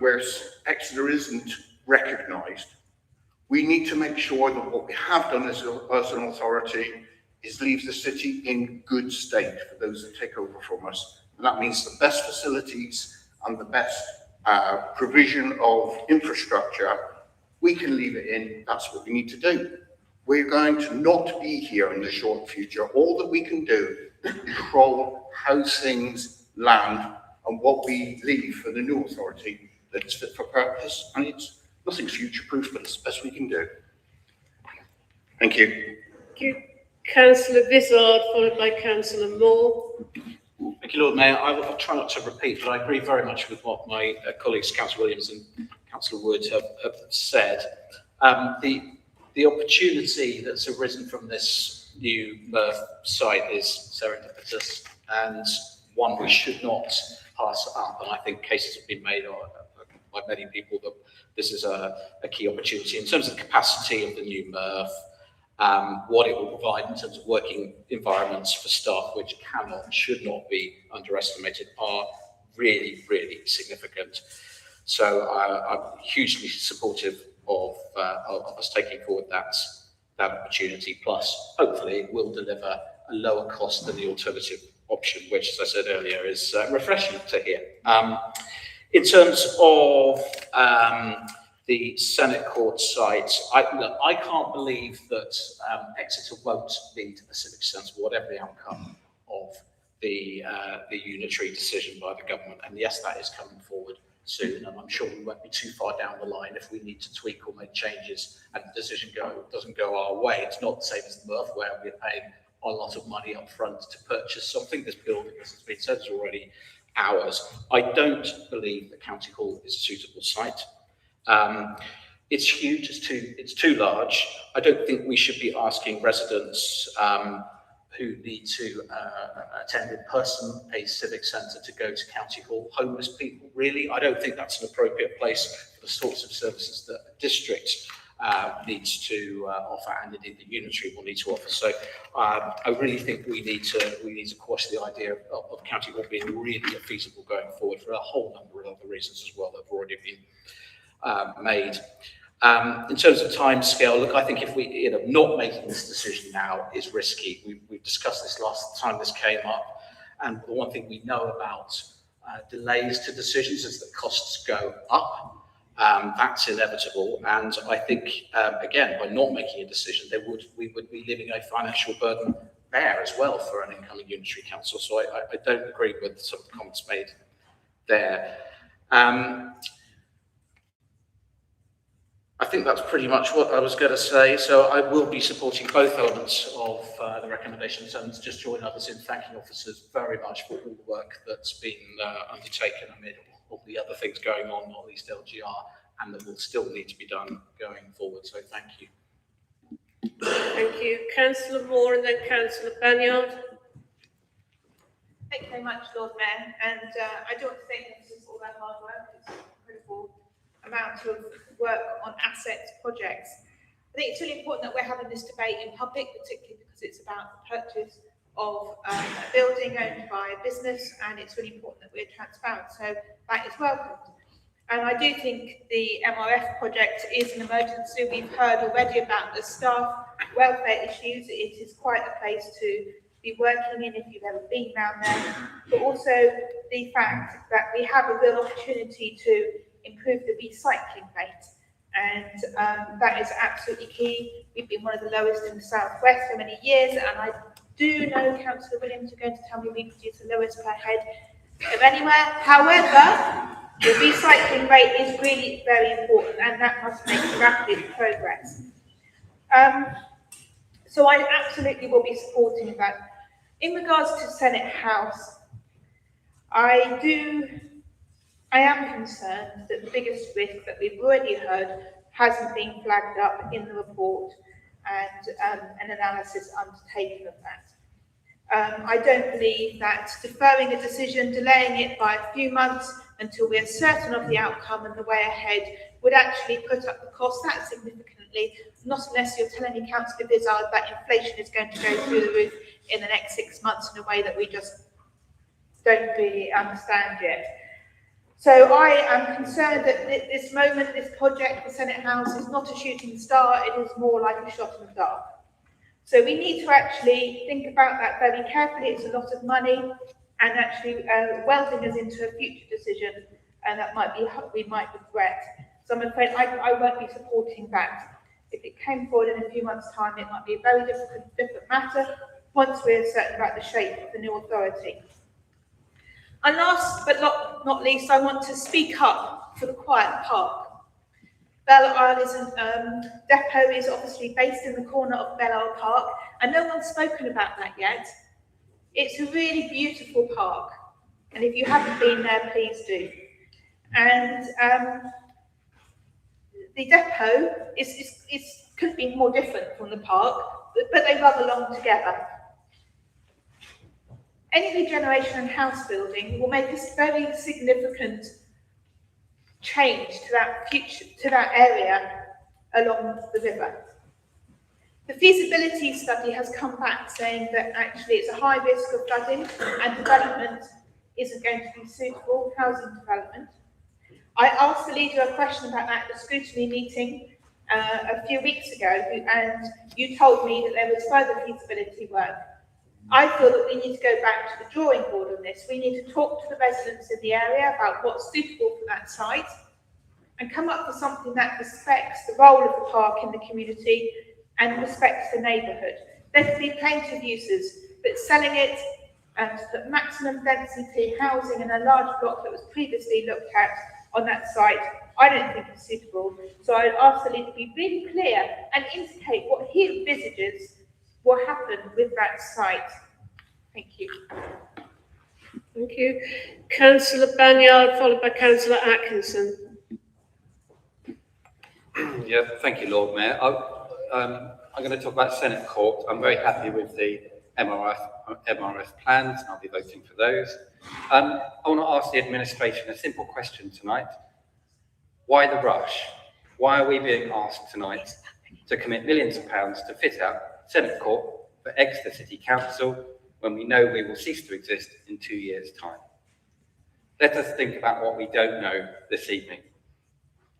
Exeter isn't recognised, we need to make sure that what we have done as an authority is leave the city in good state for those that take over from us. And that means the best facilities and the best provision of infrastructure. We can leave it in, that's what we need to do. We're going to not be here in the short future. All that we can do is control how things land and what we leave for the new authority that is fit for purpose. And it's nothing future-proof, but it's the best we can do. Thank you. Thank you. Councillor Vizard, followed by Councillor Moore. Thank you, Lord Mayor. I'll try not to repeat, but I agree very much with what my colleagues, Councillor Williams and Councillor Wood, have said. The opportunity that's arisen from this new MRF site is serendipitous and one we should not pass up. And I think cases have been made by many people that this is a key opportunity in terms of the capacity of the new MRF, what it will provide in terms of working environments for staff, which cannot, should not be underestimated, are really, really significant. So I'm hugely supportive of us taking forward that opportunity. Plus, hopefully, it will deliver a lower cost than the alternative option, which, as I said earlier, is refreshing to hear. In terms of the Senate Court site, I can't believe that Exeter won't need a civic centre, whatever the outcome of the unitary decision by the government. And yes, that is coming forward soon, and I'm sure we won't be too far down the line if we need to tweak or make changes and the decision doesn't go our way. It's not the same as the MRF where we're paying a lot of money up front to purchase something. This building, as has been said, is already ours. I don't believe that County Hall is a suitable site. It's huge, it's too large. I don't think we should be asking residents who need to attend in person a civic centre to go to County Hall. Homeless people, really, I don't think that's an appropriate place for the sorts of services that a district needs to offer, and indeed the unitary will need to offer. So I really think we need to quash the idea of County Hall being really feasible going forward for a whole number of other reasons as well that have already been made. In terms of timescale, look, I think if we, not making this decision now is risky. We've discussed this last time this came up, and the one thing we know about delays to decisions is that costs go up. That's inevitable, and I think again, by not making a decision, we would be leaving a financial burden there as well for an incoming unitary council. So I don't agree with some of the comments made there. I think that's pretty much what I was going to say. So I will be supporting both elements of the recommendations, and just join others in thanking officers very much for all the work that's been undertaken amid all the other things going on East LGR, and that will still need to be done going forward. So thank you. Thank you. Councillor Moore and then Councillor Banyard. Thank you very much, Lord Mayor, and I do want to thank you for all that hard work. It's an incredible amount of work on assets projects. I think it's really important that we're having this debate in public, particularly because it's about the purchase of a building owned by a business, and it's really important that we're transparent, so that is welcomed. And I do think the MRF project is an emergency. We've heard already about the staff welfare issues. It is quite a place to be working in if you've ever been down there, but also the fact that we have a real opportunity to improve the recycling rate, and that is absolutely key. We've been one of the lowest in the southwest for many years, and I do know Councillor Williams are going to tell me we produce the lowest per head of anywhere. However, the recycling rate is really very important, and that must make rapid progress. So I absolutely will be supporting that. In regards to Senate House, I am concerned that the biggest risk that we've already heard hasn't been flagged up in the report and an analysis undertaken of that. I don't believe that deferring a decision, delaying it by a few months until we're certain of the outcome and the way ahead would actually put up the cost that significantly, not unless you're telling me, Councillor Vizard, that inflation is going to go through the roof in the next 6 months in a way that we just don't really understand yet. So I am concerned that at this moment, this project, the Senate House, is not a shooting star, it is more like a shot in the dark. So we need to actually think about that very carefully. It's a lot of money, and actually welding us into a future decision, and that we might regret. So I'm afraid I won't be supporting that. If it came forward in a few months' time, it might be a very different matter once we're certain about the shape of the new authority. And last but not least, I want to speak up for the Quiet Park. Belle Isle depot is obviously based in the corner of Belle Isle Park, and no one's spoken about that yet. It's a really beautiful park, and if you haven't been there, please do. And the depot couldn't be more different from the park, but they rub along together. Any regeneration and house building will make a very significant change to that area along the river. The feasibility study has come back saying that actually it's a high risk of flooding and development isn't going to be suitable, housing development. I asked the leader a question about that at the scrutiny meeting a few weeks ago, and you told me that there was further feasibility work. I feel that we need to go back to the drawing board on this. We need to talk to the residents in the area about what's suitable for that site and come up with something that respects the role of the park in the community and respects the neighbourhood. There could be plenty of uses, but selling it and the maximum density housing in a large block that was previously looked at on that site, I don't think is suitable. So I'd ask the leader to be really clear and indicate what he envisages will happen with that site. Thank you. Thank you. Councillor Banyard, followed by Councillor Atkinson. Yeah, thank you, Lord Mayor. I'm going to talk about Senate Court. I'm very happy with the MRF plans, and I'll be voting for those. I want to ask the administration a simple question tonight. Why the rush? Why are we being asked tonight to commit millions of pounds to fit out Senate Court for Exeter City Council when we know we will cease to exist in 2 years' time? Let us think about what we don't know this evening.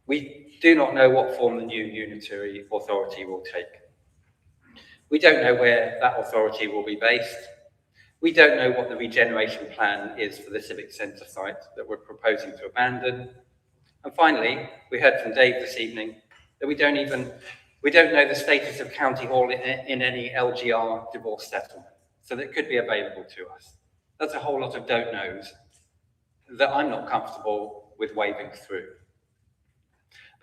We do not know what form the new unitary authority will take. We don't know where that authority will be based. We don't know what the regeneration plan is for the Civic Centre site that we're proposing to abandon. And finally, we heard from Dave this evening that we don't know the status of County Hall in any LGR divorce settlement, so that could be available to us. That's a whole lot of don't knows that I'm not comfortable with waving through.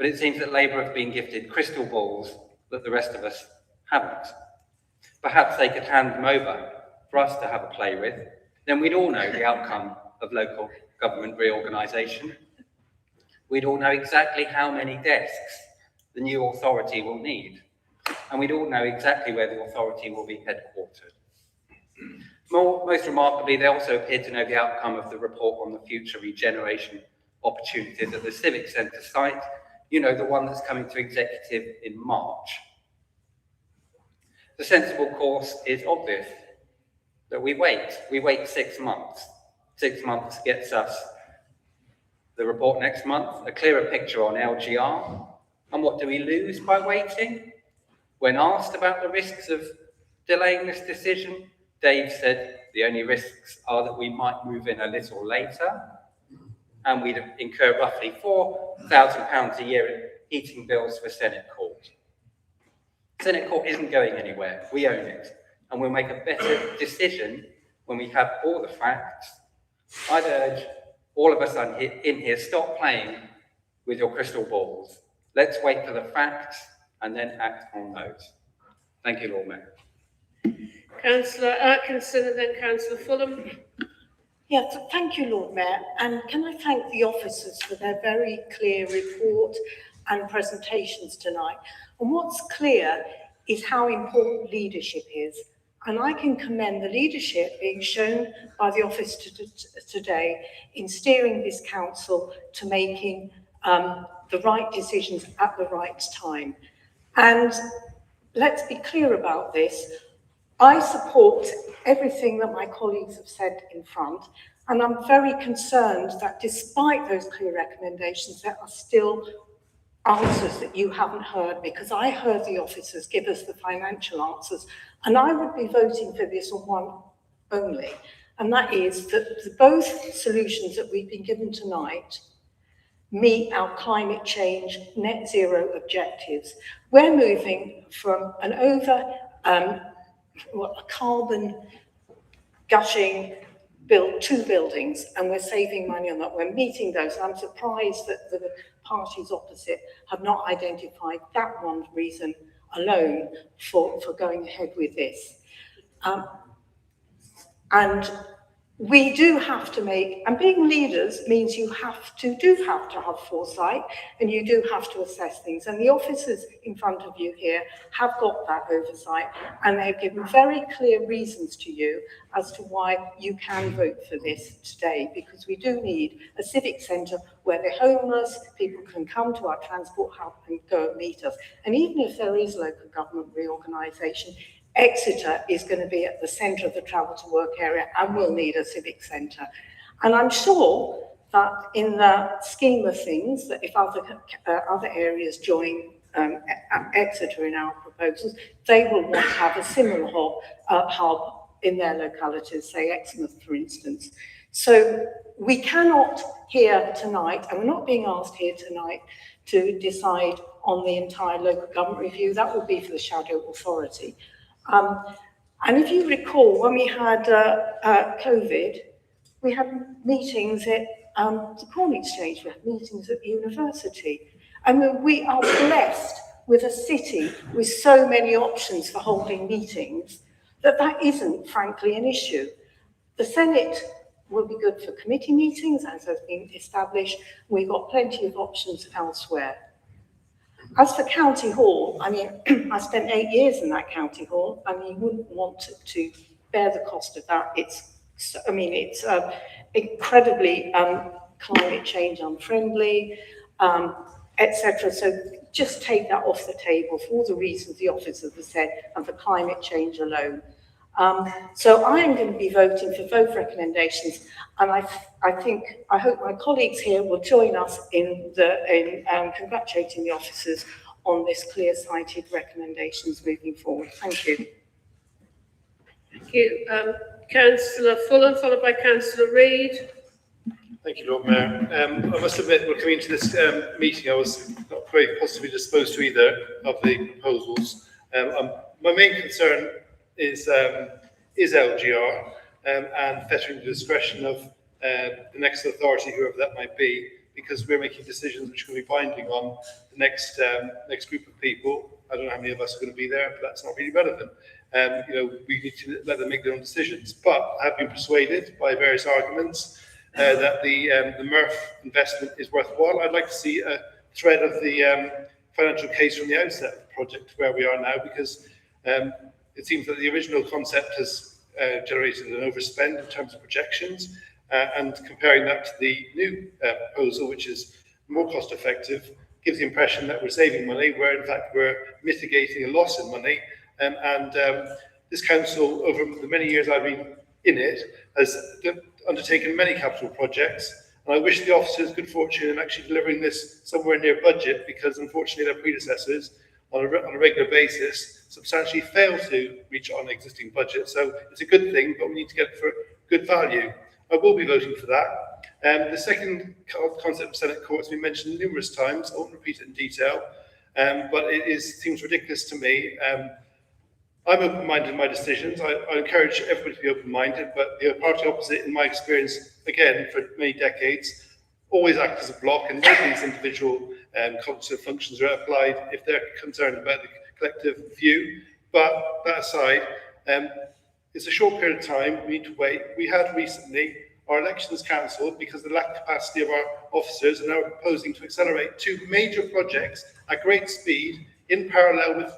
But it seems that Labour have been gifted crystal balls that the rest of us haven't. Perhaps they could hand them over for us to have a play with. Then we'd all know the outcome of local government reorganisation. We'd all know exactly how many desks the new authority will need. And we'd all know exactly where the authority will be headquartered. Most remarkably, they also appear to know the outcome of the report on the future regeneration opportunities at the Civic Centre site, you know, the one that's coming to executive in March. The sensible course is obvious, that we wait 6 months. 6 months gets us the report next month, a clearer picture on LGR, and what do we lose by waiting? When asked about the risks of delaying this decision, Dave said the only risks are that we might move in a little later, and we'd incur roughly £4,000 a year in heating bills for Senate Court. Senate Court isn't going anywhere, we own it, and we'll make a better decision when we have all the facts. I'd urge all of us in here, stop playing with your crystal balls. Let's wait for the facts and then act on those. Thank you, Lord Mayor. Councillor Atkinson and then Councillor Fulham. Yes, thank you, Lord Mayor. And can I thank the officers for their very clear report and presentations tonight. And what's clear is how important leadership is. And I can commend the leadership being shown by the office today in steering this council to making the right decisions at the right time. And let's be clear about this. I support everything that my colleagues have said in front, and I'm very concerned that despite those clear recommendations, there are still answers that you haven't heard, because I heard the officers give us the financial answers, and I would be voting for this on one only, and that is that both solutions that we've been given tonight meet our climate change net zero objectives. We're moving from an a carbon gushing two buildings, and we're saving money on that. We're meeting those. I'm surprised that the parties opposite have not identified that one reason alone for going ahead with this. And we do have to make, and being leaders means you do have to have foresight, and you do have to assess things. And the officers in front of you here have got that oversight, and they've given very clear reasons to you as to why you can vote for this today, because we do need a civic centre where the homeless people can come to our transport hub and go and meet us. And even if there is local government reorganisation, Exeter is going to be at the centre of the travel to work area and will need a civic centre. And I'm sure that in the scheme of things, that if other areas join Exeter in our proposals, they will want to have a similar hub in their localities, say Exmouth, for instance. So we cannot here tonight, and we're not being asked here tonight to decide on the entire local government review. That will be for the shadow authority. And if you recall, when we had COVID, we had meetings at the Corn Exchange, we had meetings at the university. And we are blessed with a city with so many options for holding meetings that isn't, frankly, an issue. The Senate will be good for committee meetings, as has been established. We've got plenty of options elsewhere. As for County Hall, I mean, I spent 8 years in that County Hall, and you wouldn't want to bear the cost of that. It's incredibly climate change unfriendly, etc. So just take that off the table for all the reasons the officers have said, and for climate change alone. So I am going to be voting for both recommendations, and I hope my colleagues here will join us in congratulating the officers on this clear-sighted recommendations moving forward. Thank you. Thank you. Councillor Fulham, followed by Councillor Reid. Thank you, Lord Mayor. I must admit, we're coming into this meeting, I was not very positively disposed to either of the proposals. My main concern is LGR and fettering the discretion of the next authority, whoever that might be, because we're making decisions which are going to be binding on the next group of people. I don't know how many of us are going to be there, but that's not really relevant. We need to let them make their own decisions. But I've been persuaded by various arguments that the MRF investment is worthwhile. I'd like to see a thread of the financial case from the outset of the project where we are now, because it seems that the original concept has generated an overspend in terms of projections, and comparing that to the new proposal, which is more cost effective, gives the impression that we're saving money, where in fact we're mitigating a loss in money. This council, over the many years I've been in it, has undertaken many capital projects, and I wish the officers good fortune in actually delivering this somewhere near budget, because unfortunately their predecessors on a regular basis substantially fail to reach on existing budget. So it's a good thing, but we need to get it for good value. I will be voting for that. The second concept of Senate Court has been mentioned numerous times. I won't repeat it in detail, but it seems ridiculous to me. I'm open-minded in my decisions. I encourage everybody to be open-minded, but the party opposite, in my experience, again, for many decades, always act as a block, and none of these individual cognitive functions are applied if they're concerned about the collective view. But that aside, it's a short period of time. We need to wait. We had recently our elections cancelled because of the lack of capacity of our officers, and now we're proposing to accelerate 2 major projects at great speed in parallel with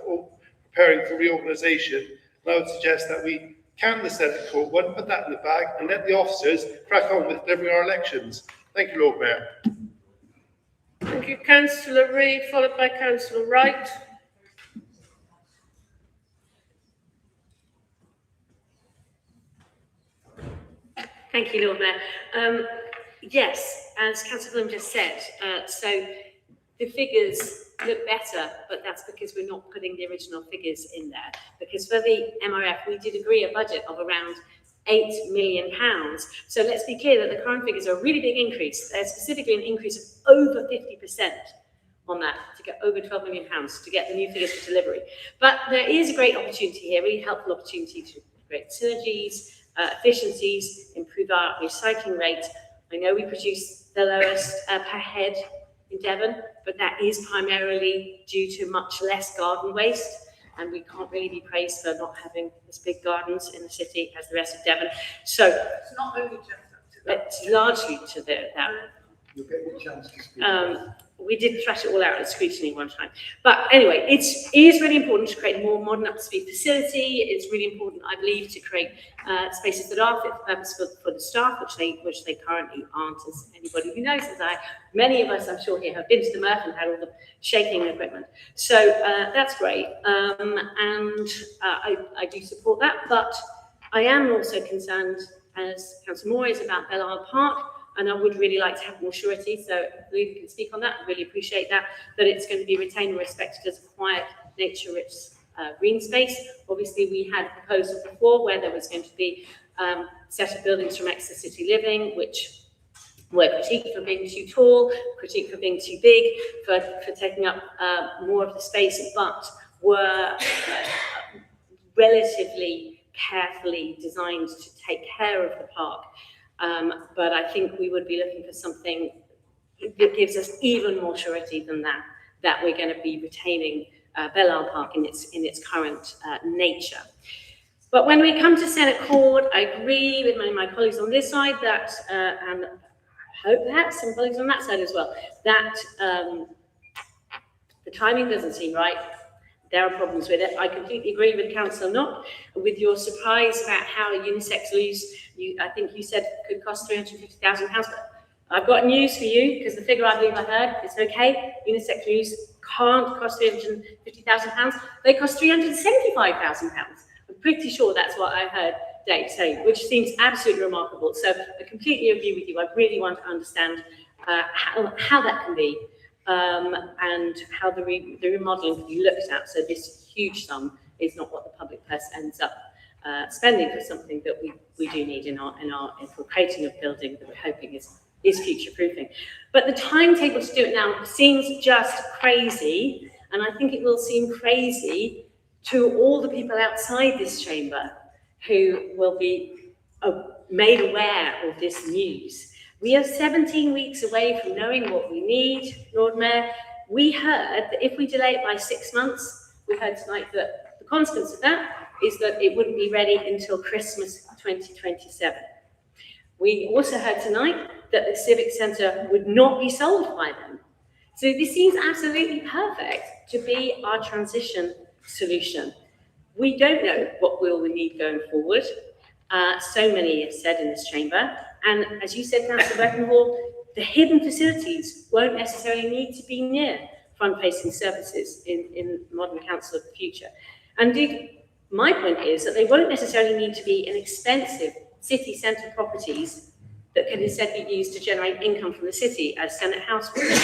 preparing for reorganisation. And I would suggest that we can the Senate Court one, put that in the bag, and let the officers crack on with delivering our elections. Thank you, Lord Mayor. Thank you, Councillor Reid, followed by Councillor Wright. Thank you, Lord Mayor. Yes, as Councillor Bloom just said, so the figures look better, but that's because we're not putting the original figures in there. Because for the MRF, we did agree a budget of around £8 million. So let's be clear that the current figures are a really big increase. There's specifically an increase of over 50% on that to get over £12 million to get the new figures for delivery. But there is a great opportunity here, really helpful opportunity to create synergies, efficiencies, improve our recycling rate. I know we produce the lowest per head in Devon, but that is primarily due to much less garden waste, and we can't really be praised for not having as big gardens in the city as the rest of Devon. So it's not only just that. It's largely to that. You'll get your chance to speak. We did thrash it all out at scrutiny one time. But anyway, it is really important to create a more modern up-to-speed facility. It's really important, I believe, to create spaces that are fit for purpose for the staff, which they currently aren't, as anybody who knows, many of us, I'm sure, here have been to the MRF and had all the shaking equipment. So that's great. I do support that, but I am also concerned, as Councillor Moore is, about Belle Park. And I would really like to have more surety, so if Louis can speak on that, I really appreciate that it's going to be retained and respected as a quiet, nature-rich green space. Obviously, we had proposals before where there was going to be a set of buildings from Exeter City Living, which were critiqued for being too tall, critiqued for being too big, for taking up more of the space, but were relatively carefully designed to take care of the park. But I think we would be looking for something that gives us even more surety than that we're going to be retaining Belle Park in its current nature. But when we come to Senate Court, I agree with many of my colleagues on this side that, and I hope perhaps some colleagues on that side as well, that the timing doesn't seem right. There are problems with it. I completely agree with Councillor Knock, with your surprise about how a unisex loose, I think you said could cost £350,000. But I've got news for you, because the figure I believe I heard, it's okay, unisex loose can't cost £350,000. They cost £375,000. I'm pretty sure that's what I heard Dave say, which seems absolutely remarkable. So I completely agree with you. I really want to understand how that can be. And how the remodelling can be looked at, so this huge sum is not what the public purse ends up spending for something that we do need if we're creating a building that we're hoping is future-proofing. But the timetable to do it now seems just crazy, and I think it will seem crazy to all the people outside this chamber who will be made aware of this news, We are 17 weeks away from knowing what we need, Lord Mayor. We heard that if we delay it by 6 months, we heard tonight that the consequence of that is that it wouldn't be ready until Christmas 2027. We also heard tonight that the Civic Centre would not be sold by then. So this seems absolutely perfect to be our transition solution. We don't know what we'll need going forward. So many have said in this chamber, and as you said, Councillor Beckenhall, the hidden facilities won't necessarily need to be near front-facing services in modern council of the future. And indeed, my point is that they won't necessarily need to be in expensive city centre properties that can instead be used to generate income from the city, as Senate House will.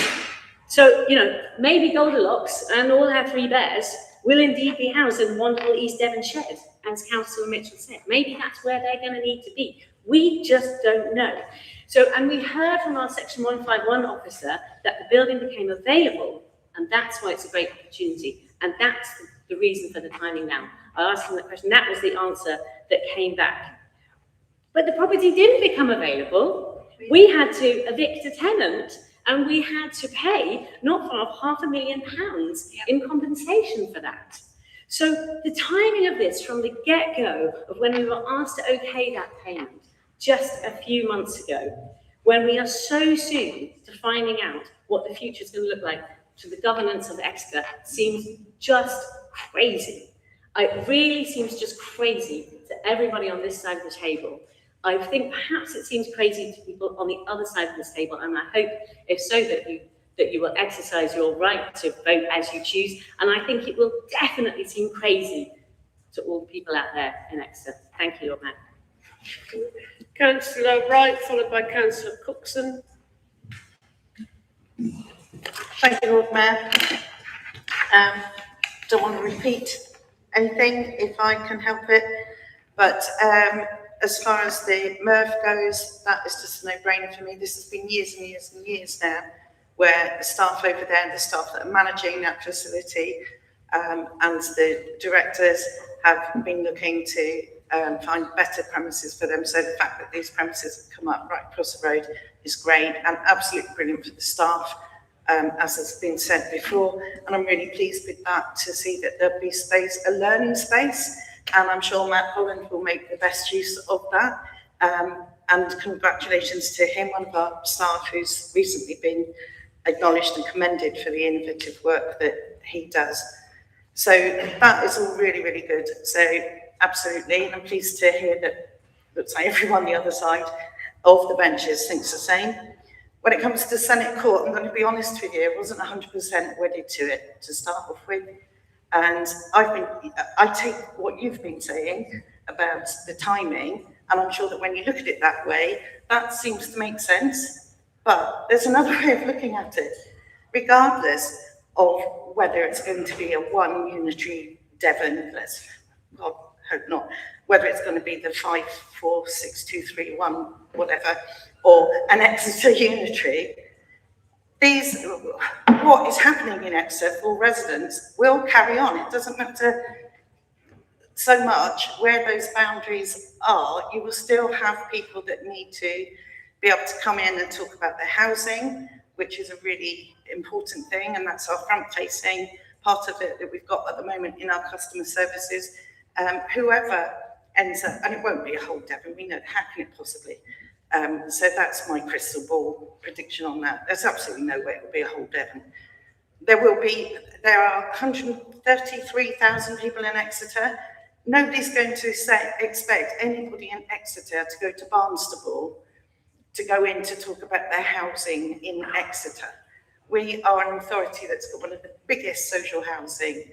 So, you know, maybe Goldilocks and all our three bears will indeed be housed in wonderful East Devon shed, as Councillor Mitchell said. Maybe that's where they're going to need to be. We just don't know. So, and we heard from our Section 151 officer that the building became available, and that's why it's a great opportunity. And that's the reason for the timing now. I asked him that question. That was the answer that came back. But the property didn't become available. We had to evict a tenant, and we had to pay not far off £500,000 in compensation for that. So the timing of this from the get-go of when we were asked to okay that payment just a few months ago, when we are so soon to finding out what the future is going to look like to the governance of Exeter, seems just crazy. It really seems just crazy to everybody on this side of the table. I think perhaps it seems crazy to people on the other side of this table, and I hope, if so, that you will exercise your right to vote as you choose. And I think it will definitely seem crazy to all the people out there in Exeter. Thank you, Lord Mayor. Councillor Wright, followed by Councillor Cookson. Thank you, Lord Mayor. Don't want to repeat anything if I can help it, but as far as the MRF goes, that is just a no-brainer for me. This has been years and years and years now, where the staff over there, the staff that are managing that facility, and the directors have been looking to find better premises for them. So the fact that these premises have come up right across the road is great and absolutely brilliant for the staff, as has been said before. And I'm really pleased with that, to see that there'll be space, a learning space, and I'm sure Matt Holland will make the best use of that. And congratulations to him, one of our staff who's recently been acknowledged and commended for the innovative work that he does. So that is all really, really good. So absolutely, I'm pleased to hear that looks like everyone on the other side of the benches thinks the same. When it comes to Senate Court, I'm going to be honest with you, I wasn't 100% wedded to it to start off with. And I take what you've been saying about the timing, and I'm sure that when you look at it that way, that seems to make sense. But there's another way of looking at it. Regardless of whether it's going to be a one unitary Devon, God, hope not, whether it's going to be the 5, 4, 6, 2, 3, 1, whatever, or an Exeter unitary, what is happening in Exeter for residents will carry on. It doesn't matter so much where those boundaries are. You will still have people that need to be able to come in and talk about their housing, which is a really important thing, and that's our front-facing part of it that we've got at the moment in our customer services. Whoever ends up, and it won't be a whole Devon, we know, how can it possibly? So that's my crystal ball prediction on that. There's absolutely no way it will be a whole Devon. There are 133,000 people in Exeter. Nobody's going to expect anybody in Exeter to go to Barnstable to go in to talk about their housing in Exeter. We are an authority that's got one of the biggest social housing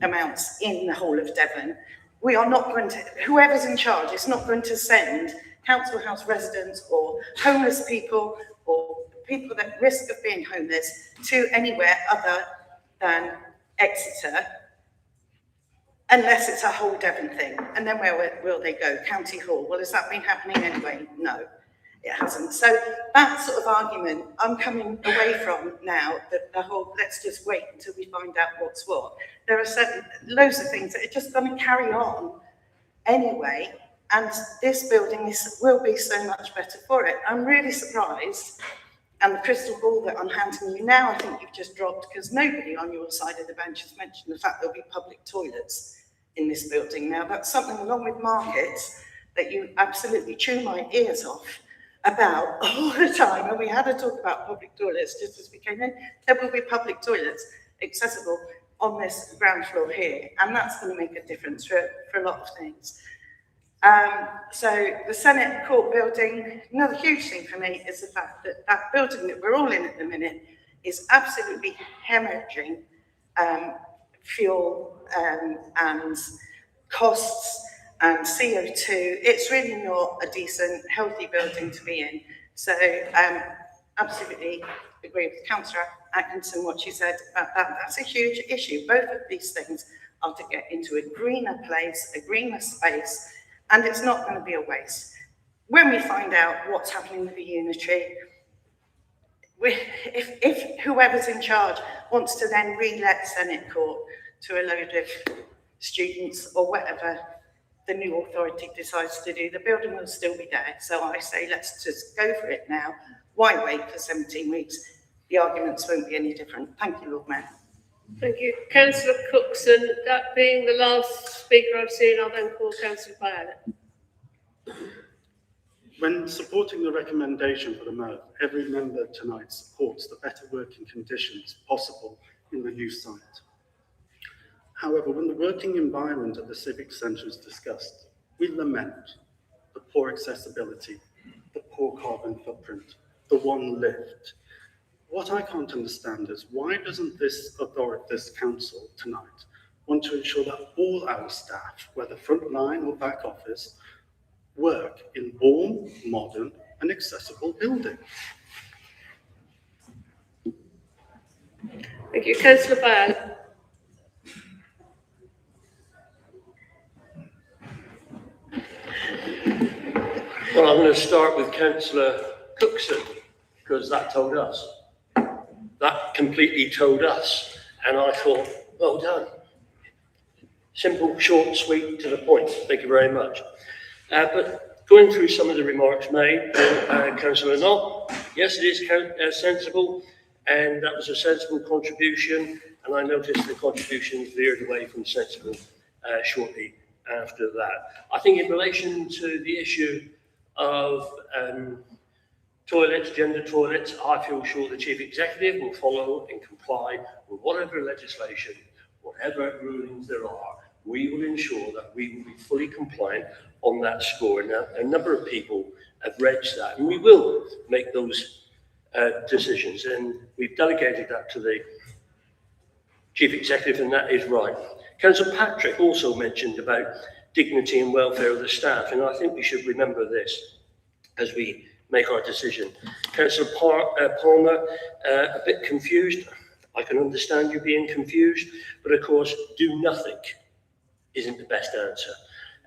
amounts in the whole of Devon. We are not going to, whoever's in charge is not going to send council house residents or homeless people or people at risk of being homeless to anywhere other than Exeter, unless it's a whole Devon thing. And then where will they go? County Hall. Well, has that been happening anyway? No, it hasn't. So that sort of argument, I'm coming away from now, that the whole, let's just wait until we find out what's what. There are loads of things that are just going to carry on anyway, And this building will be so much better for it. I'm really surprised, and the crystal ball that I'm handing you now, I think you've just dropped, because nobody on your side of the bench has mentioned the fact there'll be public toilets in this building. Now, that's something, along with markets, that you absolutely chew my ears off about all the time. And we had a talk about public toilets just as we came in. There will be public toilets accessible on this ground floor here, and that's going to make a difference for a lot of things. So the Senate Court building, another huge thing for me is the fact that that building that we're all in at the minute is absolutely hemorrhaging fuel and costs and CO2. It's really not a decent, healthy building to be in. So absolutely agree with Councillor Atkinson, what she said about that. That's a huge issue. Both of these things are to get into a greener place, a greener space, and it's not going to be a waste. When we find out what's happening with the unitary, if whoever's in charge wants to then re-let Senate Court to a load of students or whatever the new authority decides to do, the building will still be there. So I say, let's just go for it now. Why wait for 17 weeks? The arguments won't be any different. Thank you, Lord Mayor. Thank you. Councillor Cookson, that being the last speaker I've seen, I'll then call Councillor Violet. When supporting the recommendation for the MOVE, every member tonight supports the better working conditions possible in the new site. However, when the working environment at the Civic Centre is discussed, we lament the poor accessibility, the poor carbon footprint, the one lift. What I can't understand is why doesn't this council tonight want to ensure that all our staff, whether frontline or back office, work in warm, modern and accessible buildings? Thank you. Councillor Violet. Well, I'm going to start with Councillor Cookson, because that told us. That completely told us. And I thought, well done. Simple, short, sweet, to the point. Thank you very much. But going through some of the remarks made, Councillor Knott, yes, it is sensible, and that was a sensible contribution. And I noticed the contribution veered away from sensible shortly after that. I think in relation to the issue of toilets, gender toilets, I feel sure the Chief Executive will follow and comply with whatever legislation, whatever rulings there are. We will ensure that we will be fully compliant on that score. Now, a number of people have raised that, and we will make those decisions, and we've delegated that to the Chief Executive, and that is right. Councillor Patrick also mentioned about dignity and welfare of the staff, and I think we should remember this as we make our decision. Councillor Palmer, a bit confused. I can understand you being confused, but of course, do nothing isn't the best answer.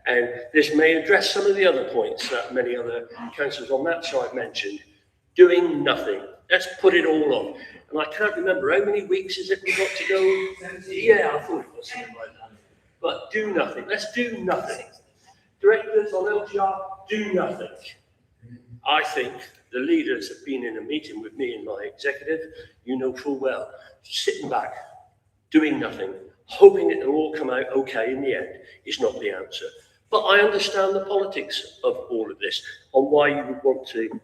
And this may address some of the other points that many other councillors on that side mentioned. Doing nothing. Let's put it all on. And I can't remember, how many weeks is it we've got to go? Yeah, I thought it was something like that. But do nothing. Let's do nothing. Directors on LGR, do nothing. I think the leaders have been in a meeting with me and my executive, you know full well, sitting back, doing nothing, hoping it will all come out okay in the end is not the answer. But I understand the politics of all of this, on why you would want to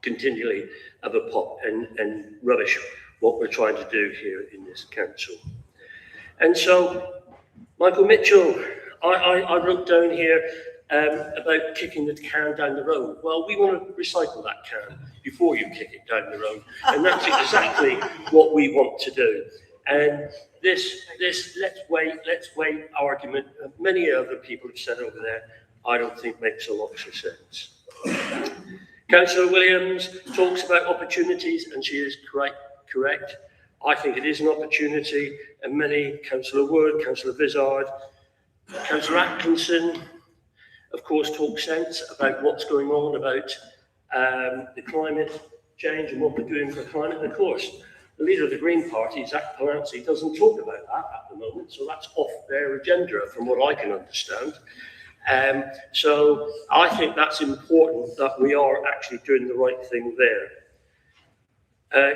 continually have a pop and rubbish what we're trying to do here in this council. And so, Michael Mitchell, I wrote down here about kicking the can down the road. Well, we want to recycle that can before you kick it down the road. And that's exactly what we want to do. And this let's wait argument, many other people have said over there, I don't think makes a lot of sense. Councillor Williams talks about opportunities, and she is correct. I think it is an opportunity, and many, Councillor Wood, Councillor Vizard, Councillor Atkinson, of course, talk sense about what's going on about the climate change and what we're doing for climate. And of course, the leader of the Green Party, Zach doesn't talk about that at the moment, so that's off their agenda from what I can understand. So I think that's important that we are actually doing the right thing there.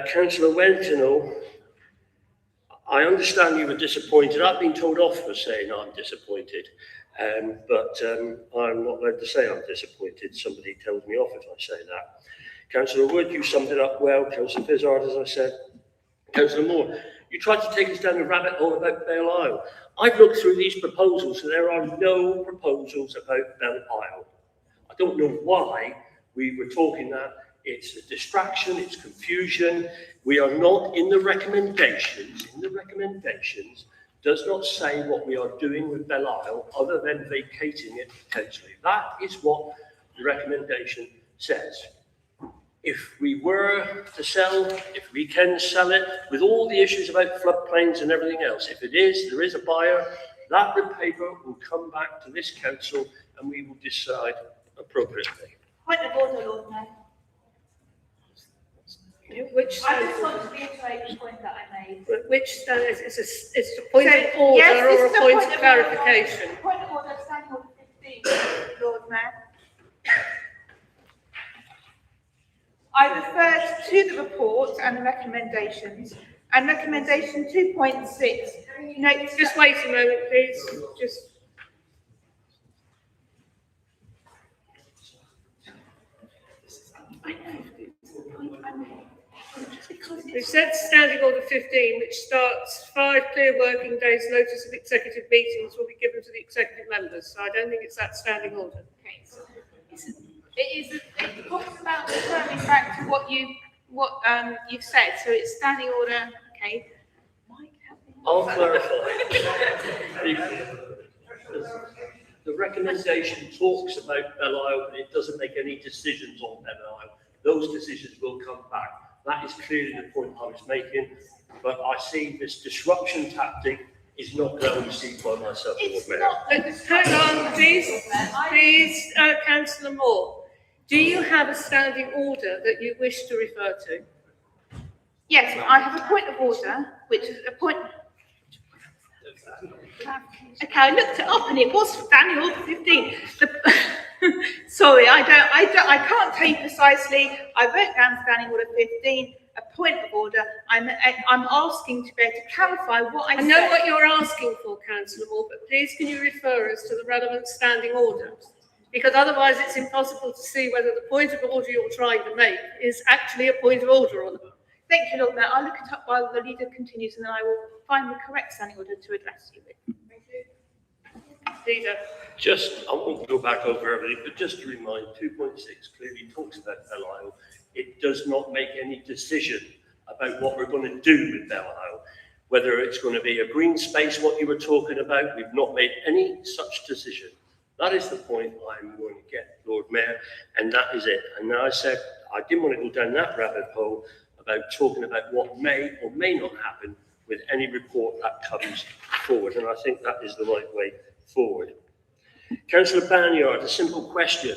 Councillor Wellington, I understand you were disappointed. I've been told off for saying I'm disappointed, but I'm not allowed to say I'm disappointed. Somebody tells me off if I say that. Councillor Wood, you summed it up well. Councillor Fizzard, as I said. Councillor Moore, you tried to take us down a rabbit hole about Belle Isle. I've looked through these proposals, and there are no proposals about Belle Isle. I don't know why we were talking that. It's a distraction, it's confusion. We are not in the recommendations. In the recommendations does not say what we are doing with Belle Isle other than vacating it potentially. That is what the recommendation says. If we were to sell, if we can sell it, with all the issues about floodplains and everything else, if it is, there is a buyer, that paper will come back to this council and we will decide appropriately. Point of order, Lord Mayor. I just want to reiterate the point that I made. Which it's a point of order yes, or a point of clarification? Point of order, standing order 15, Lord Mayor. I referred to the report and the recommendations, and recommendation 2.6 notes. Just wait a moment, please. Just. We said standing order 15, which starts 5 clear working days notice of executive meetings will be given to the executive members. So I don't think it's that standing order. Okay, so it talks about referring back to what you've said. So it's standing order. Okay. I'll clarify. The recommendation talks about Belle Isle, but it doesn't make any decisions on Belle Isle. Those decisions will come back. That is clearly the point I was making, but I see this disruption tactic is not well received by myself. Hang on, please, Councillor Moore. Do you have a standing order that you wish to refer to? Yes, I have a point of order, which is a point. Okay, I looked it up and it was standing order 15. Sorry, I can't tell you precisely. I wrote down standing order 15, a point of order. I'm asking to be able to clarify what I said. I know what you're asking for, Councillor Moore, but please can you refer us to the relevant standing order? Because otherwise it's impossible to see whether the point of order you're trying to make is actually a point of order or not. Thank you, Lord Mayor. I'll look it up while the leader continues and then I will find the correct standing order to address you with. Thank you. Leader. I won't go back over everything, but just to remind, 2.6 clearly talks about Belle Isle. It does not make any decision about what we're going to do with Belle Isle. Whether it's going to be a green space, what you were talking about, we've not made any such decision. That is the point I'm going to get, Lord Mayor, and that is it. And now I said I didn't want to go down that rabbit hole about talking about what may or may not happen with any report that comes forward, and I think that is the right way forward. Councillor Banyard, a simple question,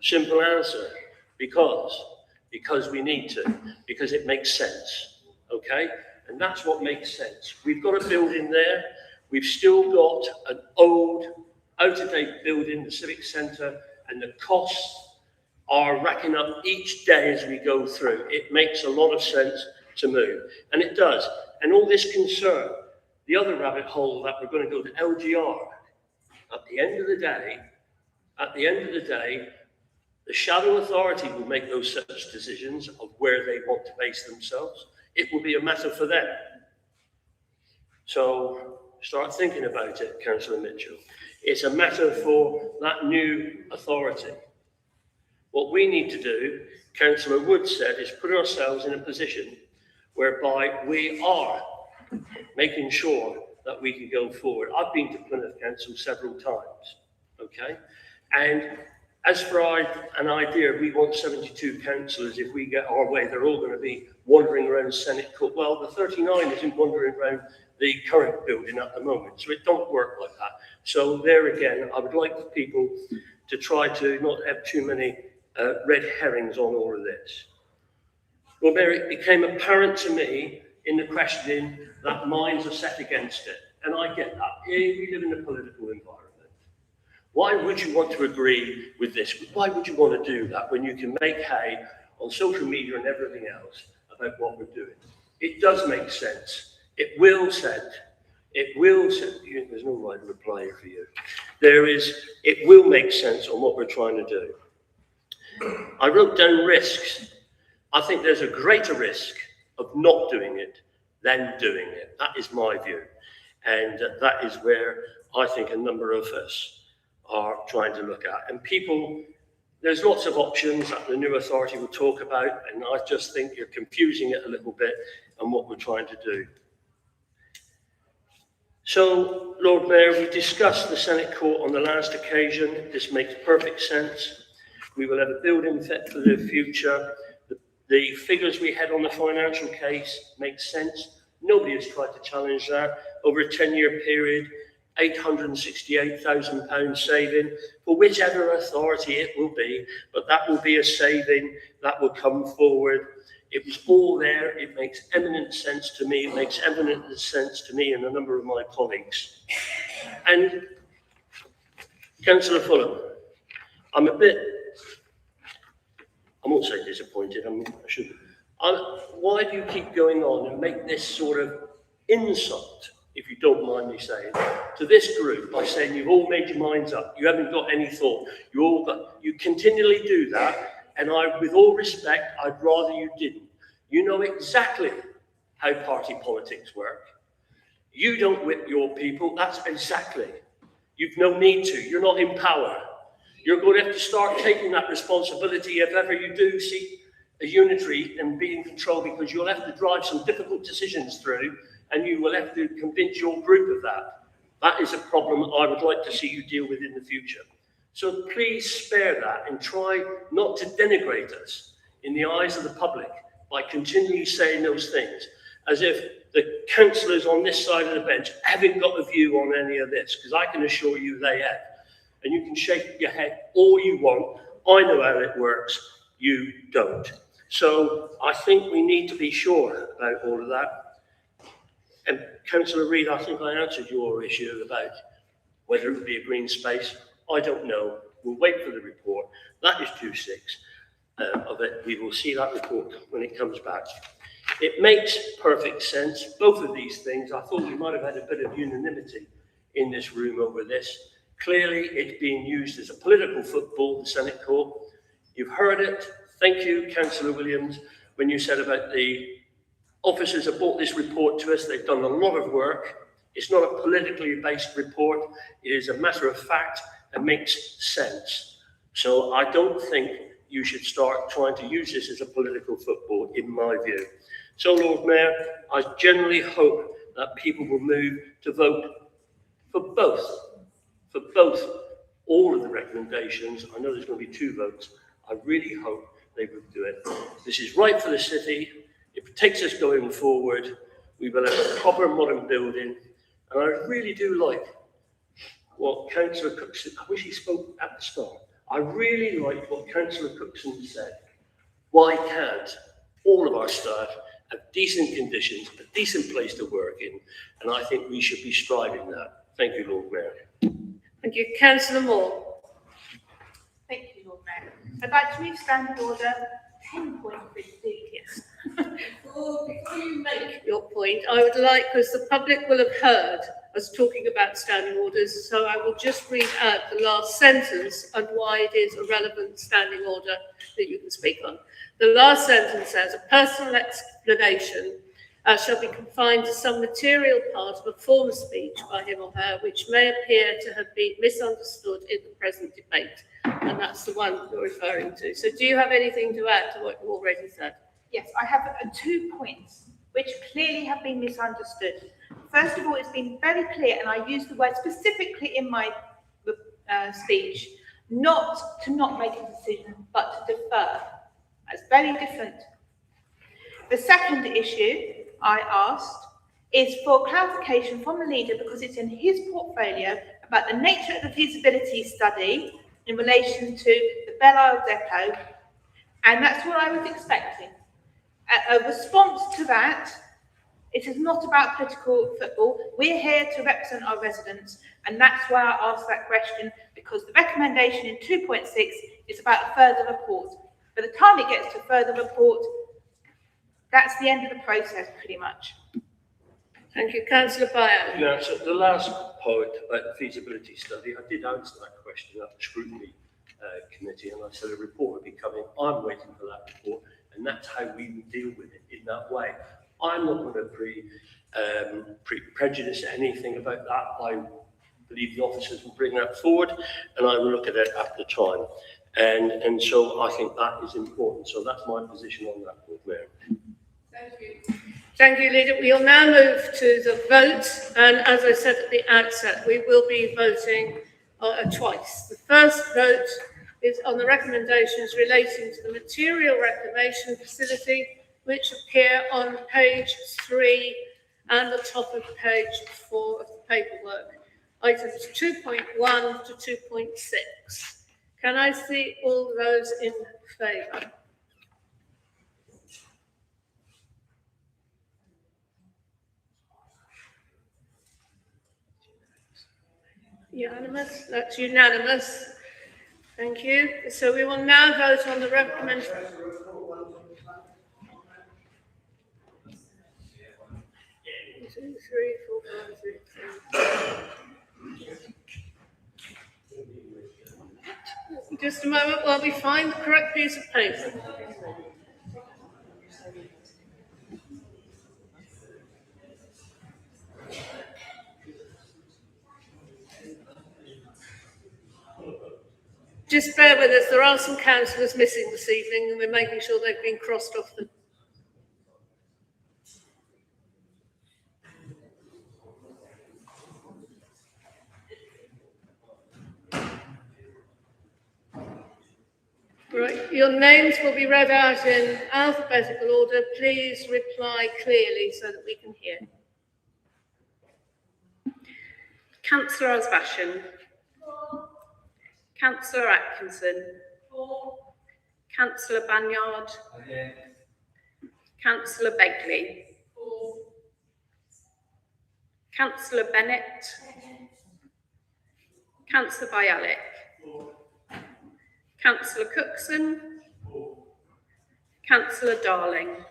simple answer, because we need to, because it makes sense, okay? And that's what makes sense. We've got a building there, we've still got an old, out-of-date building, the Civic Centre, and the costs are racking up each day as we go through. It makes a lot of sense to move, and it does. And all this concern, the other rabbit hole that we're going to go to LGR, at the end of the day, the shadow authority will make those such decisions of where they want to base themselves. It will be a matter for them. So start thinking about it, Councillor Mitchell. It's a matter for that new authority. What we need to do, Councillor Wood said, is put ourselves in a position whereby we are making sure that we can go forward. I've been to Plymouth Council several times, okay? And as for an idea, we want 72 councillors. If we get our way, they're all going to be wandering around Senate Court. Well, the 39 isn't wandering around the current building at the moment, so it don't work like that. So there again, I would like the people to try to not have too many red herrings on all of this. Well, Mayor, it became apparent to me in the questioning that minds are set against it, and I get that. Here we live in a political environment. Why would you want to agree with this? Why would you want to do that when you can make hay on social media and everything else about what we're doing? It does make sense. It will send. There's no right reply for you. It will make sense on what we're trying to do. I wrote down risks. I think there's a greater risk of not doing it than doing it. That is my view. And that is where I think a number of us are trying to look at. And there's lots of options that the new authority will talk about, and I just think you're confusing it a little bit on what we're trying to do. So, Lord Mayor, we discussed the Senate Court on the last occasion. This makes perfect sense. We will have a building fit for the future. The figures we had on the financial case make sense. Nobody has tried to challenge that. Over a 10-year period, £868,000 saving for whichever authority it will be, but that will be a saving that will come forward. It was all there. It makes eminent sense to me. It makes eminent sense to me and a number of my colleagues. And Councillor Fulham, I won't say disappointed, I shouldn't. Why do you keep going on and make this sort of insult, if you don't mind me saying, to this group by saying you've all made your minds up, you haven't got any thought, you continually do that, and with all respect, I'd rather you didn't. You know exactly how party politics work. You don't whip your people, that's exactly. You've no need to, you're not in power. You're going to have to start taking that responsibility if ever you do see a unitary and be in control, because you'll have to drive some difficult decisions through and you will have to convince your group of that. That is a problem I would like to see you deal with in the future. So please spare that and try not to denigrate us in the eyes of the public by continually saying those things, as if the councillors on this side of the bench haven't got a view on any of this, because I can assure you they have. And you can shake your head all you want. I know how it works. You don't. So I think we need to be sure about all of that. And Councillor Reid, I think I answered your issue about whether it would be a green space. I don't know. We'll wait for the report. That is 2/6 of it. We will see that report when it comes back. It makes perfect sense. Both of these things, I thought we might have had a bit of unanimity in this room over this. Clearly, it's being used as a political football, the Senate Court. You've heard it. Thank you, Councillor Williams, when you said about the officers have brought this report to us. They've done a lot of work. It's not a politically based report. It is a matter of fact and makes sense. So I don't think you should start trying to use this as a political football, in my view. So, Lord Mayor, I generally hope that people will move to vote for both all of the recommendations. I know there's going to be 2 votes. I really hope they would do it. This is right for the city. It takes us going forward. We will have a proper modern building. And I really do like what Councillor Cookson, I wish he spoke at the start. I really like what Councillor Cookson said. Why can't all of our staff have decent conditions, a decent place to work in? And I think we should be striving that. Thank you, Lord Mayor. Thank you. Councillor Moore. Thank you, Lord Mayor. I'd like to move standing order 10.15. Yes. Before you make your point, I would like, because the public will have heard us talking about standing orders, so I will just read out the last sentence and why it is a relevant standing order that you can speak on. The last sentence says, a personal explanation shall be confined to some material part of a former speech by him or her which may appear to have been misunderstood in the present debate. And that's the one you're referring to. So do you have anything to add to what you already said? Yes, I have 2 points which clearly have been misunderstood. First of all, it's been very clear, and I used the word specifically in my speech, not to not make a decision, but to defer. That's very different. The second issue I asked is for clarification from the leader, because it's in his portfolio, about the nature of the feasibility study in relation to the Belle Isle depot, and that's what I was expecting. A response to that It is not about political football. We're here to represent our residents, and that's why I asked that question, because the recommendation in 2.6 is about a further report. By the time it gets to further report, that's the end of the process, pretty much. Thank you. Councillor Byam. Yeah, so the last point about the feasibility study, I did answer that question at the scrutiny committee, and I said a report would be coming. I'm waiting for that report, and that's how we will deal with it in that way. I'm not going to prejudice anything about that. I believe the officers will bring that forward, and I will look at it at the time. And so I think that is important. So that's my position on that, Lord Mayor. Thank you. Thank you, Leader. We will now move to the vote, and as I said at the outset, we will be voting twice. The first vote is on the recommendations relating to the material reclamation facility, which appear on page 3 and the top of page 4 of the paperwork, items 2.1 to 2.6. Can I see all those in favour? Unanimous? That's unanimous. Thank you. So we will now vote on the recommendation. Just a moment while we find the correct piece of paper. Just bear with us, there are some councillors missing this evening and we're making sure they've been crossed off the... Right, your names will be read out in alphabetical order. Please reply clearly so that we can hear. Councillor Osbashan. Councillor Atkinson. Councillor Banyard. Councillor Begley. Councillor Bennett. Councillor Bialik. Councillor Cookson. Councillor Darling.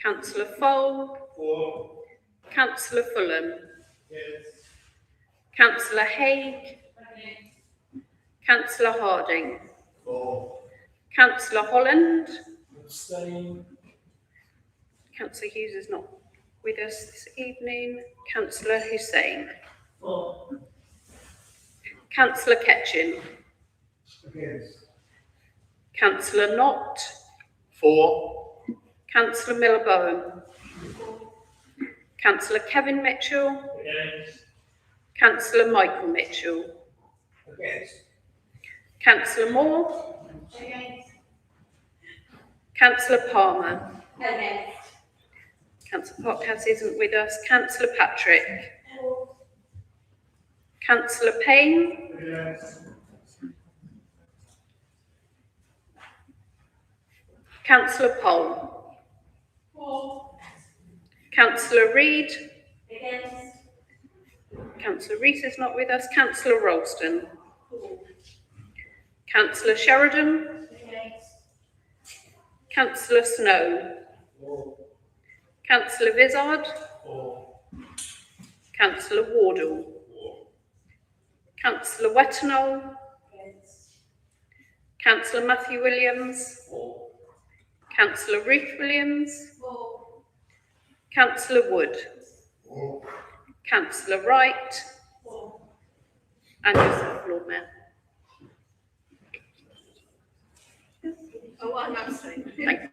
Councillor Fole. Councillor Fulham. Councillor Haig. Councillor Harding. Councillor Holland. Councillor Hughes is not with us this evening. Councillor Hussain. Councillor Ketchin. Councillor Knott. Councillor Miller-Bowen. Councillor Kevin Mitchell. Councillor Michael Mitchell. Councillor Moore. Councillor Palmer. Councillor Pothouse isn't with us. Councillor Patrick. Councillor Payne. Councillor Poll. Councillor Reid. Councillor Rees is not with us. Councillor Ralston. Councillor Sheridan. Councillor Snow. Councillor Vizard. Councillor Wardle. Councillor Wettenall. Councillor Matthew Williams. Councillor Ruth Williams. Councillor Wood. Councillor Wright. And yourself, Lord Mayor. Oh, I'm abstaining. Thank you.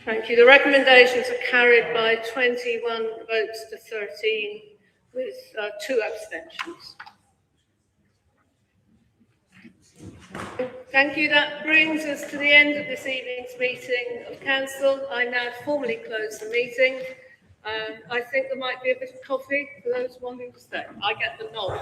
Thank you. The recommendations are carried by 21 votes to 13 with 2 abstentions. Thank you. That brings us to the end of this evening's meeting of Council. I now formally close the meeting. I think there might be a bit of coffee for those wanting to stay. I get the nod.